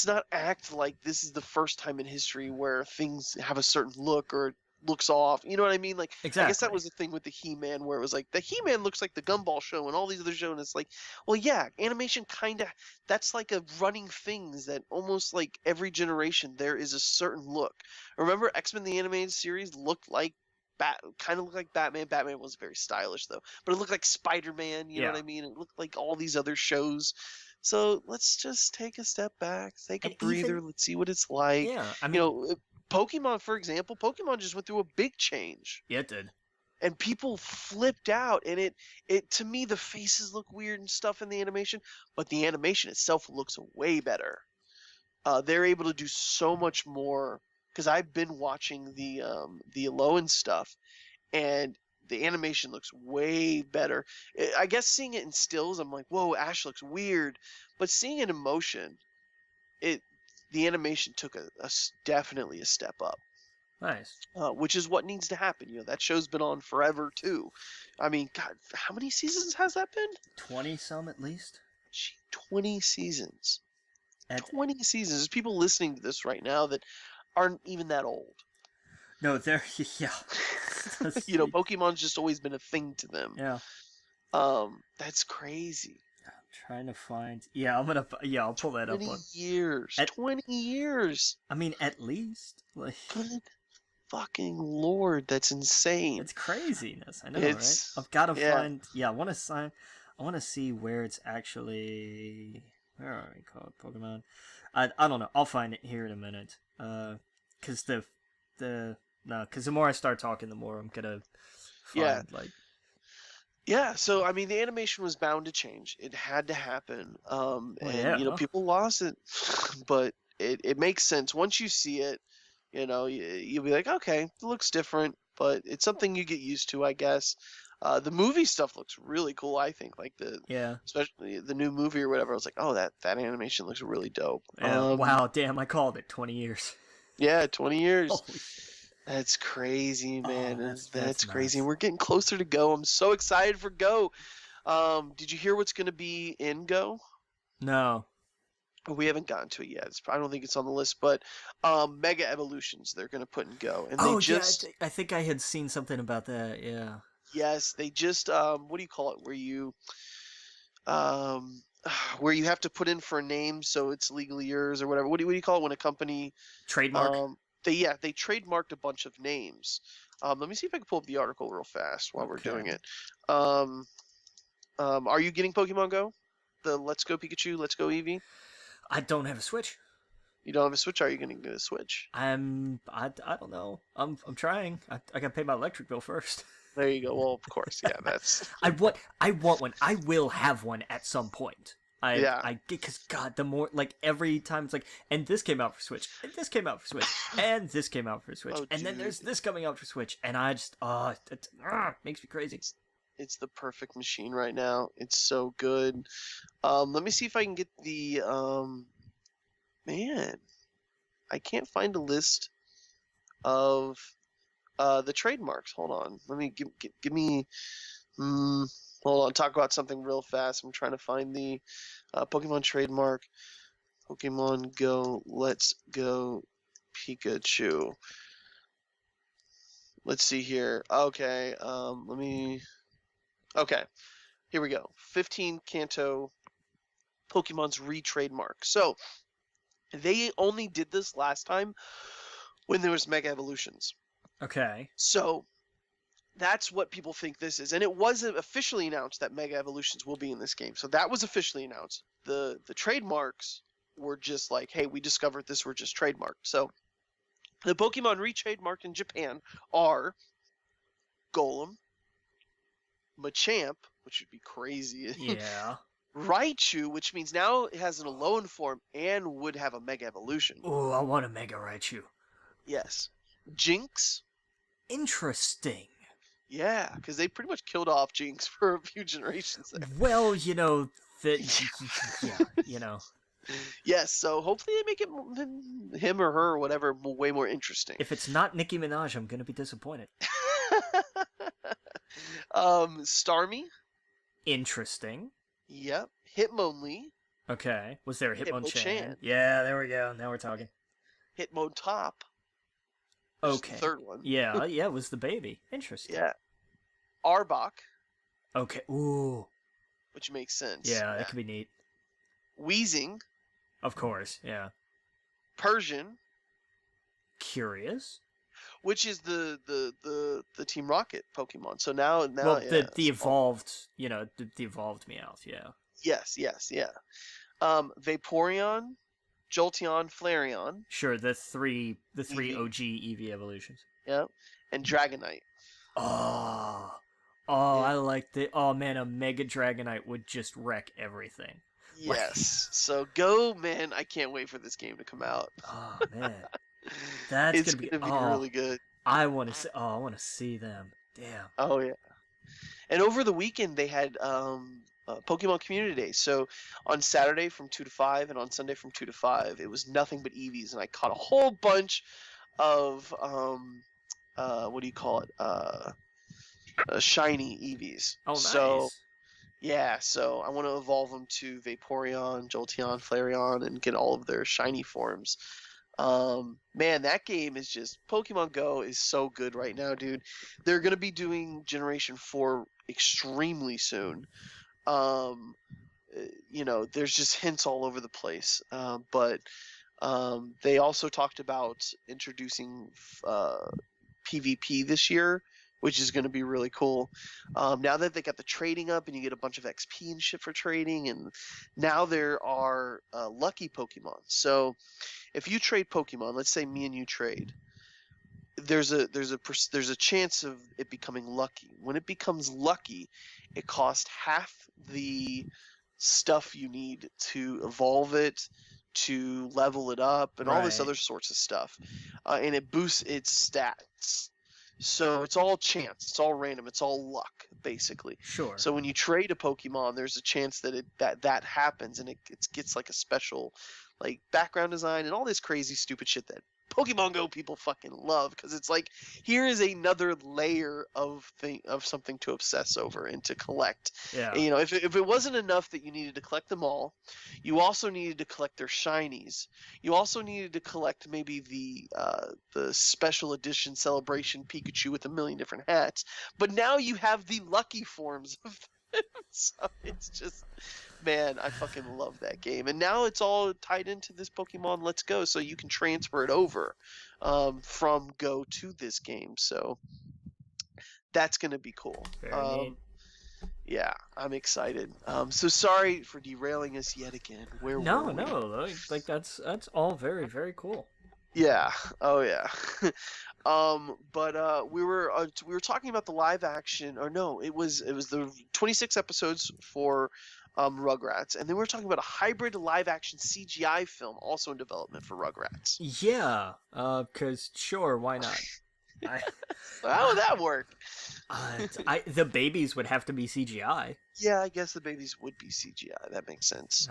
not act like this is the first time in history where things have a certain look or looks off. You know what I mean? Like, exactly. I guess that was the thing with the He-Man, where it was like, the He-Man looks like the Gumball show and all these other shows, and it's like, well, yeah, animation kind of, that's like a running thing, is that almost like every generation there is a certain look. Remember X-Men the Animated Series looked like kind of looked like Batman. Batman was very stylish though, but it looked like Spider-Man, you know what I mean? It looked like all these other shows. So let's just take a step back, take a breather, let's see what it's like. Yeah, I mean, Pokemon, for example, Pokemon just went through a big change. Yeah, it did. And people flipped out, and it to me, the faces look weird and stuff in the animation, but the animation itself looks way better. They're able to do so much more, because I've been watching the Alolan stuff, and the animation looks way better. I guess seeing it in stills, I'm like, whoa, Ash looks weird, but seeing it in motion, the animation took definitely a step up. Nice. which is what needs to happen. That show's been on forever too. I mean, God, how many seasons has that been? 20 some at least. 20 seasons. At 20 seasons. There's people listening to this right now that aren't even that old. no, there. Yeah. Pokemon's just always been a thing to them. Yeah. That's crazy. I'm trying to find. Yeah, I'll pull that up. 20 years. 20 years. I mean, at least. Like, good fucking Lord, that's insane. It's craziness. I know, right? I've got to find. Yeah, I want to see where it's actually. Where are we called Pokemon? I don't know. I'll find it here in a minute. Because the more I start talking, the more I'm gonna find Yeah, so I mean, the animation was bound to change. It had to happen. People lost it, but it makes sense once you see it. You'll be like, okay, it looks different, but it's something you get used to, I guess. The movie stuff looks really cool, I think. Especially the new movie or whatever. I was like, oh, that animation looks really dope. Yeah. Wow, damn, I called it 20 years. Yeah, 20 years. Holy shit. That's crazy, man. That's crazy. Nice. We're getting closer to Go. I'm so excited for Go. Did you hear what's going to be in Go? No. We haven't gotten to it yet. I don't think it's on the list, but Mega Evolutions they're going to put in Go. And I think I had seen something about that, yeah. Yes, they just, what do you call it, where you have to put in for a name so it's legally yours or whatever. What do you call it when a company... Trademark? They trademarked a bunch of names. Let me see if I can pull up the article real fast while we're doing it. Are you getting Pokemon Go? The Let's Go Pikachu, Let's Go Eevee? I don't have a Switch. You don't have a Switch? Are you going to get a Switch? I don't know. I'm trying. I gotta pay my electric bill first. There you go. Well, of course, yeah. That's. I want one. I will have one at some point. Because God, the more every time it's and this came out for Switch, and this came out for Switch, and this came out for Switch, and then there's this coming out for Switch, and I just it makes me crazy. It's the perfect machine right now. It's so good. Let me see if I can get the man. I can't find a list of the trademarks. Hold on. Let me give me. Hold on. Talk about something real fast. I'm trying to find the Pokemon trademark. Pokemon Go. Let's Go Pikachu. Let's see here. Okay. Let me. Okay. Here we go. 15 Kanto Pokemon's re-trademark. So they only did this last time when there was Mega Evolutions. Okay. So that's what people think this is. And it wasn't officially announced that Mega Evolutions will be in this game. So that was officially announced. The trademarks were just like, hey, we discovered this, we're just trademarked. So the Pokemon re-trademarked in Japan are Golem, Machamp, which would be crazy. Yeah. Raichu, which means now it has an Alolan form and would have a Mega Evolution. Oh, I want a Mega Raichu. Yes. Jinx. Interesting. Yeah, because they pretty much killed off Jinx for a few generations there. Well, Yes, so hopefully they make it him or her or whatever way more interesting. If it's not Nicki Minaj, I'm gonna be disappointed. Starmie. Interesting. Yep. Hitmonlee. Okay. Was there a Hitmonchan? Yeah, there we go. Now we're talking. Hitmontop. Okay. The third one. Yeah, it was the baby. Interesting. Yeah. Arbok. Okay. Ooh. Which makes sense. Yeah, that could be neat. Wheezing. Of course, yeah. Persian. Curious. Which is the Team Rocket Pokemon. So now well, the evolved, the evolved Meowth, yeah. Yes, yeah. Vaporeon, Jolteon, Flareon. Sure, the three OG Eevee evolutions. Yeah, and Dragonite. Oh, I like the. Oh man, a Mega Dragonite would just wreck everything. Yes. So go, man! I can't wait for this game to come out. Oh man, it's gonna be really good. I want to see them. Damn. Oh yeah. And over the weekend they had Pokemon Community Day. So on Saturday from 2 to 5 and on Sunday from 2 to 5, it was nothing but Eevees, and I caught a whole bunch. of what do you call it? Shiny Eevees. Oh, So nice. yeah, so I want to evolve them to Vaporeon, Jolteon, Flareon, and get all of their shiny forms. Man, that game is just Pokemon Go is so good right now, dude. They're gonna be doing Generation 4 extremely soon. Um, there's just hints all over the place. But they also talked about introducing PvP this year, which is going to be really cool. Now that they got the trading up and you get a bunch of XP and shit for trading, and now there are lucky Pokemon. So if you trade Pokemon, let's say me and you trade, there's a chance of it becoming lucky. When it becomes lucky, it costs half the stuff you need to evolve it, to level it up, and all this Right. other sorts of stuff, and it boosts its stats. So it's all chance, it's all random, it's all luck, basically. Sure. So when you trade a Pokemon, there's a chance that that happens, and it gets like a special, like background design and all this crazy stupid shit that Pokemon Go people fucking love, because it's like, here is another layer of something to obsess over and to collect. Yeah. And, if it wasn't enough that you needed to collect them all, you also needed to collect their shinies. You also needed to collect maybe the special edition celebration Pikachu with a million different hats. But now you have the lucky forms of them. So it's just, man, I fucking love that game. And now it's all tied into this Pokemon Let's Go, so you can transfer it over from Go to this game. So that's going to be cool. Very neat. Yeah, I'm excited. So sorry for derailing us yet again. Where No, were we? no, like that's all very, very cool. Yeah. Oh yeah. But we were talking about the live action, or no, it was the 26 episodes for Rugrats, and then we were talking about a hybrid live action CGI film also in development for Rugrats. Yeah, 'cause sure, why not? I, How would that work? the babies would have to be CGI. Yeah, I guess the babies would be CGI. That makes sense.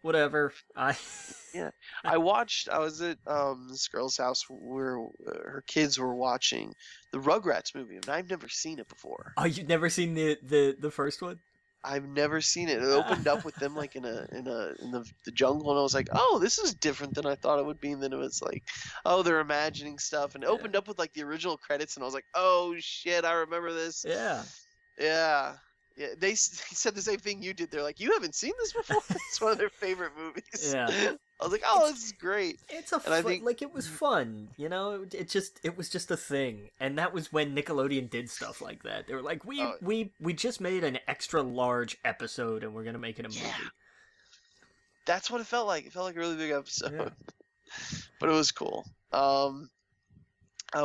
Whatever. Yeah, I was at this girl's house where her kids were watching the Rugrats movie, and I've never seen it before. Oh, you've never seen the first one? I've never seen it. It opened up with them like in the jungle, and I was like, oh, this is different than I thought it would be. And then it was like, oh, they're imagining stuff, and it opened up with like the original credits, and I was like, oh shit, I remember this. Yeah. Yeah. Yeah, they said the same thing you did. They're like, you haven't seen this before? It's one of their favorite movies. Yeah. I was like, oh, this is great. It's it was fun, it was just a thing. And that was when Nickelodeon did stuff like that. They were like, we just made an extra large episode and we're going to make it a movie. Yeah. That's what it felt like. It felt like a really big episode. Yeah. But it was cool.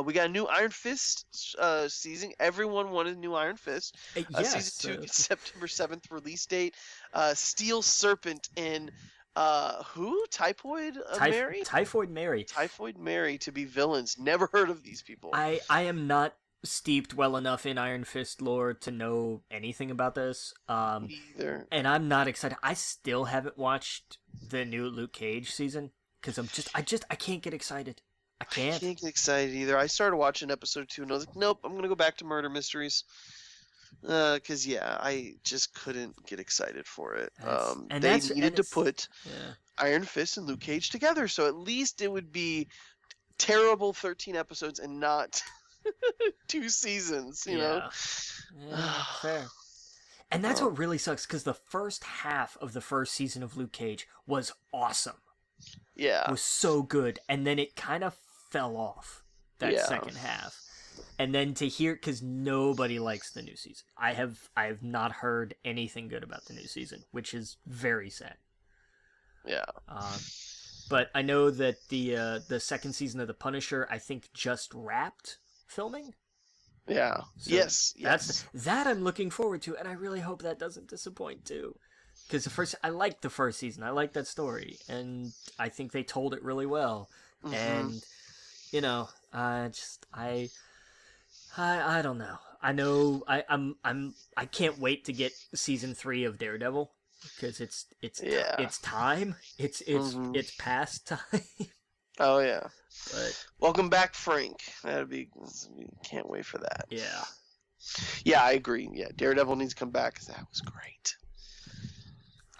We got a new Iron Fist season. Everyone wanted a new Iron Fist. Season 2, September 7th release date. Steel Serpent and who? Typhoid Mary? Typhoid Mary. Typhoid Mary to be villains. Never heard of these people. I am not steeped well enough in Iron Fist lore to know anything about this. Me either. And I'm not excited. I still haven't watched the new Luke Cage season because I can't get excited. I can't get excited either. I started watching episode 2 and I was like, nope, I'm gonna go back to Murder Mysteries. Cause I just couldn't get excited for it. They needed to put Iron Fist and Luke Cage together, so at least it would be terrible 13 episodes and not 2 seasons, you know? Yeah, fair. And that's what really sucks, because the first half of the first season of Luke Cage was awesome. Yeah. It was so good, and then it kind of fell off that second half. And then to hear, because nobody likes the new season. I have not heard anything good about the new season, which is very sad. Yeah. But I know that the second season of The Punisher, I think, just wrapped filming. Yeah. So yes. That I'm looking forward to, and I really hope that doesn't disappoint too. Because I liked the first season. I liked that story, and I think they told it really well. Mm-hmm. And I don't know. I know I can't wait to get season 3 of Daredevil because it's time. It's past time. Oh yeah. But Welcome back, Frank. Can't wait for that. yeah. Yeah, I agree. Yeah, Daredevil needs to come back because that was great.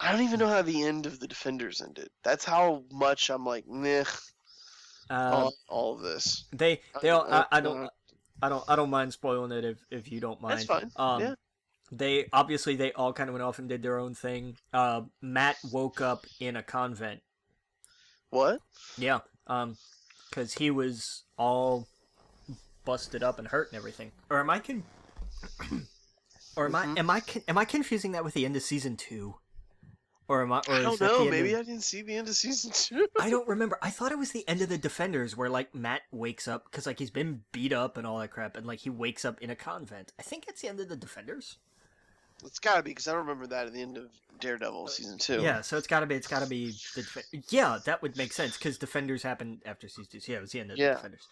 I don't even know how the end of the Defenders ended. That's how much I'm like, meh, all of this. They all, I don't mind spoiling it if you don't That's mind. fine. Yeah. They all kind of went off and did their own thing. Matt woke up in a convent. What? Yeah. Because he was all busted up and hurt and everything. Or am I am I confusing that with the end of season 2? Or am I? Or I is don't that know. the end Maybe of... I didn't see the end of season 2. I don't remember. I thought it was the end of the Defenders, where like Matt wakes up because like he's been beat up and all that crap, and like he wakes up in a convent. I think it's the end of the Defenders. It's gotta be because I don't remember that at the end of Daredevil season 2. Yeah, so it's gotta be yeah, that would make sense because Defenders happened after season 2. So yeah, it was the end of the Defenders.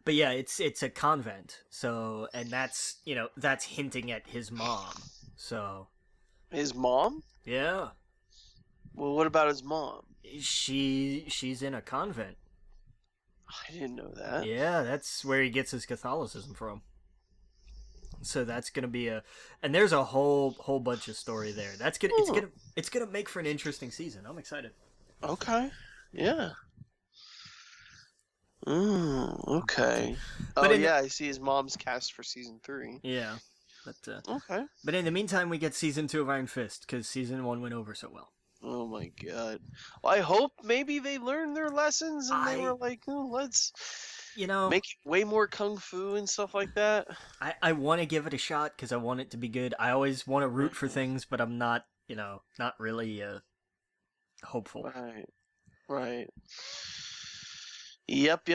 But yeah, it's a convent. So and that's that's hinting at his mom. So his mom? Yeah. Well, what about his mom? She's in a convent. I didn't know that. Yeah, that's where he gets his Catholicism from. So that's gonna be and there's a whole bunch of story there. That's gonna it's gonna make for an interesting season. I'm excited. Okay. Yeah. Okay. But I see his mom's cast for season 3. Yeah. But okay. But in the meantime, we get season 2 of Iron Fist because season 1 went over so well. Oh my god. Well, I hope maybe they learned their lessons and they were like, let's make it way more kung fu and stuff like that. I want to give it a shot because I want it to be good. I always want to root for things, but I'm not, not really hopeful. Right. Yep.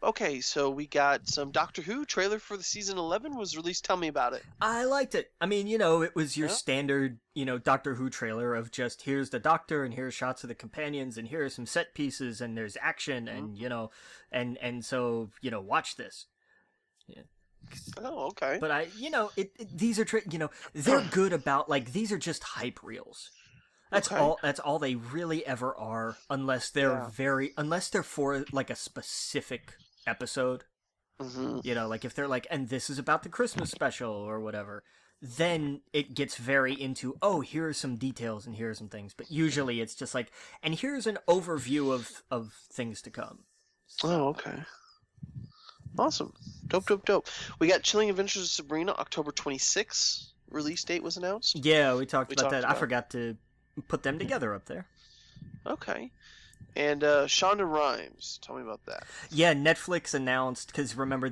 Okay, so we got some Doctor Who trailer for the season 11 was released. Tell me about it. I liked it. I mean, it was your standard, Doctor Who trailer of just here's the Doctor and here's shots of the companions and here are some set pieces and there's action and and so watch this. Yeah. Oh, okay. But these are they're good about like these are just hype reels. That's all they really ever are, unless they're for like a specific episode. Mm-hmm. Like if they're like, and this is about the Christmas special or whatever, then it gets very into, here are some details and here are some things. But usually it's just like, and here's an overview of things to come. So. Oh, okay. Awesome. Dope. We got Chilling Adventures of Sabrina, October 26th. Release date was announced. Yeah, we talked about that. I forgot to put them together up there. Okay. And Shonda Rhimes, tell me about that. Yeah, Netflix announced, because remember,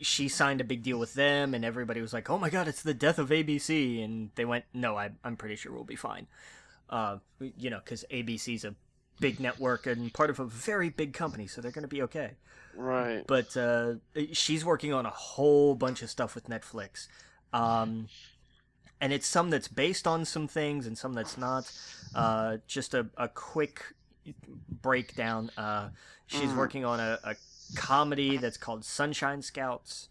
she signed a big deal with them, and everybody was like, oh my god, it's the death of ABC, and they went, no, I'm pretty sure we'll be fine. Because ABC's a big network and part of a very big company, so they're going to be okay. Right. But she's working on a whole bunch of stuff with Netflix. And it's some that's based on some things and some that's not. Just a quick breakdown. She's working on a comedy that's called Sunshine Scouts.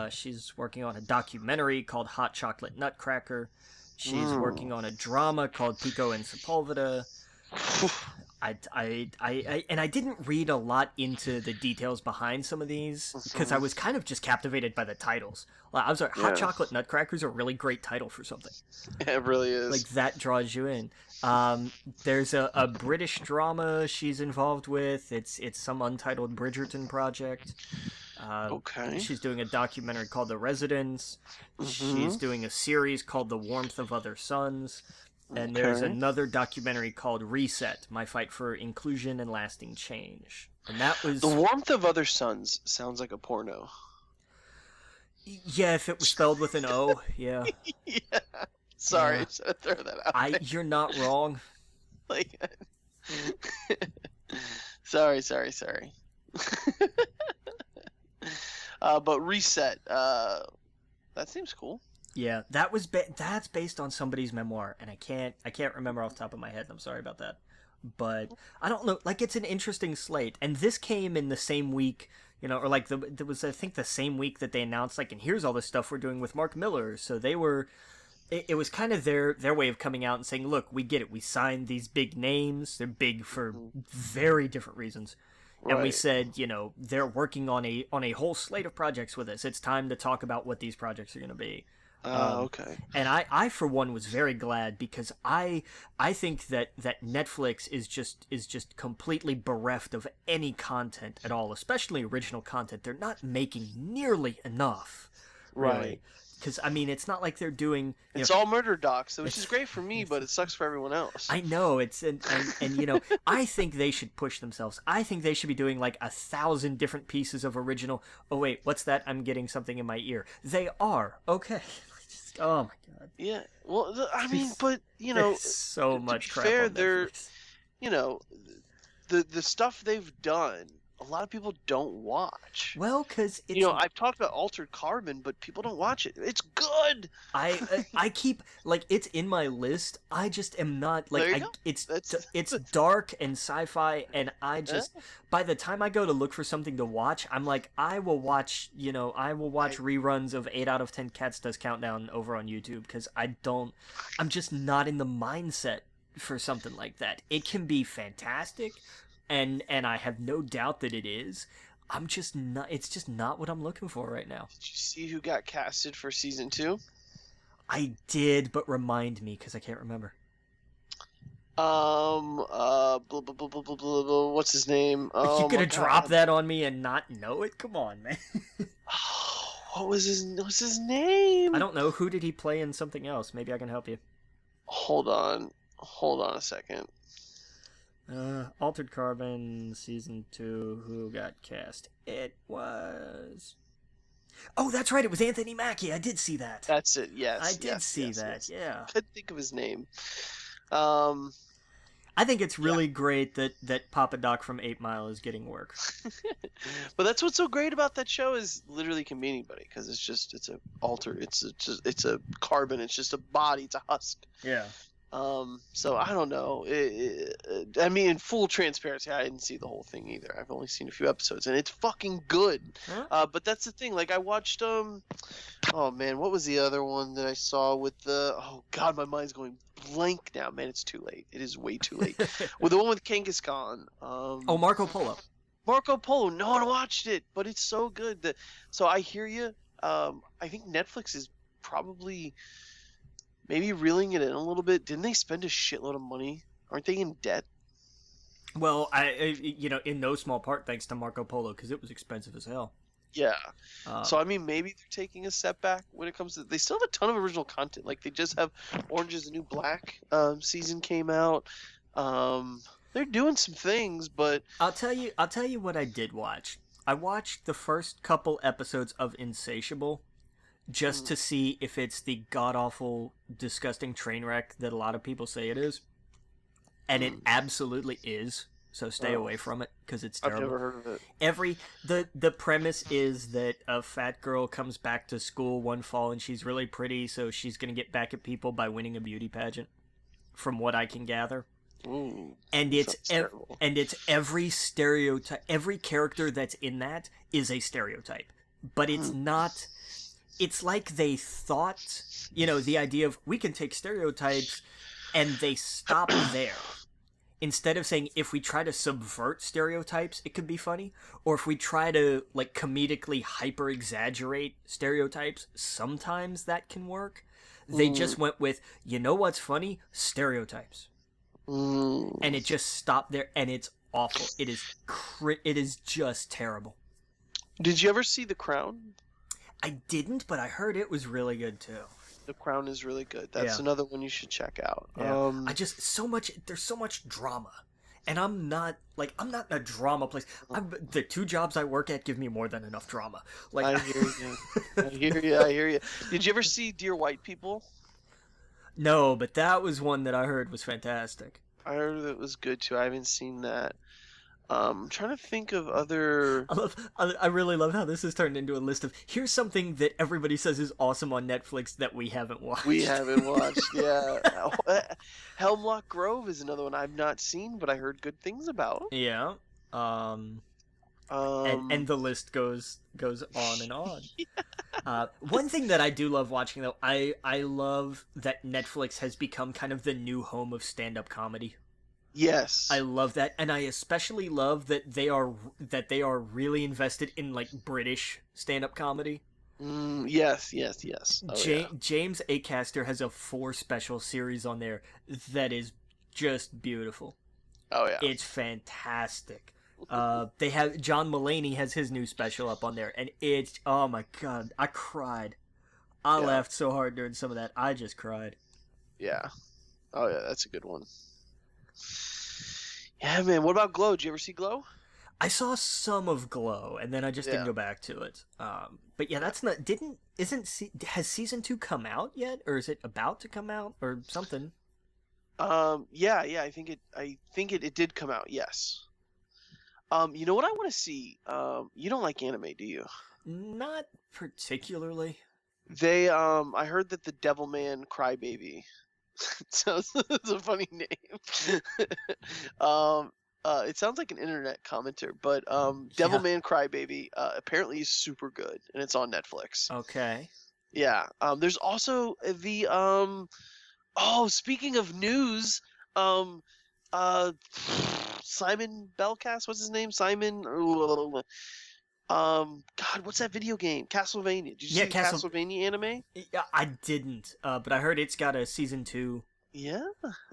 She's working on a documentary called Hot Chocolate Nutcracker. She's working on a drama called Pico and Sepulveda. I didn't read a lot into the details behind some of these because I was kind of just captivated by the titles. I was like, Hot Chocolate Nutcracker is a really great title for something. It really is. Like, that draws you in. There's a British drama she's involved with. It's some untitled Bridgerton project. Okay. She's doing a documentary called The Residents. She's doing a series called The Warmth of Other Suns. And there's another documentary called Reset, My Fight for Inclusion and Lasting Change. And that was... The Warmth of Other Suns sounds like a porno. Yeah, if it was spelled with an O, yeah. Yeah. Sorry, to throw that out. You're not wrong. Like, sorry. But Reset, that seems cool. Yeah, that's based on somebody's memoir, and I can't remember off the top of my head. I'm sorry about that, but I don't know. Like, it's an interesting slate, and this came in the same week, or like there was I think the same week that they announced like, and here's all the stuff we're doing with Mark Miller. So they were it was kind of their way of coming out and saying, look, we get it. We signed these big names. They're big for very different reasons. And we said, they're working on a whole slate of projects with us. It's time to talk about what these projects are going to be. Okay. And I for one was very glad, because I think that Netflix is just completely bereft of any content at all, especially original content. They're not making nearly enough, really. Right. Because, I mean, it's not like they're doing... It's all murder docs, which is great for me, but it sucks for everyone else. I know, and I think they should push themselves. I think they should be doing, 1,000 different pieces of original... Oh, wait, what's that? I'm getting something in my ear. They are. Okay. Oh, my God. Yeah. Well, I mean, but, There's so much crap fair, on Netflix. The stuff they've done, a lot of people don't watch. Well, because it's... I've talked about Altered Carbon, but people don't watch it. It's good. I keep, it's in my list. I just am not, There you go. it's dark and sci-fi, and I just, by the time I go to look for something to watch, I'm like, I will watch reruns of 8 out of 10 Cats Does Countdown over on YouTube, because I'm just not in the mindset for something like that. It can be fantastic, and I have no doubt that it is. I'm just not. It's just not what I'm looking for right now. Did you see who got casted for season 2? I did, but remind me, because I can't remember. What's his name? You're gonna drop that on me and not know it? Come on, man. What's his name? I don't know. Who did he play in something else? Maybe I can help you. Hold on a second. Altered Carbon season 2. Who got cast? It was. Oh, that's right. It was Anthony Mackie. I did see that. That's it. Yes. I did see that. Yes. Yeah. Couldn't think of his name. I think it's really great that Papa Doc from 8 Mile is getting work. But that's what's so great about that show, is literally can be anybody, because it's a carbon. It's just a body. It's a husk. Yeah. So I don't know. I mean, in full transparency, I didn't see the whole thing either. I've only seen a few episodes, and it's fucking good. Huh? But that's the thing. I watched oh man, what was the other one that I saw with the? Oh God, my mind's going blank now. Man, it's too late. It is way too late. With the one with Genghis Khan. Marco Polo. Marco Polo. No one watched it, but it's so good. So I hear you. I think Netflix is probably maybe reeling it in a little bit. Didn't they spend a shitload of money? Aren't they in debt? Well, in no small part thanks to Marco Polo, because it was expensive as hell. Yeah. So I mean, maybe they're taking a step back when it comes to. They still have a ton of original content. They just have Orange Is the New Black season came out. They're doing some things, but I'll tell you what I did watch. I watched the first couple episodes of Insatiable, just to see if it's the god-awful, disgusting train wreck that a lot of people say it is. And it absolutely is, so stay away from it, because it's terrible. I've never heard of it. The premise is that a fat girl comes back to school one fall, and she's really pretty, so she's going to get back at people by winning a beauty pageant, from what I can gather. Ooh, and it's every stereotype. Every character that's in that is a stereotype, but it's not. It's like they thought, the idea of we can take stereotypes, and they stop there. Instead of saying, if we try to subvert stereotypes, it could be funny, or if we try to comedically hyper exaggerate stereotypes, sometimes that can work. They just went with, what's funny? Stereotypes. And it just stopped there, and it's awful. It is just terrible. Did you ever see The Crown? I didn't, but I heard it was really good too. The Crown is really good. That's another one you should check out. Yeah. There's so much drama. And I'm not in a drama place. The 2 jobs I work at give me more than enough drama. I hear you. Did you ever see Dear White People? No, but that was one that I heard was fantastic. I heard it was good too. I haven't seen that. I'm trying to think of other. I really love how this has turned into a list of here's something that everybody says is awesome on Netflix that we haven't watched. Yeah. Hemlock Grove is another one I've not seen, but I heard good things about. Yeah. And the list goes on and on. One thing that I do love watching, though, I love that Netflix has become kind of the new home of stand-up comedy. Yes. I love that, and I especially love that they are really invested in like British stand-up comedy. Yes. Oh, yeah. James Acaster has a 4 special series on there that is just beautiful. Oh, yeah. It's fantastic. They have John Mulaney has his new special up on there, and it's, oh my god, I cried. I laughed so hard during some of that. I just cried. Yeah. Oh, yeah, that's a good one. Yeah, man. What about Glow? Did you ever see Glow? I saw some of Glow, and then I just didn't go back to it. But yeah, that's not. Has season 2 come out yet, or is it about to come out, or something? Yeah. I think it did come out. Yes. You know what I want to see? You don't like anime, do you? Not particularly. I heard that the Devilman Crybaby. So it's a funny name. It sounds like an internet commenter, but Devilman Crybaby apparently is super good, and it's on Netflix. Okay. Yeah. There's also the speaking of news, Simon Belcast, what's his name? Simon. God, what's that video game? Castlevania. Did you see the Castlevania anime? Yeah, I didn't. But I heard it's got a season 2. Yeah,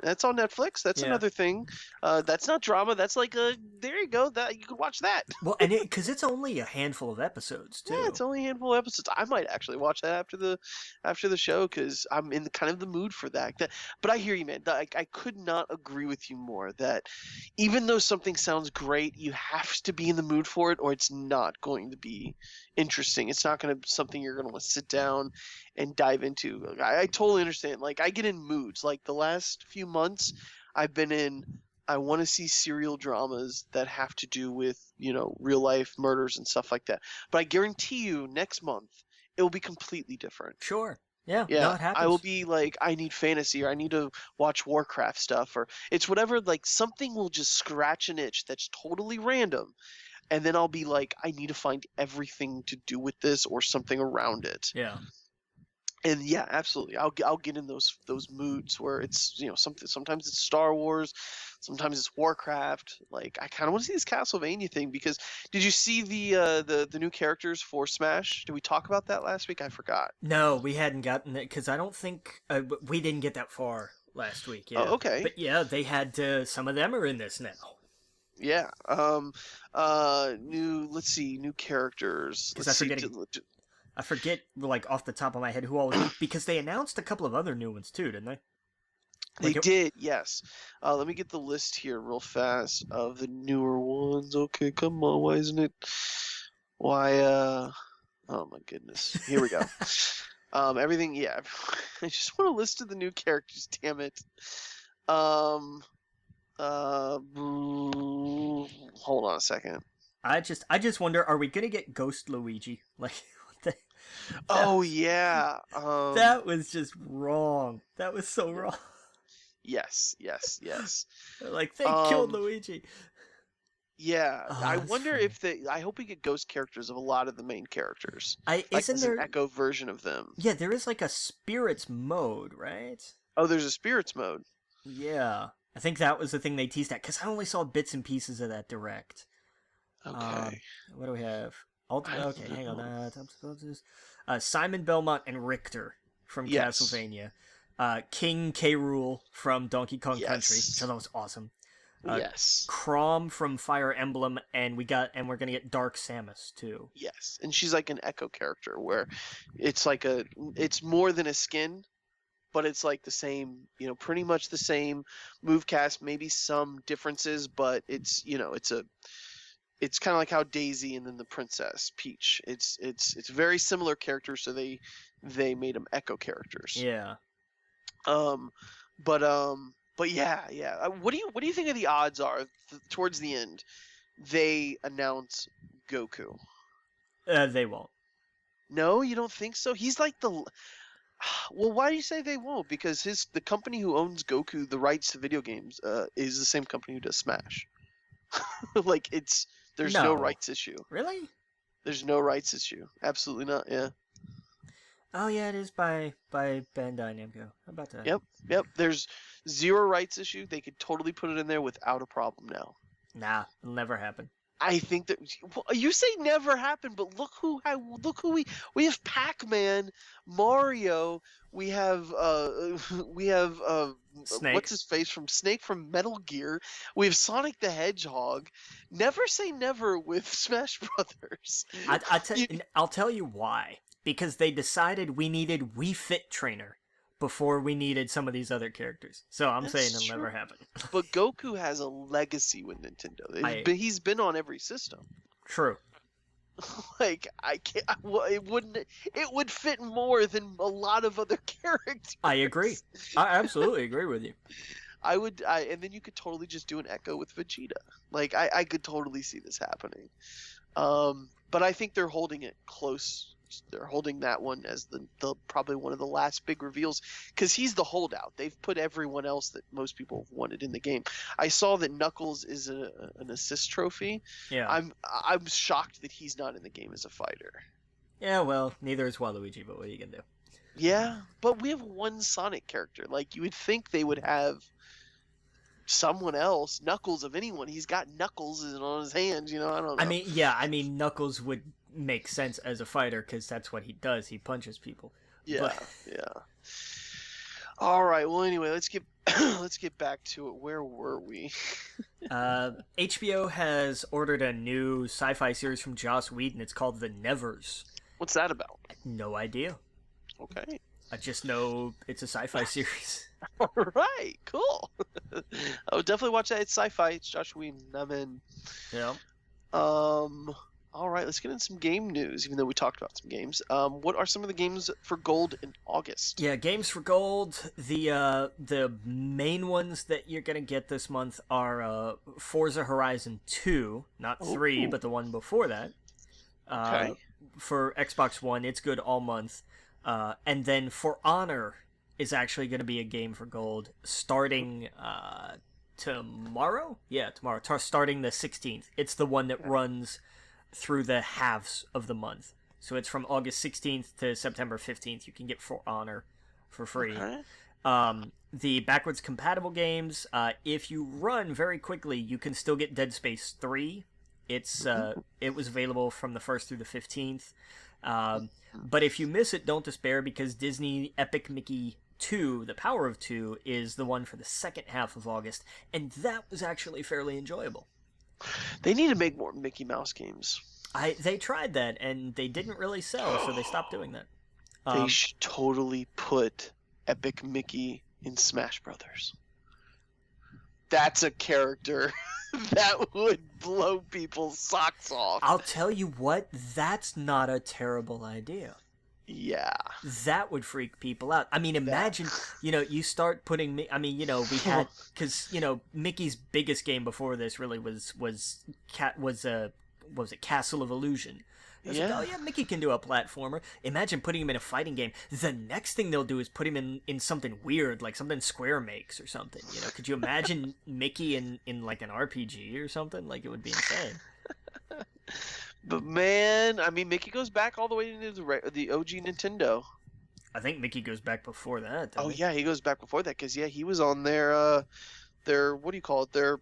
that's on Netflix. That's another thing. That's not drama. That's like there you go. That you could watch that. Well, and because it's only a handful of episodes too. Yeah, it's only a handful of episodes. I might actually watch that after the show because I'm in kind of the mood for that. But I hear you, man. I could not agree with you more. That even though something sounds great, you have to be in the mood for it, or it's not going to be interesting. It's not going to something you're going to want to sit down and dive into. I totally understand. Like I get in moods. Like the last few months, I've been in. I want to see serial dramas that have to do with real life murders and stuff like that. But I guarantee you, next month it will be completely different. Sure. Yeah. Yeah. No, it happens. I will be like, I need fantasy, or I need to watch Warcraft stuff, or it's whatever. Like something will just scratch an itch that's totally random. And then I'll be like, I need to find everything to do with this or something around it. Yeah. And yeah, absolutely. I'll get in those moods where it's something. Sometimes it's Star Wars, sometimes it's Warcraft. Like I kind of want to see this Castlevania thing because did you see the new characters for Smash? Did we talk about that last week? I forgot. No, we hadn't gotten it because I don't think we didn't get that far last week. Yeah. Oh, okay. But yeah, they had some of them are in this now. Yeah. New characters. I forget, like, off the top of my head who all was because they announced a couple of other new ones, too, didn't they? They did, yes. Let me get the list here real fast of the newer ones. Okay, come on. Why isn't it? Why, oh my goodness. Here we go. Everything, yeah. I just want a list of the new characters, damn it. Hold on a second. I just wonder, are we gonna get Ghost Luigi? Like, yeah. That was just wrong. That was so wrong. Yes. Like, they killed Luigi. Yeah, I wonder if I hope we get ghost characters of a lot of the main characters. Isn't there an echo version of them? Yeah, there is like a spirits mode, right? Oh, there's a spirits mode. Yeah, I think that was the thing they teased at because I only saw bits and pieces of that direct. Okay. What do we have? Okay, hang on. Simon Belmont and Richter from Castlevania. King K. Rool from Donkey Kong Country, which I thought was awesome. Yes. Chrom from Fire Emblem, and we're gonna get Dark Samus too. Yes, and she's like an echo character where it's like it's more than a skin, but it's like the same, pretty much the same move cast, maybe some differences, but it's it's kind of like how Daisy and then the Princess Peach. It's very similar characters, so they made them echo characters. Yeah. But yeah. What do you think of the odds are towards the end? They announce Goku. They won't. No, you don't think so? He's like the. Well, why do you say they won't? Because the company who owns Goku, the rights to video games, is the same company who does Smash. Like There's no No. rights issue. Really? There's no rights issue. Absolutely not. Yeah. Oh yeah, it is by Bandai Namco. How about that? Yep. There's zero rights issue. They could totally put it in there without a problem now. Nah, it'll never happen. I think that you say never happened, but look who we have Pac-Man, Mario, we have Snake. what's his face from Snake from Metal Gear, we have Sonic the Hedgehog. Never say never with Smash Brothers. I'll tell you why. Because they decided we needed Wii Fit Trainer before we needed some of these other characters. So I'm saying it'll never happen. But Goku has a legacy with Nintendo. He's been on every system. True. Like I can't. It would fit more than a lot of other characters. I agree. I absolutely agree with you. And then you could totally just do an Echo with Vegeta. Like I could totally see this happening. But I think they're holding it close. They're holding that one as the probably one of the last big reveals because he's the holdout. They've put everyone else that most people wanted in the game. I saw that Knuckles is an assist trophy. Yeah. I'm shocked that he's not in the game as a fighter. Yeah, well, neither is Waluigi, but what are you gonna do? Yeah, but we have one Sonic character. Like you would think they would have someone else. Knuckles of anyone. He's got Knuckles on his hands. I don't know. I mean, Knuckles would make sense as a fighter because that's what he does. He punches people. Yeah. All right. Well, anyway, let's get back to it. Where were we? HBO has ordered a new sci-fi series from Joss Whedon. It's called The Nevers. What's that about? No idea. Okay. I just know it's a sci-fi series. All right. Cool. I would definitely watch that. It's sci-fi. It's Joss Whedon. I'm in. Yeah. All right, let's get into some game news, even though we talked about some games. What are some of the games for Gold in August? Yeah, games for Gold. The main ones that you're going to get this month are Forza Horizon 2, not 3, but the one before that. Okay. For Xbox One, it's good all month. And then For Honor is actually going to be a game for Gold starting tomorrow? Yeah, tomorrow. Starting the 16th. It's the one that runs through the halves of the month. So it's from August 16th to September 15th. You can get For Honor for free. Okay. The backwards compatible games, if you run very quickly, you can still get Dead Space 3. It was available from the 1st through the 15th. But if you miss it, don't despair, because Disney Epic Mickey 2, The Power of 2, is the one for the second half of August, and that was actually fairly enjoyable. They need to make more Mickey Mouse games. They tried that, and they didn't really sell, so they stopped doing that. They should totally put Epic Mickey in Smash Brothers. That's a character that would blow people's socks off. I'll tell you what, that's not a terrible idea. Yeah. That would freak people out. I mean, imagine, you start putting... we had... Because, Mickey's biggest game before this really was Castle of Illusion. Like, oh yeah, Mickey can do a platformer. Imagine putting him in a fighting game. The next thing they'll do is put him in something weird, like something Square makes or something. Could you imagine Mickey in like an RPG or something? Like, it would be insane. But man, I mean, Mickey goes back all the way into the OG Nintendo. I think Mickey goes back before that. Oh yeah, he goes back before that because he was on their what do you call it? Their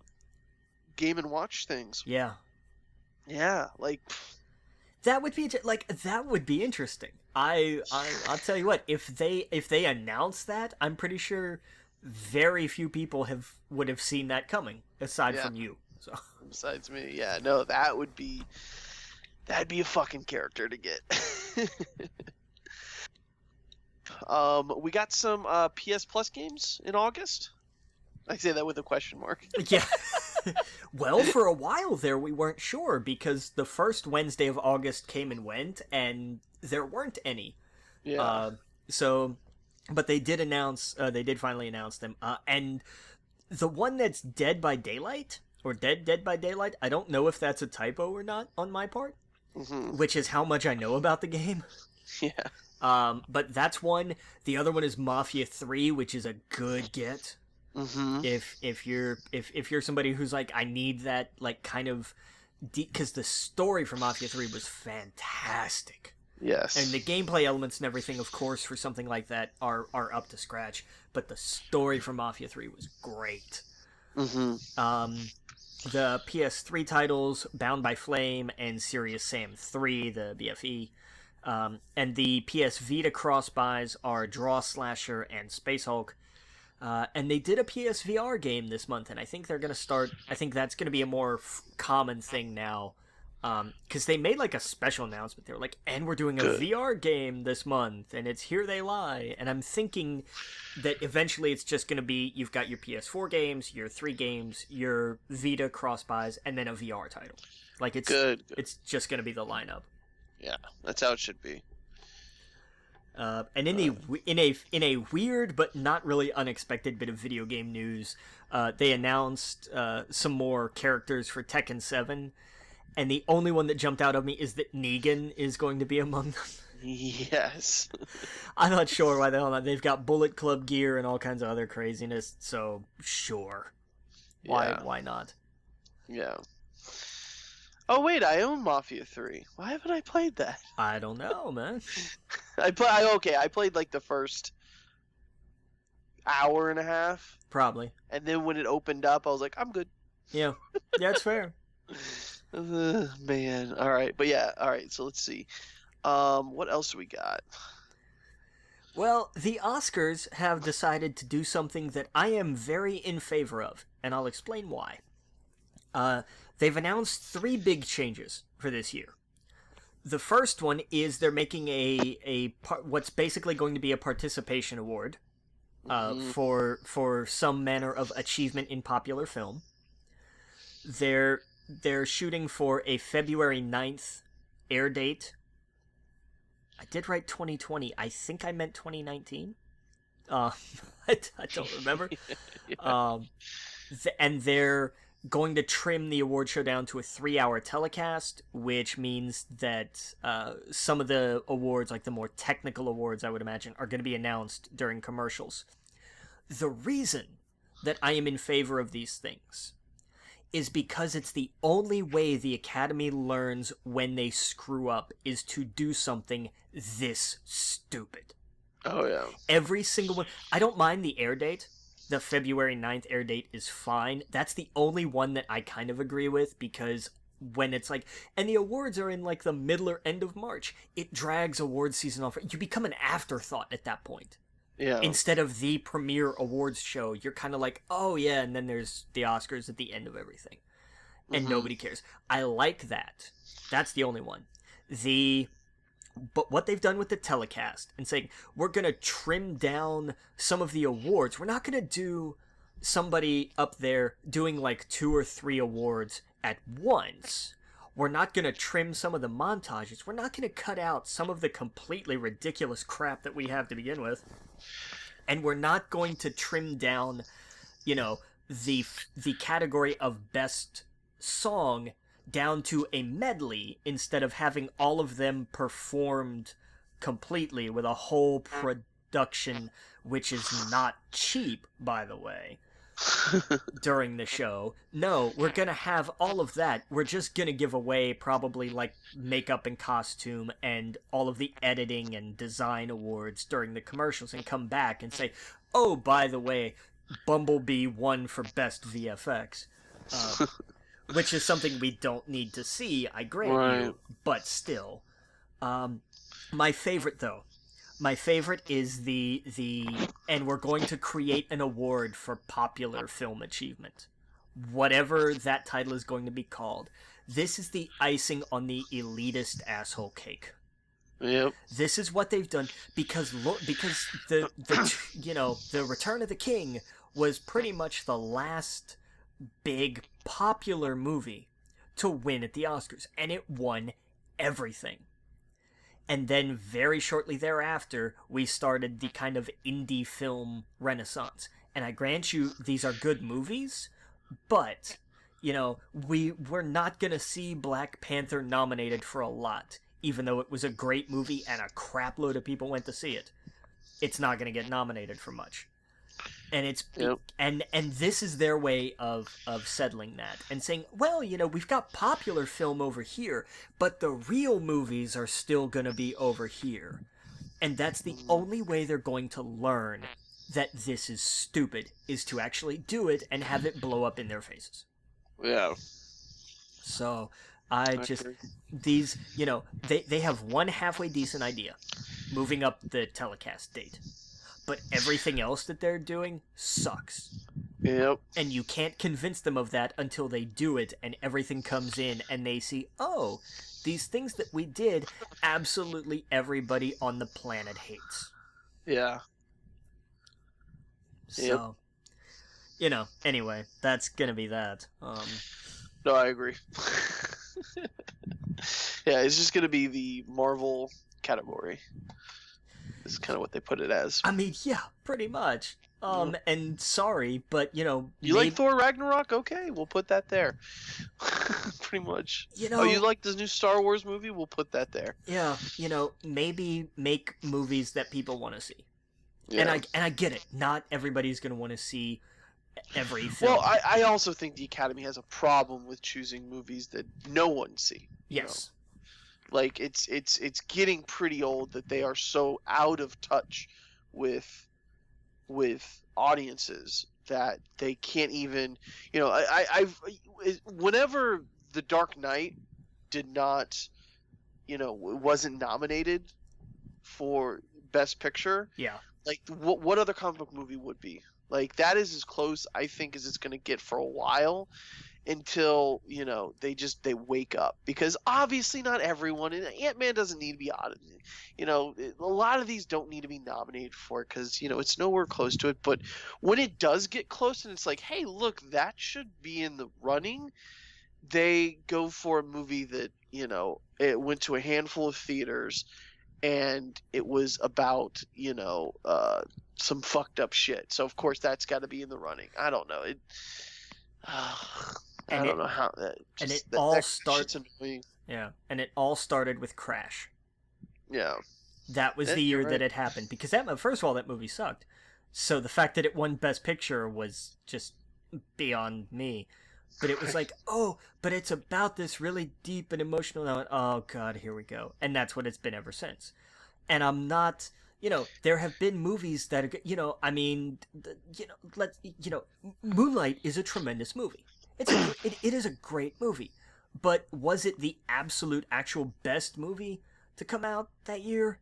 Game and Watch things. Yeah. Yeah, like that would be interesting. I'll tell you what, if they announce that, I'm pretty sure very few people would have seen that coming aside from you. So besides me, yeah, no, that'd be a fucking character to get. We got some PS Plus games in August. I say that with a question mark. Yeah. Well, for a while there, we weren't sure because the first Wednesday of August came and went, and there weren't any. Yeah. But they did announce. They did finally announce them. And the one that's Dead by Daylight or Dead by Daylight. I don't know if that's a typo or not on my part, which is how much I know about the game. Yeah. But that's one. The other one is Mafia 3, which is a good get. Mm-hmm. If you're somebody who's like, I need that like kind of because the story for Mafia 3 was fantastic. Yes. And the gameplay elements and everything, of course, for something like that are up to scratch. But the story for Mafia 3 was great. Mm-hmm. The PS3 titles, Bound by Flame and Serious Sam 3, the BFE. And the PS Vita cross-buys are Draw Slasher and Space Hulk. And they did a PSVR game this month, and I think they're going to start... I think that's going to be a more common thing now. Because they made like a special announcement. They were like, and we're doing a VR game this month, and it's Here They Lie. And I'm thinking that eventually it's just going to be, you've got your PS4 games, your 3 games, your Vita cross-buys, and then a VR title. Like, it's it's just going to be the lineup. Yeah, that's how it should be. And in a weird but not really unexpected bit of video game news, they announced some more characters for Tekken 7, and the only one that jumped out of me is that Negan is going to be among them. Yes. I'm not sure why the hell not. They've got Bullet Club gear and all kinds of other craziness, so sure. Why not? Yeah. Oh wait, I own Mafia 3. Why haven't I played that? I don't know, man. I played like the first hour and a half. Probably. And then when it opened up, I was like, I'm good. Yeah. Yeah, it's fair. Man. All right. But yeah, all right. So let's see. What else do we got? Well, the Oscars have decided to do something that I am very in favor of, and I'll explain why. They've announced 3 big changes for this year. The first one is they're making what's basically going to be a participation award for some manner of achievement in popular film. They're shooting for a February 9th air date. I did write 2020. I think I meant 2019. I don't remember. Yeah. And they're going to trim the award show down to a 3-hour telecast, which means that some of the awards, like the more technical awards, I would imagine, are going to be announced during commercials. The reason that I am in favor of these things is because it's the only way the Academy learns when they screw up is to do something this stupid. Oh, yeah. Every single one. I don't mind the air date. The February 9th air date is fine. That's the only one that I kind of agree with, because when it's like... And the awards are in like the middle or end of March. It drags award season off. You become an afterthought at that point. Yeah. Instead of the premiere awards show, you're kind of like, oh yeah, and then there's the Oscars at the end of everything. And nobody cares. I like that. That's the only one. But what they've done with the telecast and saying, we're going to trim down some of the awards. We're not going to do somebody up there doing like 2 or 3 awards at once. We're not going to trim some of the montages. We're not going to cut out some of the completely ridiculous crap that we have to begin with. And we're not going to trim down, the category of best song down to a medley instead of having all of them performed completely with a whole production, which is not cheap, by the way, during the show. No, we're going to have all of that. We're just going to give away probably like makeup and costume and all of the editing and design awards during the commercials and come back and say, oh, by the way, Bumblebee won for best VFX. Which is something we don't need to see, I grant you, but still. My favorite, though. My favorite is and we're going to create an award for popular film achievement. Whatever that title is going to be called. This is the icing on the elitist asshole cake. Yep. This is what they've done because the Return of the King was pretty much the last big popular movie to win at the Oscars, and it won everything. And then very shortly thereafter, we started the kind of indie film renaissance. And I grant you, these are good movies, but, we're not going to see Black Panther nominated for a lot, even though it was a great movie and a crap load of people went to see it. It's not going to get nominated for much. And it's Yep. and this is their way of settling that and saying, well, we've got popular film over here, but the real movies are still going to be over here. And that's the only way they're going to learn that this is stupid, is to actually do it and have it blow up in their faces. Yeah. So I just, these, they have one halfway decent idea, moving up the telecast date. But everything else that they're doing sucks. Yep. And you can't convince them of that until they do it and everything comes in and they see, oh, these things that we did, absolutely everybody on the planet hates. Yeah. So, anyway, that's gonna be that. No, I agree. Yeah, it's just gonna be the Marvel category. Is kind of what they put it as. I mean, yeah, pretty much. And sorry, but you like Thor Ragnarok? Okay, we'll put that there. Pretty much. Oh, you like this new Star Wars movie? We'll put that there. Yeah, maybe make movies that people want to see. Yeah. And I get it. Not everybody's going to want to see every film. Well, I also think the Academy has a problem with choosing movies that no one see. Yes. Like it's getting pretty old that they are so out of touch with audiences that they can't even, whenever The Dark Knight did not, wasn't nominated for Best Picture. Yeah. Like what other comic book movie would be? Like that is as close I think as it's going to get for a while. Until they wake up, because obviously not everyone, and Ant-Man doesn't need to be on it. A lot of these don't need to be nominated for it because it's nowhere close to it. But when it does get close and it's like, hey, look, that should be in the running, they go for a movie that it went to a handful of theaters and it was about some fucked up shit. So of course that's got to be in the running. I don't know it. I don't know how that. And it all started. Yeah, and it all started with Crash. Yeah. That was the year that it happened, because first of all, that movie sucked. So the fact that it won Best Picture was just beyond me. But it was like, oh, but it's about this really deep and emotional. And I went, oh god, here we go. And that's what it's been ever since. And I'm not. There have been movies that, Moonlight is a tremendous movie. It is a great movie, but was it the absolute actual best movie to come out that year?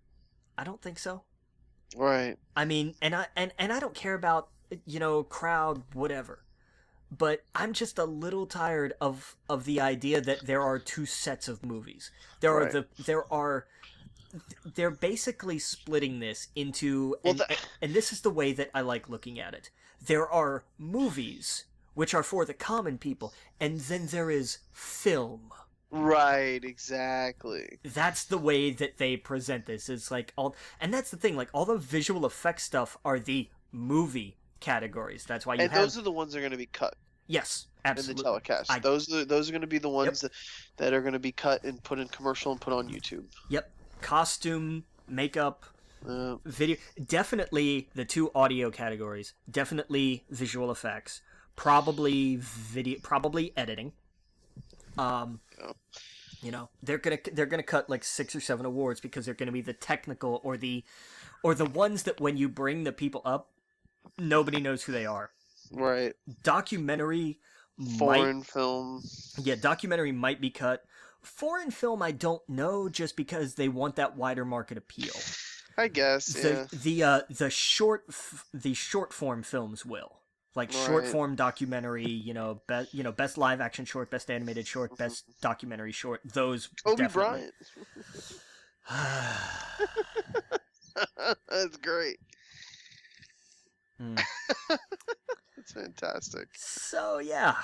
I don't think so. Right. I mean, and I don't care about crowd, whatever, but I'm just a little tired of the idea that there are two sets of movies. They're basically splitting this into, and this is the way that I like looking at it. There are movies, which are for the common people, and then there is film. Right, exactly. That's the way that they present this. It's like and that's the thing, like all the visual effects stuff are the movie categories. That's why those are the ones that are going to be cut. Yes, absolutely. In the telecast. Those are going to be the ones that are going to be cut and put in commercial and put on YouTube. Yep. Costume, makeup, video. Definitely the two audio categories. Definitely visual effects. Probably video, probably editing. They're gonna cut like 6 or 7 awards because they're gonna be the technical or the ones that when you bring the people up, nobody knows who they are. Right. Documentary, foreign film. Yeah, documentary might be cut. Foreign film, I don't know, just because they want that wider market appeal. I guess. The short form films will. Like short form documentary, best live action short, best animated short, best documentary short. Those Kobe Bryant. That's great. It's fantastic. So yeah,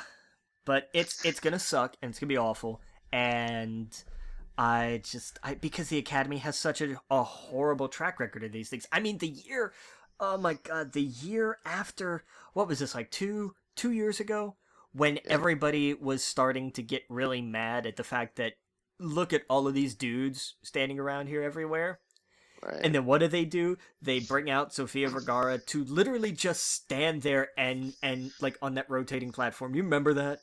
but it's gonna suck and it's gonna be awful, and because the Academy has such a horrible track record of these things. I mean, oh my god, the year after, what was this, like 2 years ago? When everybody was starting to get really mad at the fact that, look at all of these dudes standing around here everywhere. And Right. then what do? They bring out Sofia Vergara to literally just stand there and like on that rotating platform. You remember that?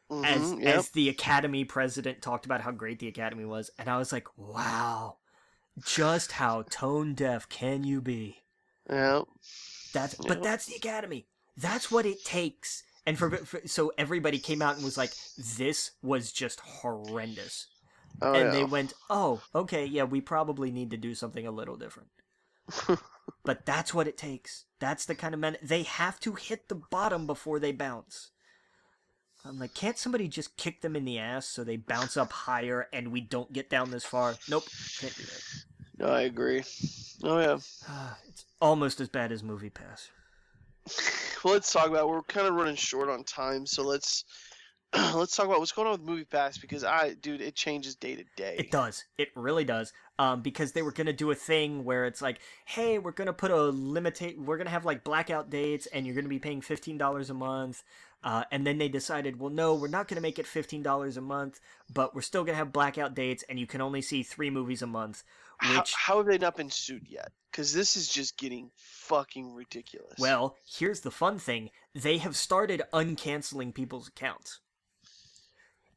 Mm-hmm. Yep. As the Academy president talked about how great the Academy was, and I was like, wow, just how tone deaf can you be? Yep. But Yep. that's the Academy. That's what it takes. And so everybody came out and was like, this was just horrendous. Oh And they yeah. went, oh, okay, yeah, we probably need to do something a little different. But that's what it takes. That's the kind of men. They have to hit the bottom before they bounce. I'm like, can't somebody just kick them in the ass so they bounce up higher and we don't get down this far? Nope, can't do that. No, I agree. Oh yeah. It's almost as bad as Movie Pass. Well, let's talk about. We're kind of running short on time, so let's let's talk about what's going on with Movie Pass because dude, it changes day to day. It does. It really does. Because they were gonna do a thing where it's like, hey, we're gonna put we're gonna have like blackout dates, and you're gonna be paying $15 a month. And then they decided, well, no, we're not gonna make it $15 a month, but we're still gonna have blackout dates, and you can only see 3 movies a month. How have they not been sued yet? Because this is just getting fucking ridiculous. Well, here's the fun thing: they have started uncanceling people's accounts.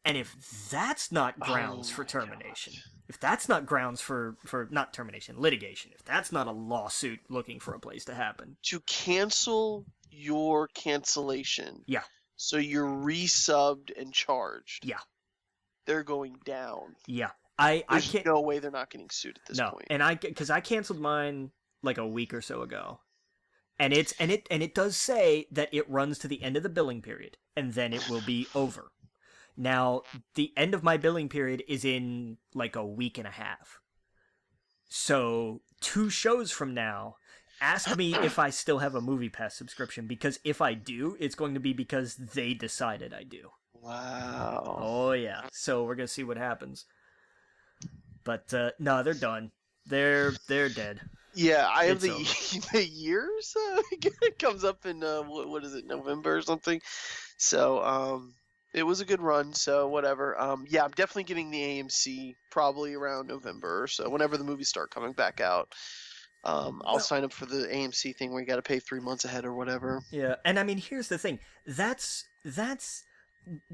And if that's not grounds for termination, if that's not grounds for not termination, litigation, if that's not a lawsuit looking for a place to happen. To cancel your cancellation. Yeah. So you're resubbed and charged. Yeah. They're going down. Yeah. There's can't. no way they're not getting sued at this No, point. and because I canceled mine like a week or so ago, and it does say that it runs to the end of the billing period, and then it will be over. Now, the end of my billing period is in like a week and a half. So, 2 shows from now, ask me if I still have a Movie Pass subscription, because if I do, it's going to be because they decided I do. Wow. Oh yeah. So we're gonna see what happens. But no, they're done. They're dead. Yeah, I have It's the years. It comes up in what is it, November or something. So it was a good run. So whatever. Yeah, I'm definitely getting the AMC probably around November or so, whenever the movies start coming back out. I'll sign up for the AMC thing where you got to pay 3 months ahead or whatever. Yeah, and I mean, here's the thing. That's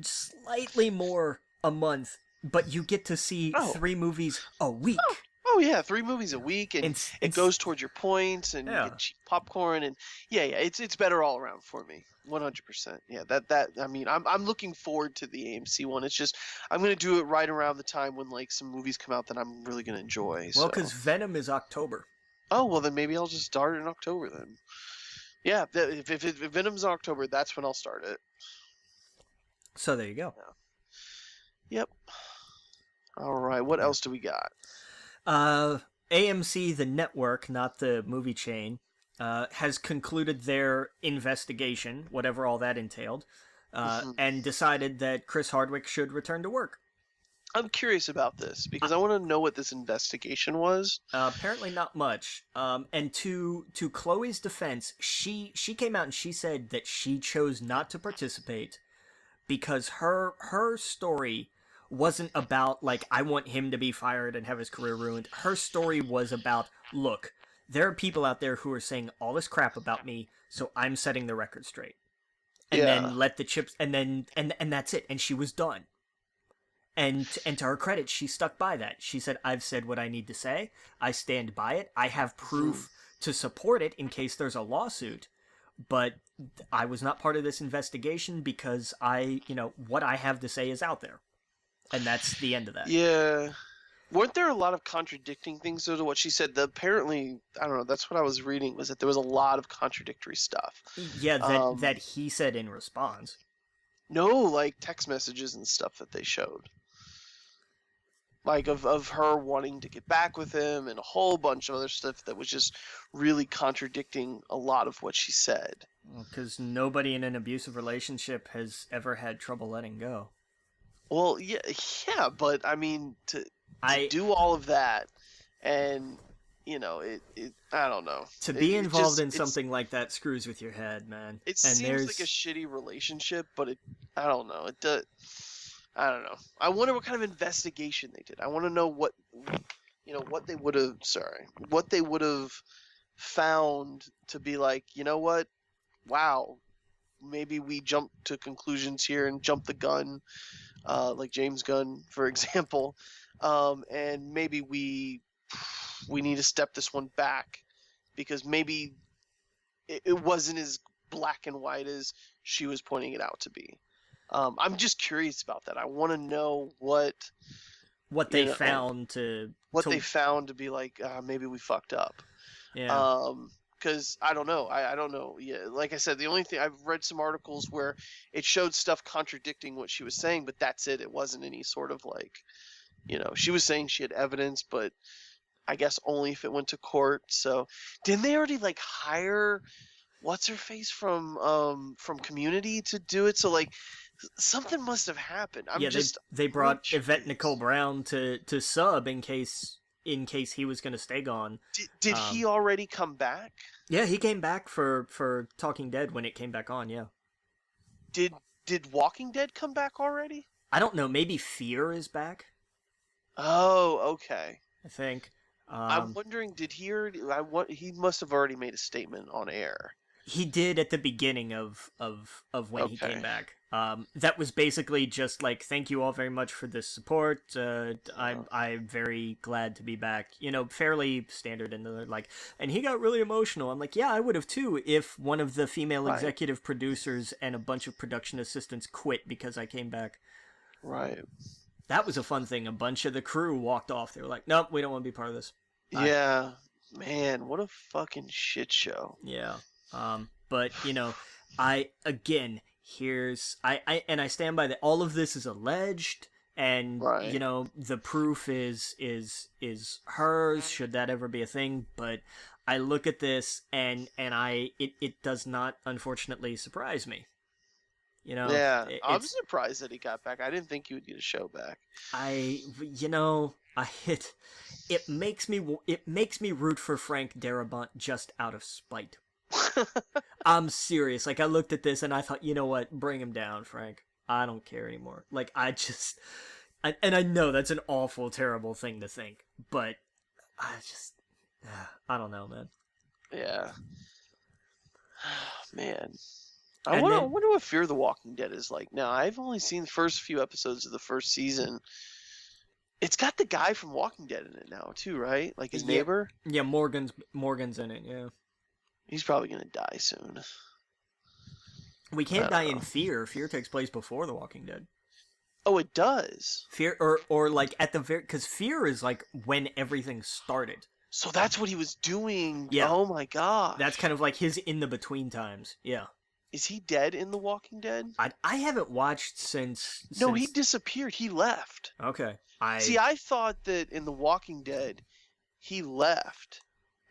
slightly more a month, but you get to see 3 movies a week. Oh yeah, 3 movies a week, and it goes towards your points, and you get cheap popcorn, and yeah, it's better all around for me, 100%. Yeah, that I mean, I'm looking forward to the AMC one. It's just I'm gonna do it right around the time when like some movies come out that I'm really gonna enjoy. Well, because Venom is October. Oh well, then maybe I'll just start it in October then. Yeah, if Venom's in October, that's when I'll start it. So there you go. Yeah. Yep. All right. What else do we got? AMC, the network, not the movie chain, has concluded their investigation, whatever all that entailed, and decided that Chris Hardwick should return to work. I'm curious about this because I want to know what this investigation was. Apparently not much. And to Chloe's defense, she came out and she said that she chose not to participate because her story wasn't about, like, I want him to be fired and have his career ruined. Her story was about, look, there are people out there who are saying all this crap about me, so I'm setting the record straight. And then let the chips, and that's it. And she was done. And to her credit, she stuck by that. She said, I've said what I need to say. I stand by it. I have proof to support it in case there's a lawsuit. But I was not part of this investigation because what I have to say is out there. And that's the end of that. Yeah. Weren't there a lot of contradicting things to what she said? Apparently, I don't know, that's what I was reading, was that there was a lot of contradictory stuff. Yeah, that he said in response. No, like text messages and stuff that they showed. Like of her wanting to get back with him and a whole bunch of other stuff that was just really contradicting a lot of what she said. Because nobody in an abusive relationship has ever had trouble letting go. Well, yeah, but I mean, to do all of that, and it I don't know. To be involved in something like that screws with your head, man. It seems like a shitty relationship, but I don't know. I don't know. I wonder what kind of investigation they did. I want to know what what they would have found to be like, you know what, wow, maybe we jump to conclusions here and jump the gun, like James Gunn, for example, and maybe we need to step this one back because maybe it wasn't as black and white as she was pointing it out to be. I'm just curious about that. I want to know what they found they found to be like, maybe we fucked up. Yeah. Because I don't know. I don't know. Yeah, like I said, the only thing I've read some articles where it showed stuff contradicting what she was saying, but that's it. It wasn't any sort of like, she was saying she had evidence, but I guess only if it went to court. So didn't they already like hire what's her face from Community to do it? So like something must have happened. They brought Yvette Nicole Brown to sub in case he was going to stay gone. Did he already come back? Yeah, he came back for Talking Dead when it came back on. Yeah. Did Walking Dead come back already? I don't know. Maybe Fear is back. Oh, okay. I think. I'm wondering, did he already? He must have already made a statement on air. He did at the beginning of when he came back. That was basically just like, thank you all very much for this support. I'm very glad to be back. Fairly standard. And they're like, and he got really emotional. I'm like, yeah, I would have too if one of the female executive producers and a bunch of production assistants quit because I came back. Right. That was a fun thing. A bunch of the crew walked off. They were like, nope, we don't want to be part of this. Yeah, man, what a fucking shit show. Yeah. But I stand by that. All of this is alleged, and the proof is hers. Should that ever be a thing? But I look at this, and it does not, unfortunately, surprise me. I'm surprised that he got back. I didn't think he would get a show back. It makes me root for Frank Darabont just out of spite. I'm serious. Like, I looked at this and I thought, you know what? Bring him down, Frank. I don't care anymore. Like, I know that's an awful, terrible thing to think, but I don't know, man. Yeah. Man. I wonder what Fear the Walking Dead is like. Now, I've only seen the first few episodes of the first season. It's got the guy from Walking Dead in it now, too, right? Like his neighbor? Yeah, Morgan's in it, yeah. He's probably going to die soon. We can't die in Fear. Fear takes place before The Walking Dead. Oh, it does? Fear, or like at the very... Because Fear is like when everything started. So that's what he was doing? Yeah. Oh my god. That's kind of like his in-the-between times, yeah. Is he dead in The Walking Dead? I haven't watched since... No, he disappeared. He left. Okay. See, I thought that in The Walking Dead, he left,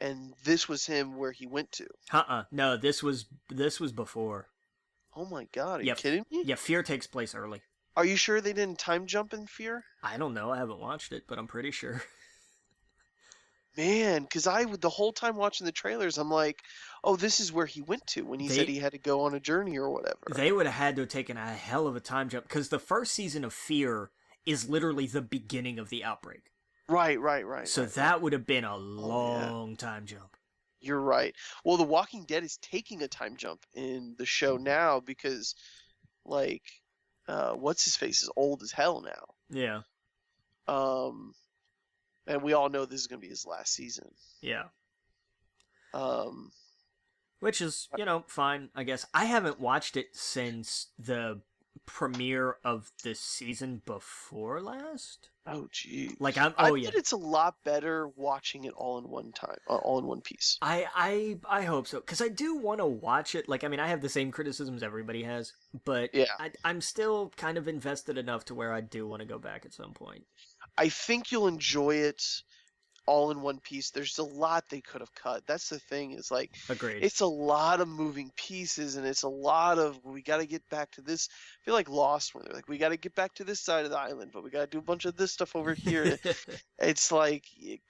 and this was him where he went to. No, this was before. Oh my god, are you kidding me? Yeah, Fear takes place early. Are you sure they didn't time jump in Fear? I don't know. I haven't watched it, but I'm pretty sure. Man, because the whole time watching the trailers, I'm like, oh, this is where he went to when he said he had to go on a journey or whatever. They would have had to have taken a hell of a time jump, because the first season of Fear is literally the beginning of the outbreak. Right. So that would have been a long time jump. You're right. Well, The Walking Dead is taking a time jump in the show now because, like, what's-his-face is old as hell now. Yeah. And we all know this is going to be his last season. Yeah. Which is, fine, I guess. I haven't watched it since the premiere of the season before last. Oh, gee. Like, I bet it's a lot better watching it all in one time, all in one piece. I hope so, because I do want to watch it. Like, I mean, I have the same criticisms everybody has, but yeah. I'm still kind of invested enough to where I do want to go back at some point. I think you'll enjoy it all in one piece. There's a lot they could have cut. That's the thing, is like, agreed. It's a lot of moving pieces, and it's a lot of, we got to get back to this. I feel like Lost, when they're like, we got to get back to this side of the island, but we got to do a bunch of this stuff over here. It's like,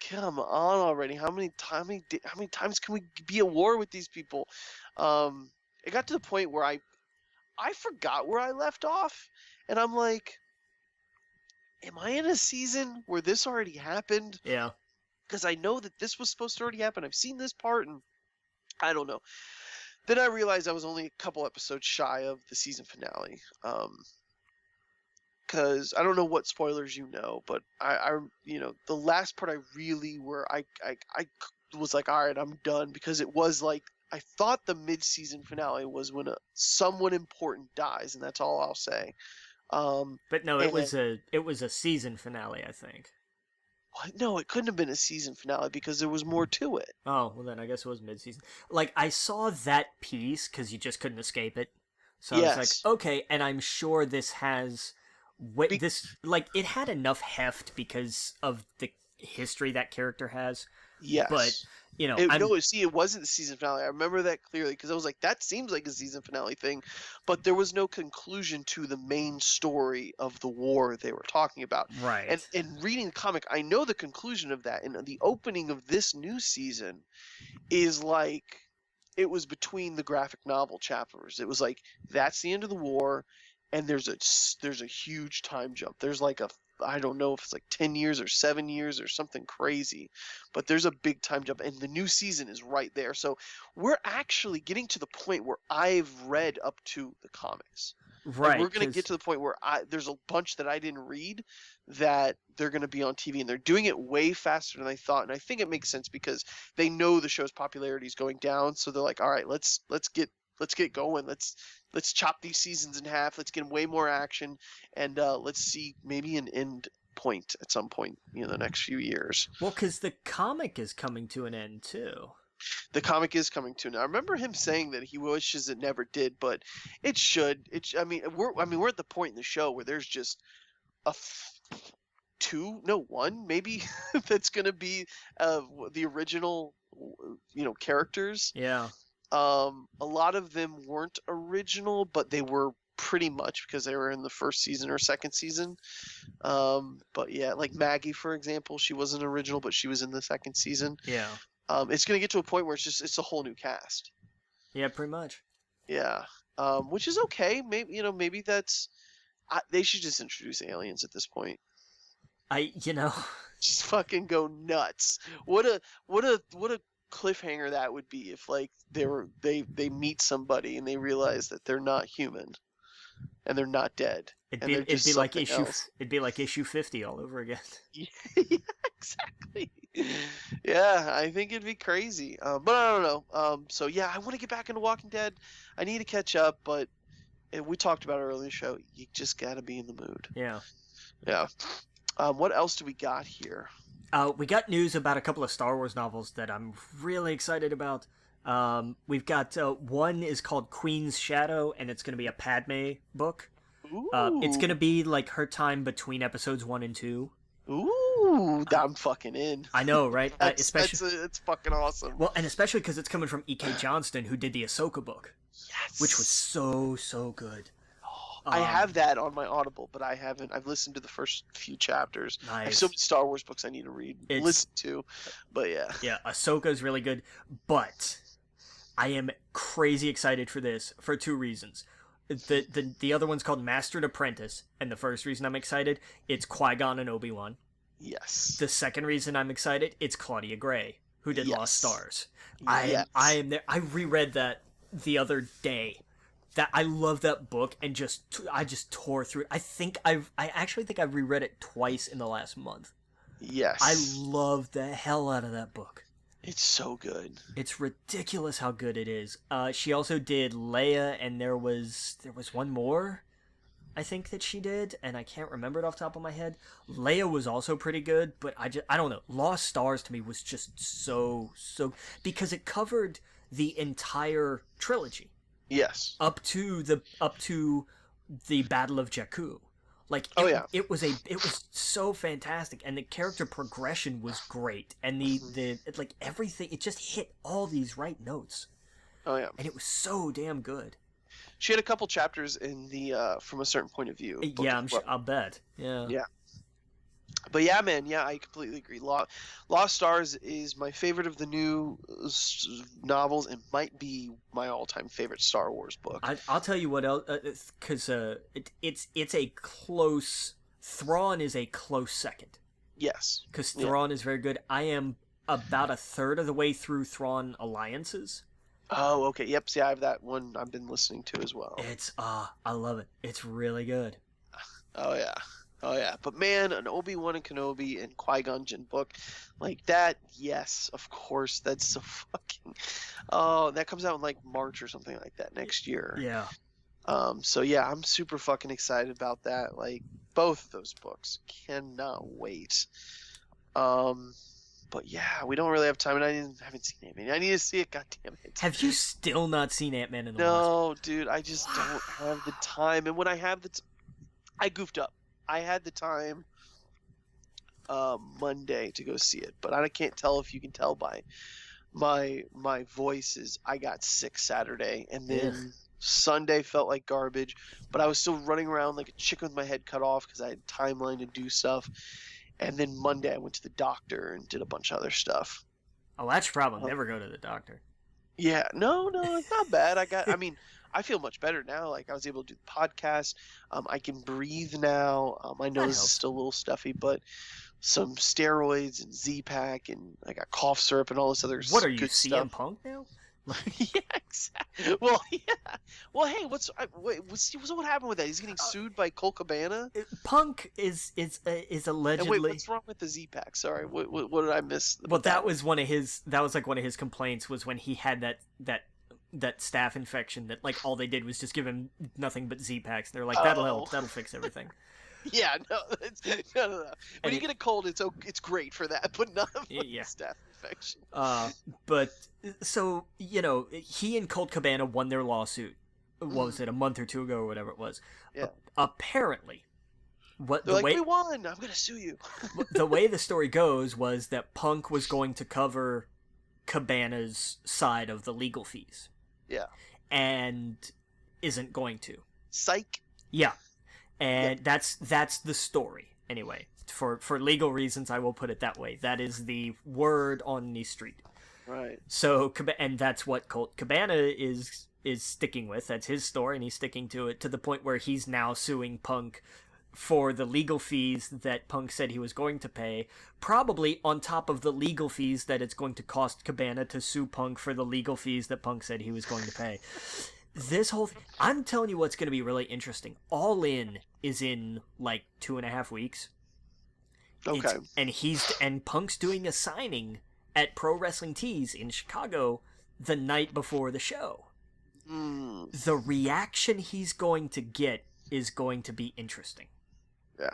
come on already. How many times can we be at war with these people? It got to the point where I forgot where I left off, and I'm like, am I in a season where this already happened? Yeah. because I know that this was supposed to already happen. I've seen this part, and I don't know. Then I realized I was only a couple episodes shy of the season finale. Because I don't know what spoilers you know, but the last part I really I was like, all right, I'm done, because it was like I thought the mid-season finale was when someone important dies, and that's all I'll say. But no, it was a season finale, I think. What? No, it couldn't have been a season finale because there was more to it. Oh, well then I guess it was mid-season. Like, I saw that piece because you just couldn't escape it. So I was like, okay, and I'm sure this has it had enough heft because of the history that character has. Yes. But, it wasn't the season finale. I remember that clearly because I was like, that seems like a season finale thing, but there was no conclusion to the main story of the war they were talking about. Right. And reading the comic, I know the conclusion of that. And the opening of this new season is like, it was between the graphic novel chapters. It was like, that's the end of the war, and there's a huge time jump. There's like I don't know if it's like 10 years or 7 years or something crazy, but there's a big time jump, and the new season is right there. So we're actually getting to the point where I've read up to the comics. Right. Like, we're going to get to the point where there's a bunch that I didn't read that they're going to be on TV, and they're doing it way faster than I thought. And I think it makes sense because they know the show's popularity is going down. So they're like, all right, let's get going. Let's chop these seasons in half. Let's get way more action, and let's see maybe an end point at some point in the next few years. Well, because the comic is coming to an end too. The comic is coming to an end. I remember him saying that he wishes it never did, but it should. We're at the point in the show where there's just one maybe that's going to be the original, characters. Yeah. A lot of them weren't original, but they were pretty much because they were in the first season or second season. But yeah, like Maggie, for example, she wasn't original, but she was in the second season. Yeah. It's going to get to a point where it's a whole new cast. Yeah, pretty much. Yeah. Which is okay. Maybe that's they should just introduce aliens at this point. Just fucking go nuts. What a cliffhanger that would be if like they meet somebody and they realize that they're not human and they're not dead. It'd be like issue 50 all over again. Yeah, exactly. Yeah, I think it'd be crazy. But I don't know. So yeah, I want to get back into Walking Dead. I need to catch up, but we talked about it earlier in the show. You just gotta be in the mood. Yeah. Yeah. What else do we got here? We got news about a couple of Star Wars novels that I'm really excited about. We've got one is called Queen's Shadow, and it's going to be a Padme book. It's going to be like her time between episodes 1 and 2. Ooh, I'm fucking in. I know, right? It's fucking awesome. Well, and especially because it's coming from E.K. Johnston, who did the Ahsoka book. Yes. Which was so good. I have that on my Audible, but I haven't. I've listened to the first few chapters. Nice. I have so many Star Wars books I need to read, listen to, but yeah. Yeah, Ahsoka's really good, but I am crazy excited for this for two reasons. The other one's called Master and Apprentice, and the first reason I'm excited, it's Qui-Gon and Obi-Wan. Yes. The second reason I'm excited, it's Claudia Gray, who did Lost Stars. Yes. I am there. I reread that the other day. That I love that book, and I just tore through it. I actually think I've reread it twice in the last month. Yes. I love the hell out of that book. It's so good. It's ridiculous how good it is. She also did Leia, and there was one more, I think, that she did, and I can't remember it off the top of my head. Leia was also pretty good, but I don't know. Lost Stars to me was just so because it covered the entire trilogy. Yes. Up to the Battle of Jakku. It was so fantastic, and the character progression was great, and the everything, it just hit all these right notes. Oh yeah. And it was so damn good. She had a couple chapters in the From a Certain Point of View. Yeah, I'll bet. Yeah. Yeah. But yeah, man, yeah, I completely agree. Lost Stars is my favorite of the new novels, and might be my all-time favorite Star Wars book. I'll tell you what else, because it's a close. Thrawn is a close second. Yes. because Yeah. Thrawn is very good. I am about a third of the way through Thrawn Alliances. Oh, okay. Yep. See, I have that one I've been listening to as well. It's I love it. It's really good. Oh yeah. Oh yeah. But man, an Obi-Wan and Kenobi and Qui-Gon Jinn book like that, yes, of course. That's so fucking Oh, that comes out in like March or something like that next year. Yeah. So yeah, I'm super fucking excited about that. Like both of those books. Cannot wait. But yeah, we don't really have time, and I haven't seen Ant-Man. I need to see it. God damn it! Have you still not seen Ant-Man and the Wasp? No, dude, I just don't have the time. And when I have the, I goofed up. I had the time Monday to go see it, but I can't tell if you can tell by my voice is I got sick Saturday, and then Ugh. Sunday felt like garbage, but I was still running around like a chicken with my head cut off because I had timeline to do stuff. And then Monday I went to the doctor and did a bunch of other stuff. Oh, that's your problem. Never go to the doctor. Yeah, no, it's not bad. I mean, I feel much better now. Like I was able to do the podcast. I can breathe now. My nose is still a little stuffy, but some steroids and Z-Pack, and I got cough syrup and all this other What are you, good CM stuff. Punk now? Yeah, exactly. Well, yeah. Well, hey, what's what happened with that? He's getting sued by Colt Cabana. Punk is allegedly. And wait, what's wrong with the Z-Pack? Sorry, what did I miss? Well, that was one of his. That was like one of his complaints was when he had that staph infection that like all they did was just give him nothing but Z-Packs. They're like, that'll help. That'll fix everything. Yeah, no. When you get a cold, it's great for that, but not for staph infection. But so he and Colt Cabana won their lawsuit. What was it, a month or two ago or whatever it was? Yeah. Apparently, we won. I'm gonna sue you. The way the story goes was that Punk was going to cover Cabana's side of the legal fees. Yeah. And isn't going to. Psych. Yeah. And that's the story, anyway. For legal reasons, I will put it that way. That is the word on the street. Right. So, and that's what Colt Cabana is sticking with. That's his story, and he's sticking to it to the point where he's now suing Punk for the legal fees that Punk said he was going to pay, probably on top of the legal fees that it's going to cost Cabana to sue Punk for the legal fees that Punk said he was going to pay. This whole thing, I'm telling you what's going to be really interesting. All In is in like 2.5 weeks. Okay. And Punk's doing a signing at Pro Wrestling Tees in Chicago the night before the show. The reaction he's going to get is going to be interesting. Yeah.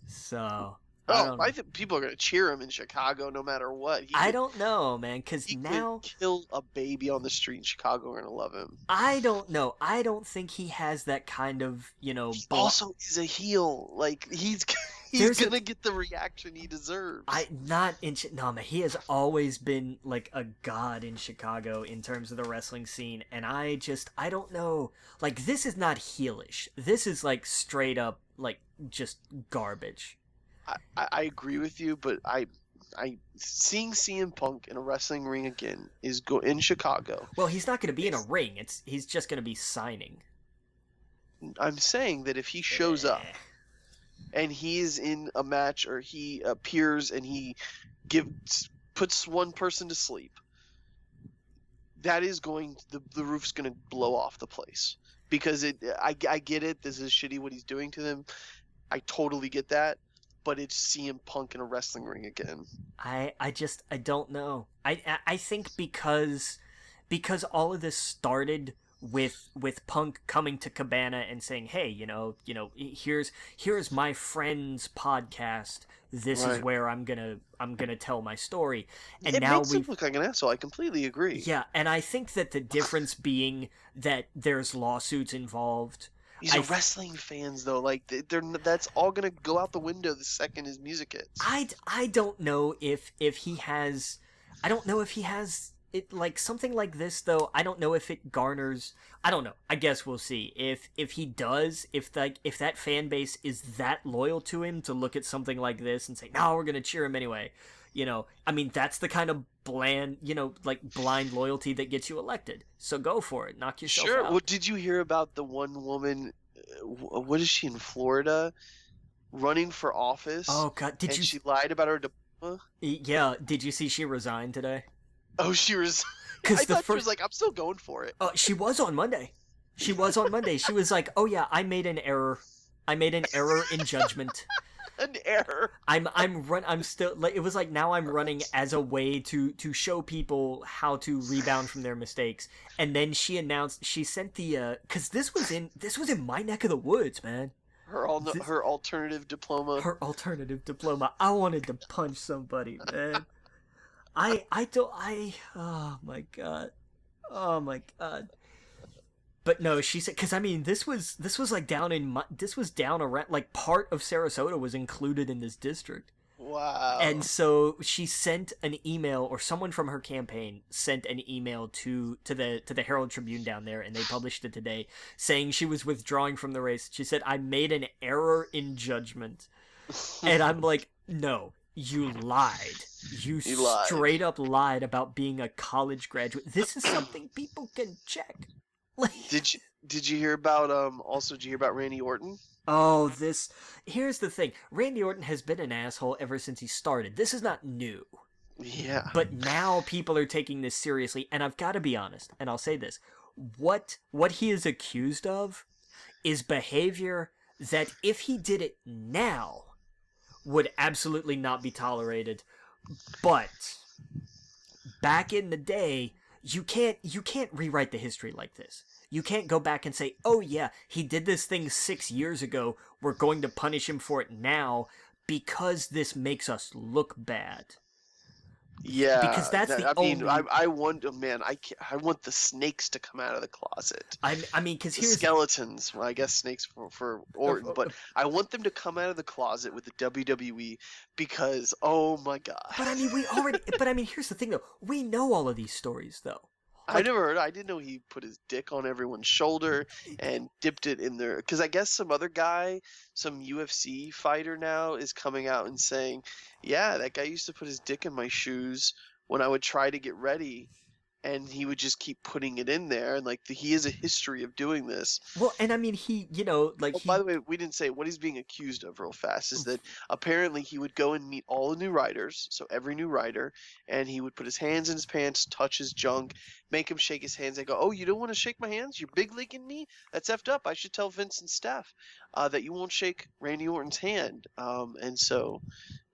So... I think people are going to cheer him in Chicago no matter what. I don't know, man, because now... He could kill a baby on the street in Chicago. We're going to love him. I don't know. I don't think he has that kind of, He also is a heel. Like, he's going to get the reaction he deserves. No, man, he has always been, like, a god in Chicago in terms of the wrestling scene, and I don't know. Like, this is not heelish. This is, like, straight up, like, just garbage. I agree with you, but I seeing CM Punk in a wrestling ring again in Chicago. Well, he's not going to be in a ring. He's just going to be signing. I'm saying that if he shows up and he is in a match or he appears and he puts one person to sleep, that is the roof's going to blow off the place because I get it. This is shitty what he's doing to them. I totally get that. But it's CM Punk in a wrestling ring again. I don't know. I think because all of this started with Punk coming to Cabana and saying, "Hey, here's my friend's podcast. This is where I'm gonna tell my story." And it now makes him look like an asshole. I completely agree. Yeah, and I think that the difference being that there's lawsuits involved. These are wrestling fans, though. Like, that's all gonna go out the window the second his music hits. I don't know if he has. I don't know if he has it like something like this though. I don't know if it garners. I don't know. I guess we'll see if he does. If that fan base is that loyal to him to look at something like this and say, "No, we're gonna cheer him anyway." I mean, that's the kind of bland, like blind loyalty that gets you elected. So go for it. Knock yourself out. Well, did you hear about the one woman? What is she in Florida? running for office, Oh God, did and you? she lied about her diploma. Yeah, did you see she resigned today? Oh, she was. I Because the thought she first, was like, I'm still going for it. she was on Monday. She was on Monday. She was like, "Oh yeah, I made an error. I made an error in judgment. An error. I'm still like, it was like, now I'm running as a way to show people how to rebound from their mistakes." And then she announced, she sent the cuz this was in my neck of the woods, man. This, Her alternative diploma. her alternative diploma. I wanted to punch somebody, man. I don't I oh my god. Oh my god. But no, she said, because I mean, this was like down in this was down around, like, part of Sarasota was included in this district. And Wow. so she sent an email, or someone from her campaign sent an email to the Herald Tribune down there, and they published it today, saying she was withdrawing from the race. She said, "I made an error in judgment," and I'm like, no, you lied. You You lied. straight up lied about being a college graduate. This is something people can check. Like, Did you hear about also did you hear about Randy Orton? oh, here's the thing. Randy Orton has been an asshole ever since he started. This is not new. Yeah. But now people are taking this seriously, and I've got to be honest, and I'll say this. What he is accused of is behavior that, if he did it now, would absolutely not be tolerated. But back in the day, you can't rewrite the history like this. You can't go back and say, "Oh yeah, he did this thing 6 years ago. We're going to punish him for it now because this makes us look bad." Because Yeah, that's the I mean, only. I want, oh, man, I want the snakes to come out of the closet. I mean, because The here's. skeletons. Well, I guess snakes for Orton, but I want them to come out of the closet with the WWE because, oh my God. But I mean, we already. But I mean, here's the thing, though. We know all of these stories, though. I never heard. I didn't know he put his dick on everyone's shoulder and dipped it in there. Because I guess some other guy, some UFC fighter now, is coming out and saying, "Yeah, that guy used to put his dick in my shoes when I would try to get ready, and he would just keep putting it in there." And like, he has a history of doing this. Well, and I mean, he, like, Oh, he. by the way, we didn't say what he's being accused of real fast is that apparently he would go and meet all the new writers, so every new writer, and he would put his hands in his pants, touch his junk, make him shake his hands. They go, "Oh, you don't want to shake my hands? You're big leaguing me? That's effed up. I should tell Vince and Steph that you won't shake Randy Orton's hand." And so,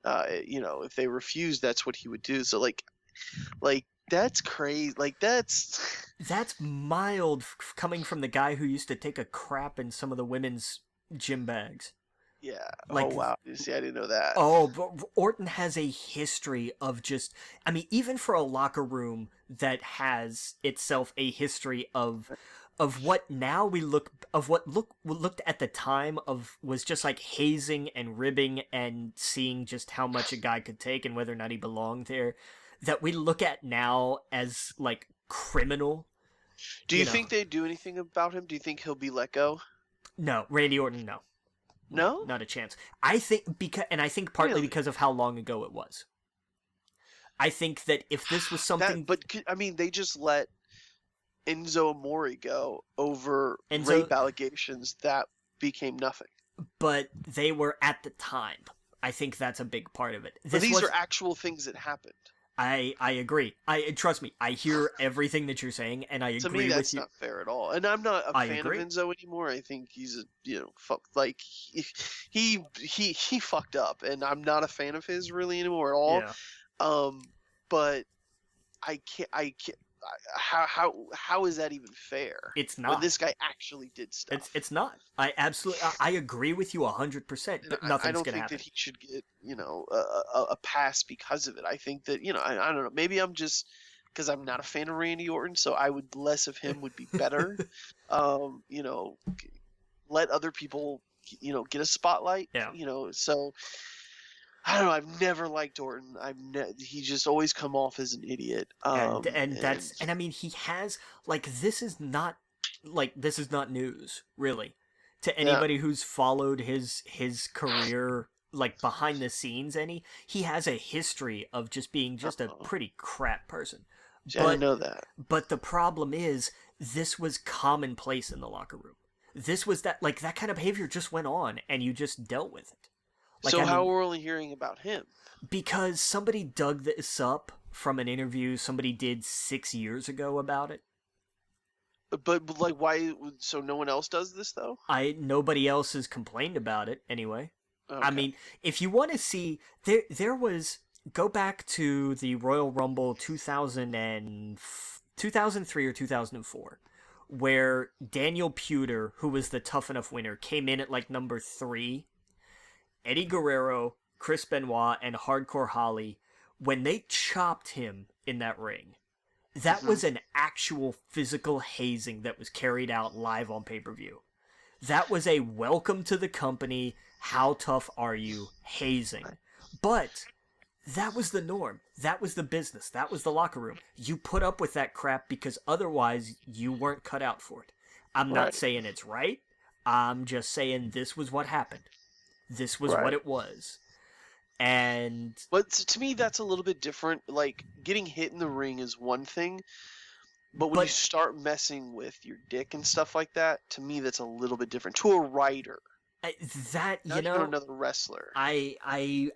if they refuse, that's what he would do. So like that's crazy. Like that's That's mild, coming from the guy who used to take a crap in some of the women's gym bags. yeah. Like, Oh wow. See, I didn't know that. oh, but Orton has a history of just. I mean, even for a locker room that has itself a history of what now we look of what looked at the time of was just like hazing and ribbing and seeing just how much a guy could take and whether or not he belonged there, that we look at now as like criminal. Do you think they do anything about him? Do you think he'll be let go? No, Randy Orton, no. No? Not a chance. I think I think partly Really? because of how long ago it was. I think that if this was something, I mean, they just let Enzo Amore go over Enzo- rape allegations that became nothing. but they were at the time. I think that's a big part of it. But these are actual things that happened. I agree. I trust me. I hear everything that you're saying, and I To agree me, with that's you. not fair at all. And I'm not a I fan agree. of Enzo anymore. I think he's he fucked up, and I'm not a fan of his really anymore at all. Yeah. But I can't. How is that even fair? It's When not. this guy actually did stuff. It's not. I absolutely. I agree with you 100%. And That I nothing's don't gonna think happen. that he should get, a pass because of it. I think that, I don't know. Maybe I'm just because I'm not a fan of Randy Orton, so I would less of him would be better. Let other people, get a spotlight. Yeah. So I don't know. I've never liked Orton. He just always come off as an idiot. And I mean, he has, like, this is not news, really, to anybody who's followed his career, like, behind the scenes. He has a history of just being just a pretty crap person. I didn't know that. But the problem is, this was commonplace in the locker room. This was that kind of behavior just went on, and you just dealt with it. Like, So I how mean, we're only hearing about him? because somebody dug this up from an interview somebody did 6 years ago about it. But like, why? So no one else does this though? Nobody else has complained about it anyway. I Okay. mean, if you want to see, there was, go back to the Royal Rumble 2003 or 2004, where Daniel Puder, who was the Tough Enough winner, came in at like number 3. Eddie Guerrero, Chris Benoit, and Hardcore Holly, when they chopped him in that ring, that Hmm. was an actual physical hazing that was carried out live on pay-per-view. That was a welcome to the company, how tough are you, hazing. But that was the norm. That was the business. That was the locker room. You put up with that crap because otherwise you weren't cut out for it. I'm not Right. saying it's right. I'm just saying this was what happened. This was what Right. it was. And But to me, that's a little bit different. Like, getting hit in the ring is one thing, but when you but start messing with your dick and stuff like that, to me, that's a little bit different. To a writer, that, not even another wrestler. I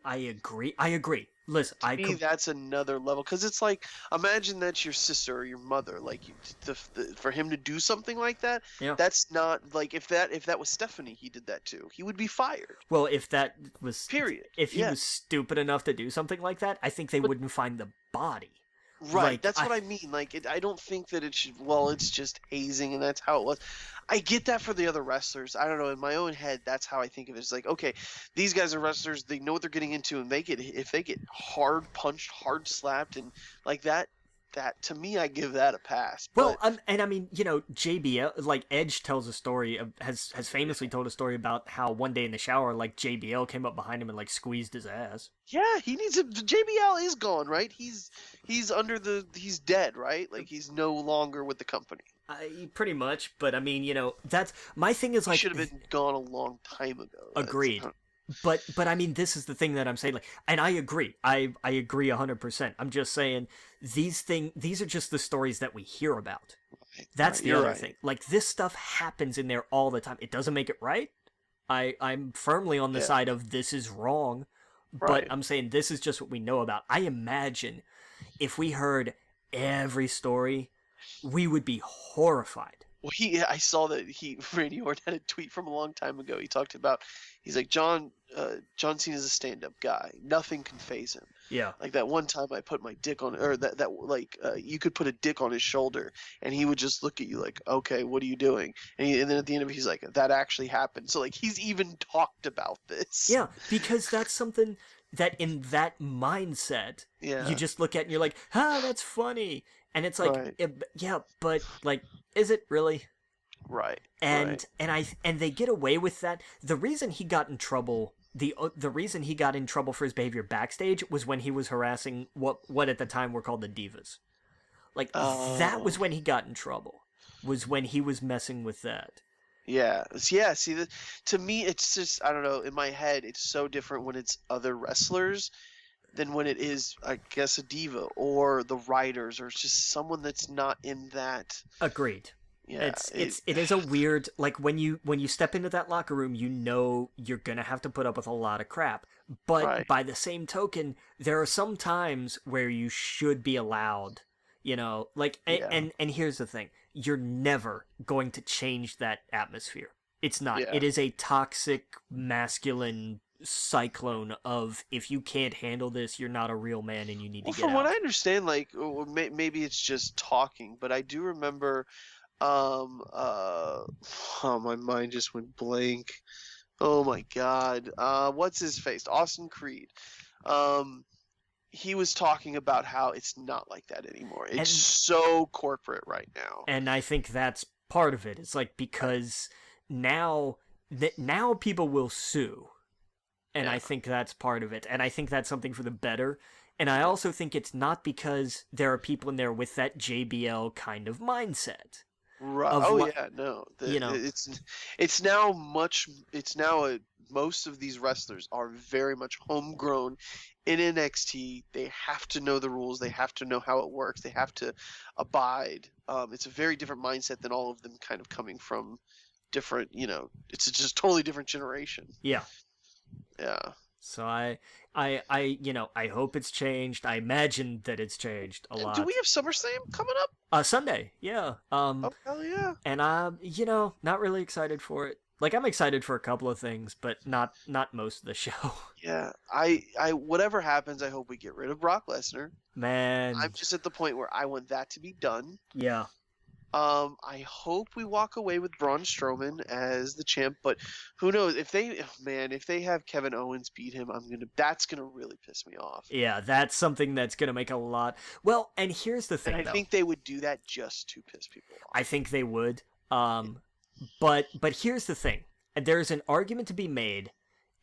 agree. I agree. Listen, To me, that's another level, because it's like, imagine that's your sister or your mother. Like, for him to do something like that, yeah. that's not like, if that was Stephanie, he did that too, he would be fired. Well, Period. if he Yeah. was stupid enough to do something like that, I think they But wouldn't find the body. right, Like that's what I mean. Like, I don't think that it should. Well, it's just hazing, and that's how it was. I get that for the other wrestlers. I don't know. In my own head, that's how I think of it. It's like, okay, these guys are wrestlers. They know what they're getting into, and if they get hard punched, hard slapped, and like that, to me, I give that a pass. Well, But and I mean, JBL, like Edge tells a story of, has famously told a story about how one day in the shower, like JBL came up behind him and like squeezed his ass. yeah, he needs a. JBL is gone, right? He's dead, right? Like, he's no longer with the company. Pretty much, but I mean, that's my thing is He like, should have been gone a long time ago. agreed. But I mean, this is the thing that I'm saying, like, and I agree. I agree 100%. I'm just saying these are just the stories that we hear about. That's the other thing. Like, this stuff happens in there all the time. It doesn't make it right. I'm firmly on the side of this is wrong, but Right. I'm saying this is just what we know about. I imagine if we heard every story, we would be horrified. Well, I saw that Randy Orton had a tweet from a long time ago. He talked about, he's like, John Cena's a stand-up guy. Nothing can phase him. Yeah. Like, that one time I put my dick on, or you could put a dick on his shoulder, and he would just look at you like, okay, what are you doing? And then at the end of it, he's like, that actually happened. So, like, he's even talked about this. Yeah, because that's something that in that mindset, Yeah. you just look at and you're like, that's funny. And it's like, Right. yeah, but like, is it really? Right. And they get away with that. The reason he got in trouble, the reason he got in trouble for his behavior backstage was when he was harassing what at the time were called the Divas. Like, that was when he got in trouble. Was when he was messing with that. Yeah. See, to me, it's just, I don't know. In my head, it's so different when it's other wrestlers than when it is, I guess, a diva or the writers, or it's just someone that's not in that. Agreed. Yeah. It is a weird, like, when you step into that locker room, you know you're gonna have to put up with a lot of crap. But Right. by the same token, there are some times where you should be allowed, like, and here's the thing: you're never going to change that atmosphere. It's not. Yeah. It is a toxic masculine cyclone of, if you can't handle this, you're not a real man and you need to get From what out. I understand, like, maybe it's just talking, but I do remember, oh, my mind just went blank. Oh my God. What's his face? Austin Creed. He was talking about how it's not like that anymore. It's so corporate right now. And I think that's part of it. It's like, because now people will sue. And I think that's part of it. And I think that's something for the better. And I also think it's not because there are people in there with that JBL kind of mindset. Right. No. It's now most of these wrestlers are very much homegrown in NXT. They have to know the rules. They have to know how it works. They have to abide. It's a very different mindset than all of them kind of coming from different, it's just totally different generation. Yeah. Yeah. So I hope it's changed. I imagine that it's changed a And do we lot. have SummerSlam coming up? Sunday, yeah. Oh hell yeah! And I'm, not really excited for it. Like I'm excited for a couple of things, but not most of the show. Yeah, whatever happens, I hope we get rid of Brock Lesnar. Man, I'm just at the point where I want that to be done. yeah. I hope we walk away with Braun Strowman as the champ, but who knows if they have Kevin Owens beat him, that's gonna really piss me off. Yeah, that's something that's gonna make a lot. Well, and here's the thing, And I though. think they would do that just to piss people off. I think they would. But here's the thing. There's an argument to be made,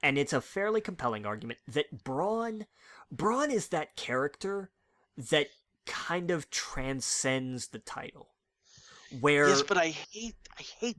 and it's a fairly compelling argument that Braun is that character that kind of transcends the title. Where Yes, but I hate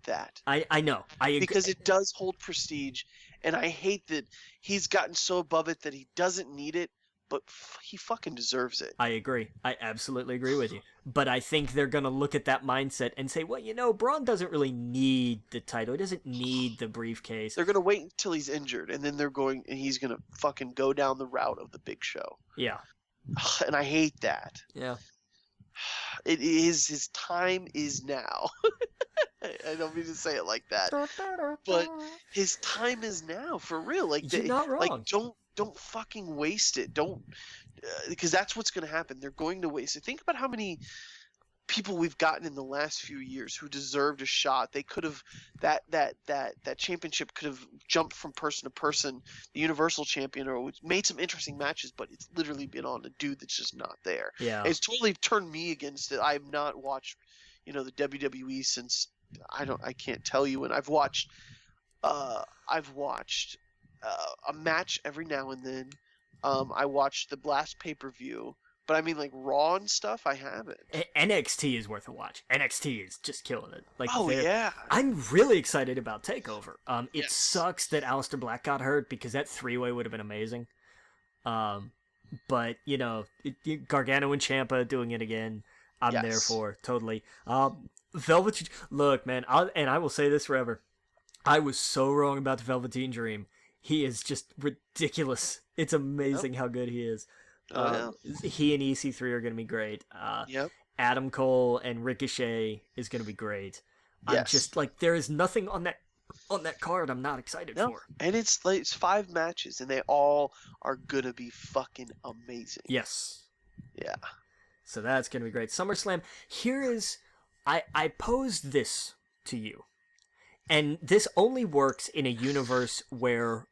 that. I know. I agree. Because it does hold prestige, and I hate that he's gotten so above it that he doesn't need it, but he fucking deserves it. I agree. I absolutely agree with you. But I think they're going to look at that mindset and say, well, Braun doesn't really need the title. He doesn't need the briefcase. They're going to wait until he's injured, and then he's going to fucking go down the route of the Big Show. Yeah. And I hate that. Yeah. His time is now. I don't mean to say it like that, but his time is now for real. Like, you're not wrong. Like, don't fucking waste it. Don't, because that's what's going to happen. They're going to waste it. Think about how many people we've gotten in the last few years who deserved a shot. They could have that championship could have jumped from person to person. The Universal Champion or made some interesting matches, but it's literally been on a dude that's just not there. Yeah, it's totally turned me against it. I've not watched, the WWE since I can't tell you. And I've watched a match every now and then. I watched the last pay-per-view. But I mean, like Raw and stuff, I haven't. NXT is worth a watch. NXT is just killing it. Like, oh yeah, I'm really excited about Takeover. It Yes. sucks that Aleister Black got hurt because that three-way would have been amazing. But Gargano and Ciampa doing it again, I'm Yes. there for totally. Velveteen, look, man, I will say this forever. I was so wrong about the Velveteen Dream. He is just ridiculous. It's amazing how good he is. He and EC3 are going to be great. Yep. Adam Cole and Ricochet is going to be great. Yes. I'm just like, there is nothing on that card I'm not excited for. And it's 5 matches, and they all are going to be fucking amazing. Yes. Yeah. So that's going to be great. SummerSlam, I posed this to you. And this only works in a universe where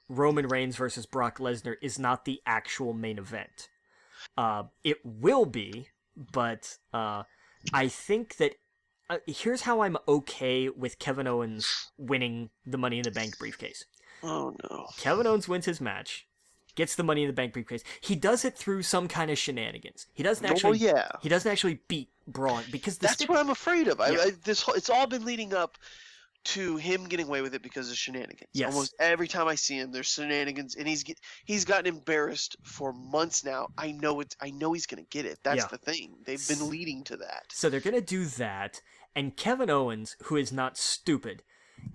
Roman Reigns versus Brock Lesnar is not the actual main event. It will be, but I think that here's how I'm okay with Kevin Owens winning the Money in the Bank briefcase. Oh no. Kevin Owens wins his match, gets the Money in the Bank briefcase. He does it through some kind of shenanigans. He doesn't actually. He doesn't actually beat Braun because that's what I'm afraid of. Yeah. It's all been leading up to him getting away with it because of shenanigans. Yes. Almost every time I see him, there's shenanigans, and he's gotten embarrassed for months now. I know he's gonna get it. That's the thing. They've been leading to that. So they're gonna do that, and Kevin Owens, who is not stupid,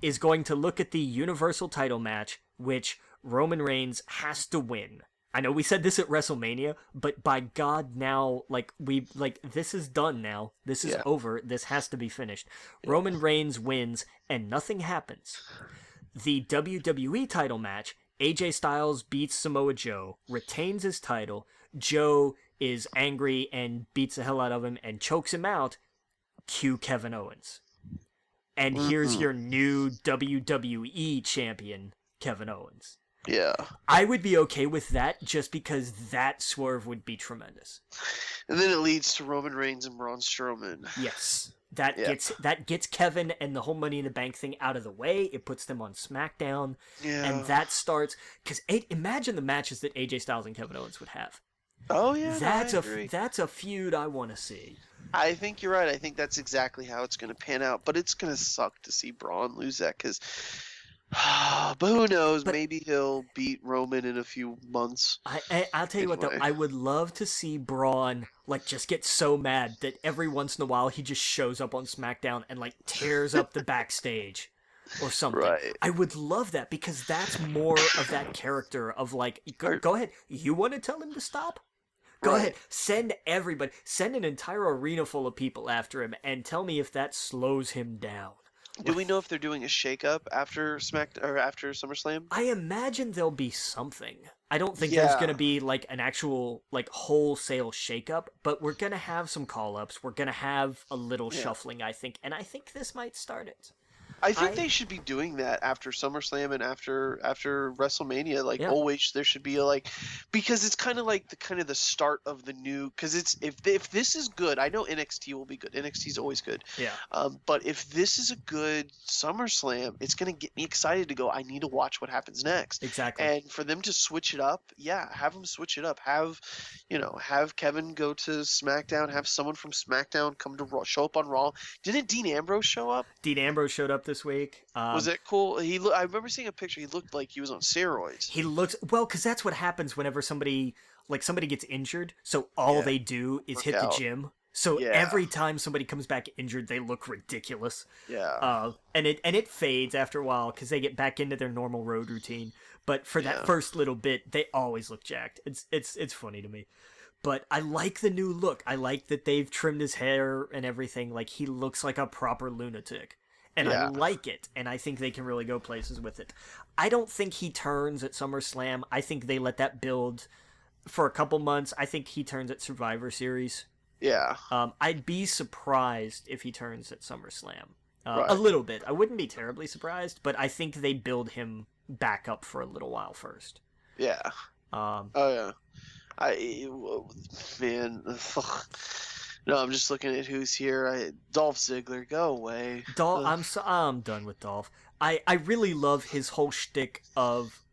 is going to look at the Universal title match, which Roman Reigns has to win. I know we said this at WrestleMania, but by God, now, this is done now. This is over. This has to be finished. Yeah. Roman Reigns wins, and nothing happens. The WWE title match, AJ Styles beats Samoa Joe, retains his title. Joe is angry and beats the hell out of him and chokes him out. Cue Kevin Owens. And here's your new WWE champion, Kevin Owens. Yeah. I would be okay with that just because that swerve would be tremendous. And then it leads to Roman Reigns and Braun Strowman. Yes. That gets Kevin and the whole Money in the Bank thing out of the way. It puts them on SmackDown. Yeah. And that starts... Because imagine the matches that AJ Styles and Kevin Owens would have. Oh, yeah. That's a feud I want to see. I think you're right. I think that's exactly how it's going to pan out. But it's going to suck to see Braun lose that because... but who knows? Maybe he'll beat Roman in a few months. I'll tell you what, though. I would love to see Braun just get so mad that every once in a while he just shows up on SmackDown and tears up the backstage. or something. Right. I would love that because that's more of that character of like, go ahead. You want to tell him to stop? Go ahead. Send everybody. Send an entire arena full of people after him and tell me if that slows him down. Do we know if they're doing a shakeup after after SummerSlam? I imagine there'll be something. I don't think Yeah. there's going to be like an actual like wholesale shakeup, but we're going to have some call-ups. We're going to have a little shuffling, I think, and I think this might start it. I think they should be doing that after SummerSlam and after WrestleMania. Like always, there should be a because it's kind of like the start of the new. Because it's if this is good, I know NXT will be good. NXT is always good. Yeah. But if this is a good SummerSlam, it's gonna get me excited to go. I need to watch what happens next. Exactly. And for them to switch it up, have them switch it up. Have Kevin go to SmackDown. Have someone from SmackDown come to Raw, show up on Raw. Didn't Dean Ambrose show up? Dean Ambrose showed up this week. Was it cool? I remember seeing a picture. He looked like he was on steroids. He looks well because that's what happens whenever somebody gets injured. So all they do is hit the gym. So every time somebody comes back injured, they look ridiculous. Yeah. And it fades after a while because they get back into their normal road routine. But for that first little bit, they always look jacked. It's funny to me. But I like the new look. I like that they've trimmed his hair and everything. Like he looks like a proper lunatic. And I like it, and I think they can really go places with it. I don't think he turns at SummerSlam. I think they let that build for a couple months. I think he turns at Survivor Series. Yeah. I'd be surprised if he turns at SummerSlam. A little bit. I wouldn't be terribly surprised, but I think they build him back up for a little while first. Yeah. Man. No, I'm just looking at who's here. Dolph Ziggler, go away. I'm done with Dolph. I really love his whole shtick of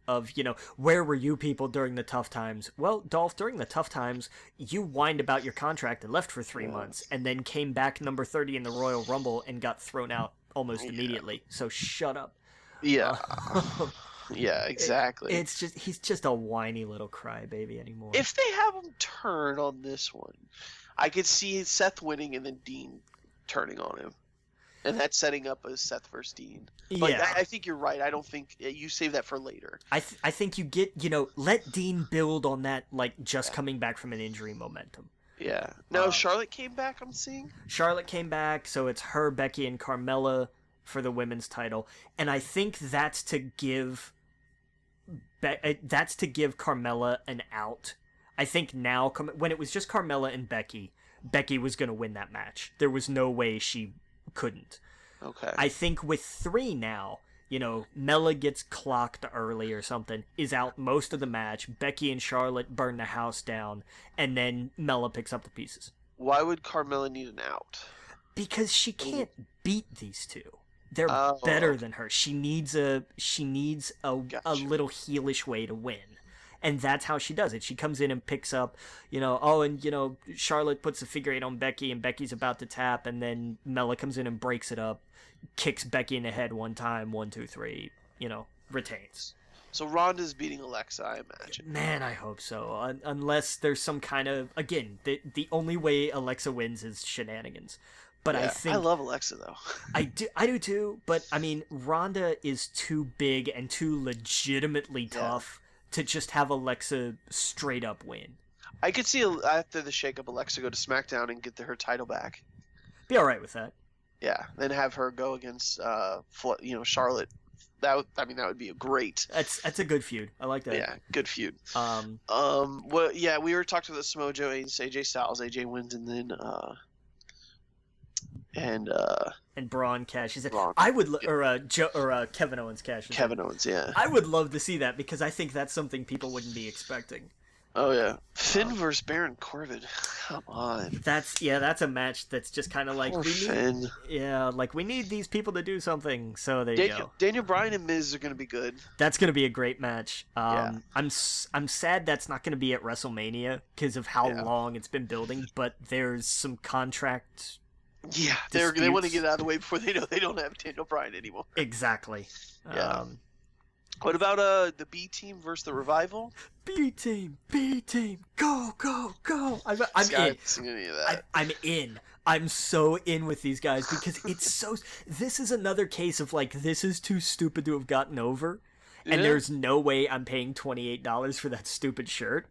where were you people during the tough times? Well, Dolph, during the tough times, you whined about your contract and left for 3 months, and then came back number 30 in the Royal Rumble and got thrown out almost immediately. So shut up. Yeah. Yeah, exactly. It's just he's just a whiny little crybaby anymore. If they have him turn on this one, I could see Seth winning and then Dean turning on him. And that's setting up a Seth versus Dean. But I think you're right. I don't think you save that for later. I think you get, let Dean build on that, coming back from an injury momentum. Yeah. Now, Charlotte came back, I'm seeing? Charlotte came back, so it's her, Becky, and Carmella for the women's title. And I think that's to give Carmella an out. I think now, when it was just Carmella and Becky was going to win that match. There was no way she couldn't. Okay. I think with 3 now, Mella gets clocked early or something, is out most of the match, Becky and Charlotte burn the house down, and then Mella picks up the pieces. Why would Carmella need an out? Because she can't beat these two. They're better than her. She needs a little heelish way to win. And that's how she does it. She comes in and picks up, Charlotte puts a figure 8 on Becky, and Becky's about to tap, and then Mella comes in and breaks it up, kicks Becky in the head one time, 1, 2, 3, retains. So Ronda's beating Alexa, I imagine. Man, I hope so. Unless there's some kind of, again, the only way Alexa wins is shenanigans. But I love Alexa though. I do too. But I mean, Ronda is too big and too legitimately tough to just have Alexa straight up win. I could see after the shakeup, Alexa go to SmackDown and get her title back. Be all right with that. Yeah, then have her go against Charlotte. That would be a great. That's a good feud. I like that. Yeah, good feud. We were talking to the Samoa Joe and AJ Styles. AJ wins, and then and Braun cashes it. Braun. I would Kevin Owens cashes. Kevin Owens, yeah. I would love to see that because I think that's something people wouldn't be expecting. Oh yeah, Finn versus Baron Corbin. Come on. That's a match that's just kind of like Finn. We need these people to do something. So there you go. Daniel Bryan and Miz are going to be good. That's going to be a great match. I'm sad that's not going to be at WrestleMania because of how long it's been building. But there's some contract. Yeah, they want to get it out of the way before they know they don't have Daniel Bryan anymore. Exactly. Yeah. What about the B team versus the Revival? B team, go, go, go! I'm I in. haven't seen any of that. I'm in. I'm so in with these guys because it's so. This is another case of like this is too stupid to have gotten over, and Yeah. there's no way I'm paying $28 for that stupid shirt.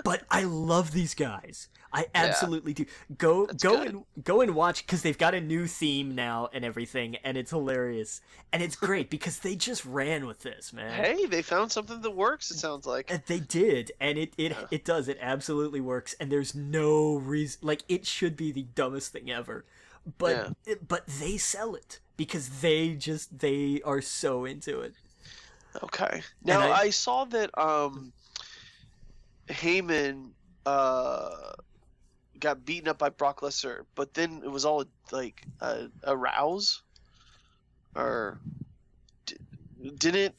But I love these guys. I absolutely do. Go and watch because they've got a new theme now and everything, and it's hilarious and it's great because they just ran with this, man. Hey, they found something that works. It sounds like. And they did, and it does. It absolutely works, and there's no reason. Like it should be the dumbest thing ever, but but they sell it because they are so into it. Okay. Now I saw that Heyman got beaten up by Brock Lesnar, but then it was all like a rouse, or didn't?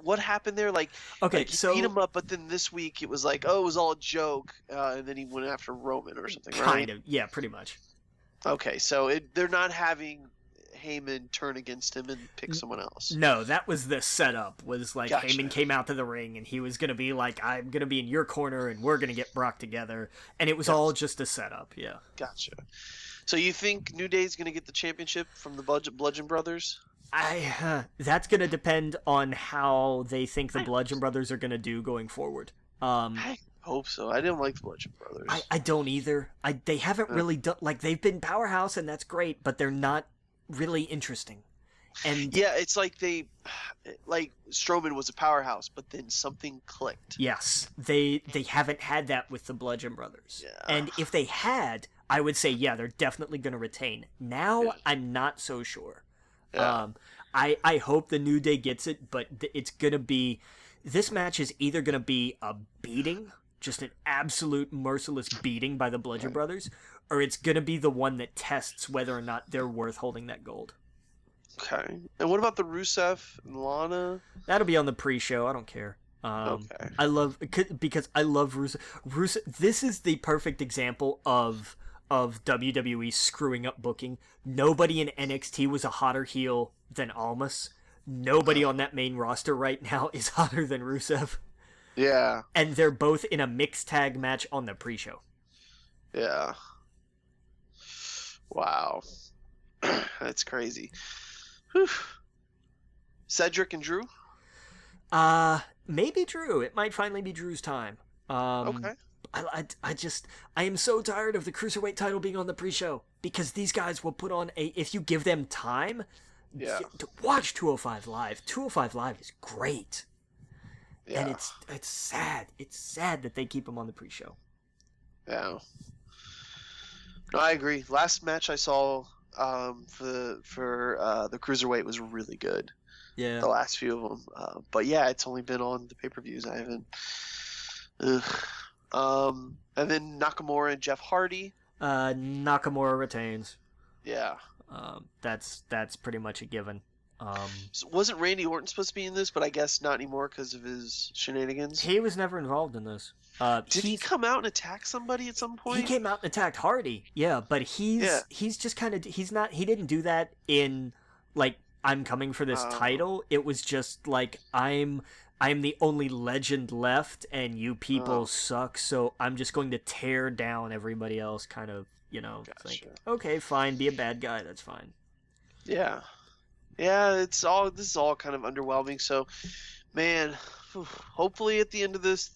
What happened there? Like, okay, like he so beat him up, but then this week it was like, oh, it was all a joke, and then he went after Roman or something, right? kind of, yeah, pretty much. Okay, so they're not having Heyman turn against him and pick someone else. No, that was the setup. Was like Gotcha. Heyman came out to the ring and he was gonna be like, "I'm gonna be in your corner and we're gonna get Brock together," and it was all just a setup. Yeah. Gotcha. So you think New Day's gonna get the championship from the Bludgeon Brothers? That's gonna depend on how they think the Bludgeon Brothers are gonna do going forward. I hope so. I didn't like the Bludgeon Brothers. I don't either. They haven't really done like they've been powerhouse and that's great, but they're not really interesting. And yeah, it's like Strowman was a powerhouse, but then something clicked. Yes, they haven't had that with the Bludgeon Brothers. Yeah. And if they had, I would say yeah, they're definitely going to retain. Now I'm not so sure. Yeah. I hope the New Day gets it, but it's going to be this match is either going to be a beating, just an absolute merciless beating by the Bludgeon Brothers, or it's going to be the one that tests whether or not they're worth holding that gold. Okay. And what about the Rusev and Lana? That'll be on the pre-show. I don't care. Okay. I love because I love Rusev. Rusev. This is the perfect example of WWE screwing up booking. Nobody in NXT was a hotter heel than Almas. Nobody on that main roster right now is hotter than Rusev. Yeah. And they're both in a mixed tag match on the pre-show. Yeah. Wow. That's crazy. Whew. Cedric and Drew? Maybe Drew. It might finally be Drew's time. Okay. I am so tired of the Cruiserweight title being on the pre-show because these guys will put on if you give them time, watch 205 Live. 205 Live is great. Yeah. And it's sad. It's sad that they keep them on the pre-show. Yeah. No, I agree. Last match I saw for the Cruiserweight was really good. Yeah. The last few of them. But yeah, it's only been on the pay-per-views. I haven't. And then Nakamura and Jeff Hardy. Nakamura retains. Yeah. That's pretty much a given. So wasn't Randy Orton supposed to be in this, but I guess not anymore because of his shenanigans? He was never involved in this. Did he come out and attack somebody at some point? He came out and attacked Hardy. Yeah, but he's just kind of he didn't do that in like I'm coming for this title. It was just like I'm the only legend left and you people suck, so I'm just going to tear down everybody else kind of, Gotcha. It's like, okay, fine, be a bad guy, that's fine. Yeah. Yeah, this is all kind of underwhelming, so man, hopefully at the end of this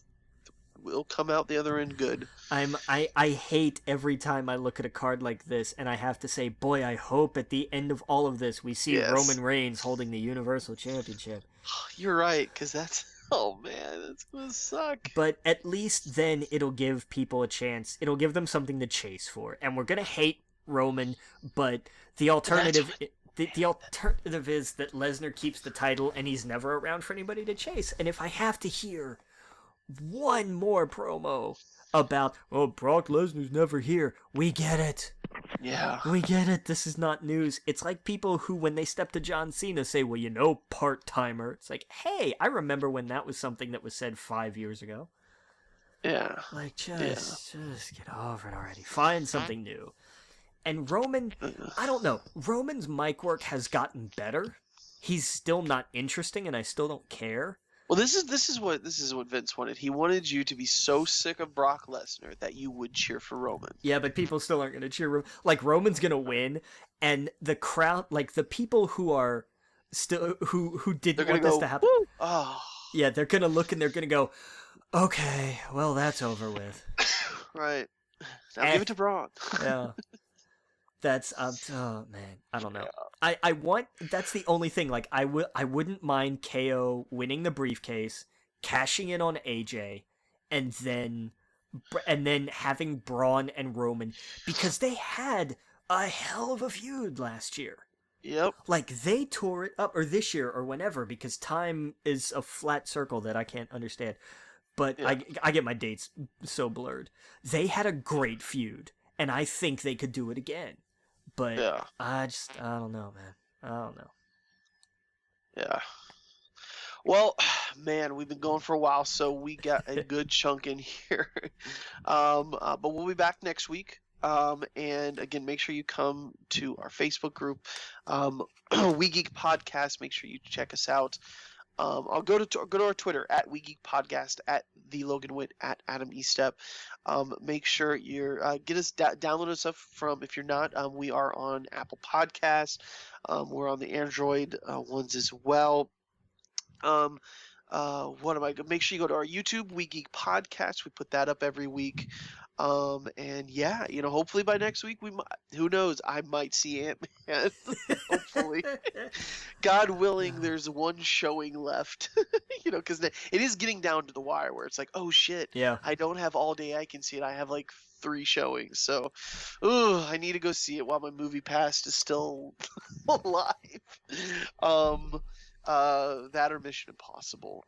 we'll come out the other end good. I hate every time I look at a card like this and I have to say, boy, I hope at the end of all of this we see Roman Reigns holding the Universal Championship. You're right, because oh man, that's gonna suck. But at least then it'll give people a chance. It'll give them something to chase for. And we're gonna hate Roman, but the alternative the alternative is that Lesnar keeps the title and he's never around for anybody to chase. And if I have to hear one more promo about, Brock Lesnar's never here, we get it. Yeah. We get it. This is not news. It's like people who, when they step to John Cena, say, well, part-timer. It's like, hey, I remember when that was something that was said 5 years ago. Yeah. Like, just get over it already. Find something new. And Roman, I don't know. Roman's mic work has gotten better. he's still not interesting, and I still don't care. Well, this is what Vince wanted. He wanted you to be so sick of Brock Lesnar that you would cheer for Roman. Yeah, but people still aren't gonna cheer. Like Roman's gonna win, and the crowd, like the people who are still who didn't want this to happen. Woo! Oh. Yeah, they're gonna look and they're gonna go, okay, well that's over with. Right. Now give it to Braun. Yeah. That's oh man, I don't know. I want that's the only thing. Like I wouldn't mind KO winning the briefcase, cashing in on AJ, and then having Braun and Roman, because they had a hell of a feud last year. Yep. Like they tore it up, or this year, or whenever, because time is a flat circle that I can't understand. But yeah. I get my dates so blurred. They had a great feud, and I think they could do it again. But yeah. I don't know, man. I don't know. Yeah. Well, man, we've been going for a while, so we got a good chunk in here. But we'll be back next week. And again, make sure you come to our Facebook group, We Geek Podcast. Make sure you check us out. I'll go to our Twitter at We Geek Podcast, at the Logan Witt, at Adam Estep. Make sure you get us download us up from, if you're not, we are on Apple Podcasts. We're on the Android ones as well. Make sure you go to our YouTube, We Geek Podcast. We put that up every week. And yeah, hopefully by next week who knows, I might see Ant-Man. Hopefully. God willing, there's one showing left. Because it is getting down to the wire where it's like, oh shit, yeah, I don't have all day I can see it. I have like 3 showings. So, I need to go see it while my movie pass is still alive. That or Mission Impossible,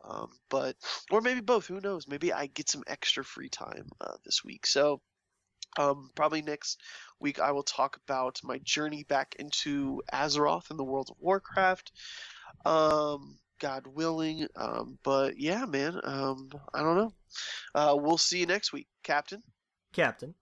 or maybe both. Who knows? Maybe I get some extra free time this week. So, probably next week I will talk about my journey back into Azeroth in the World of Warcraft. God willing. But yeah, man. I don't know. We'll see you next week, Captain. Captain.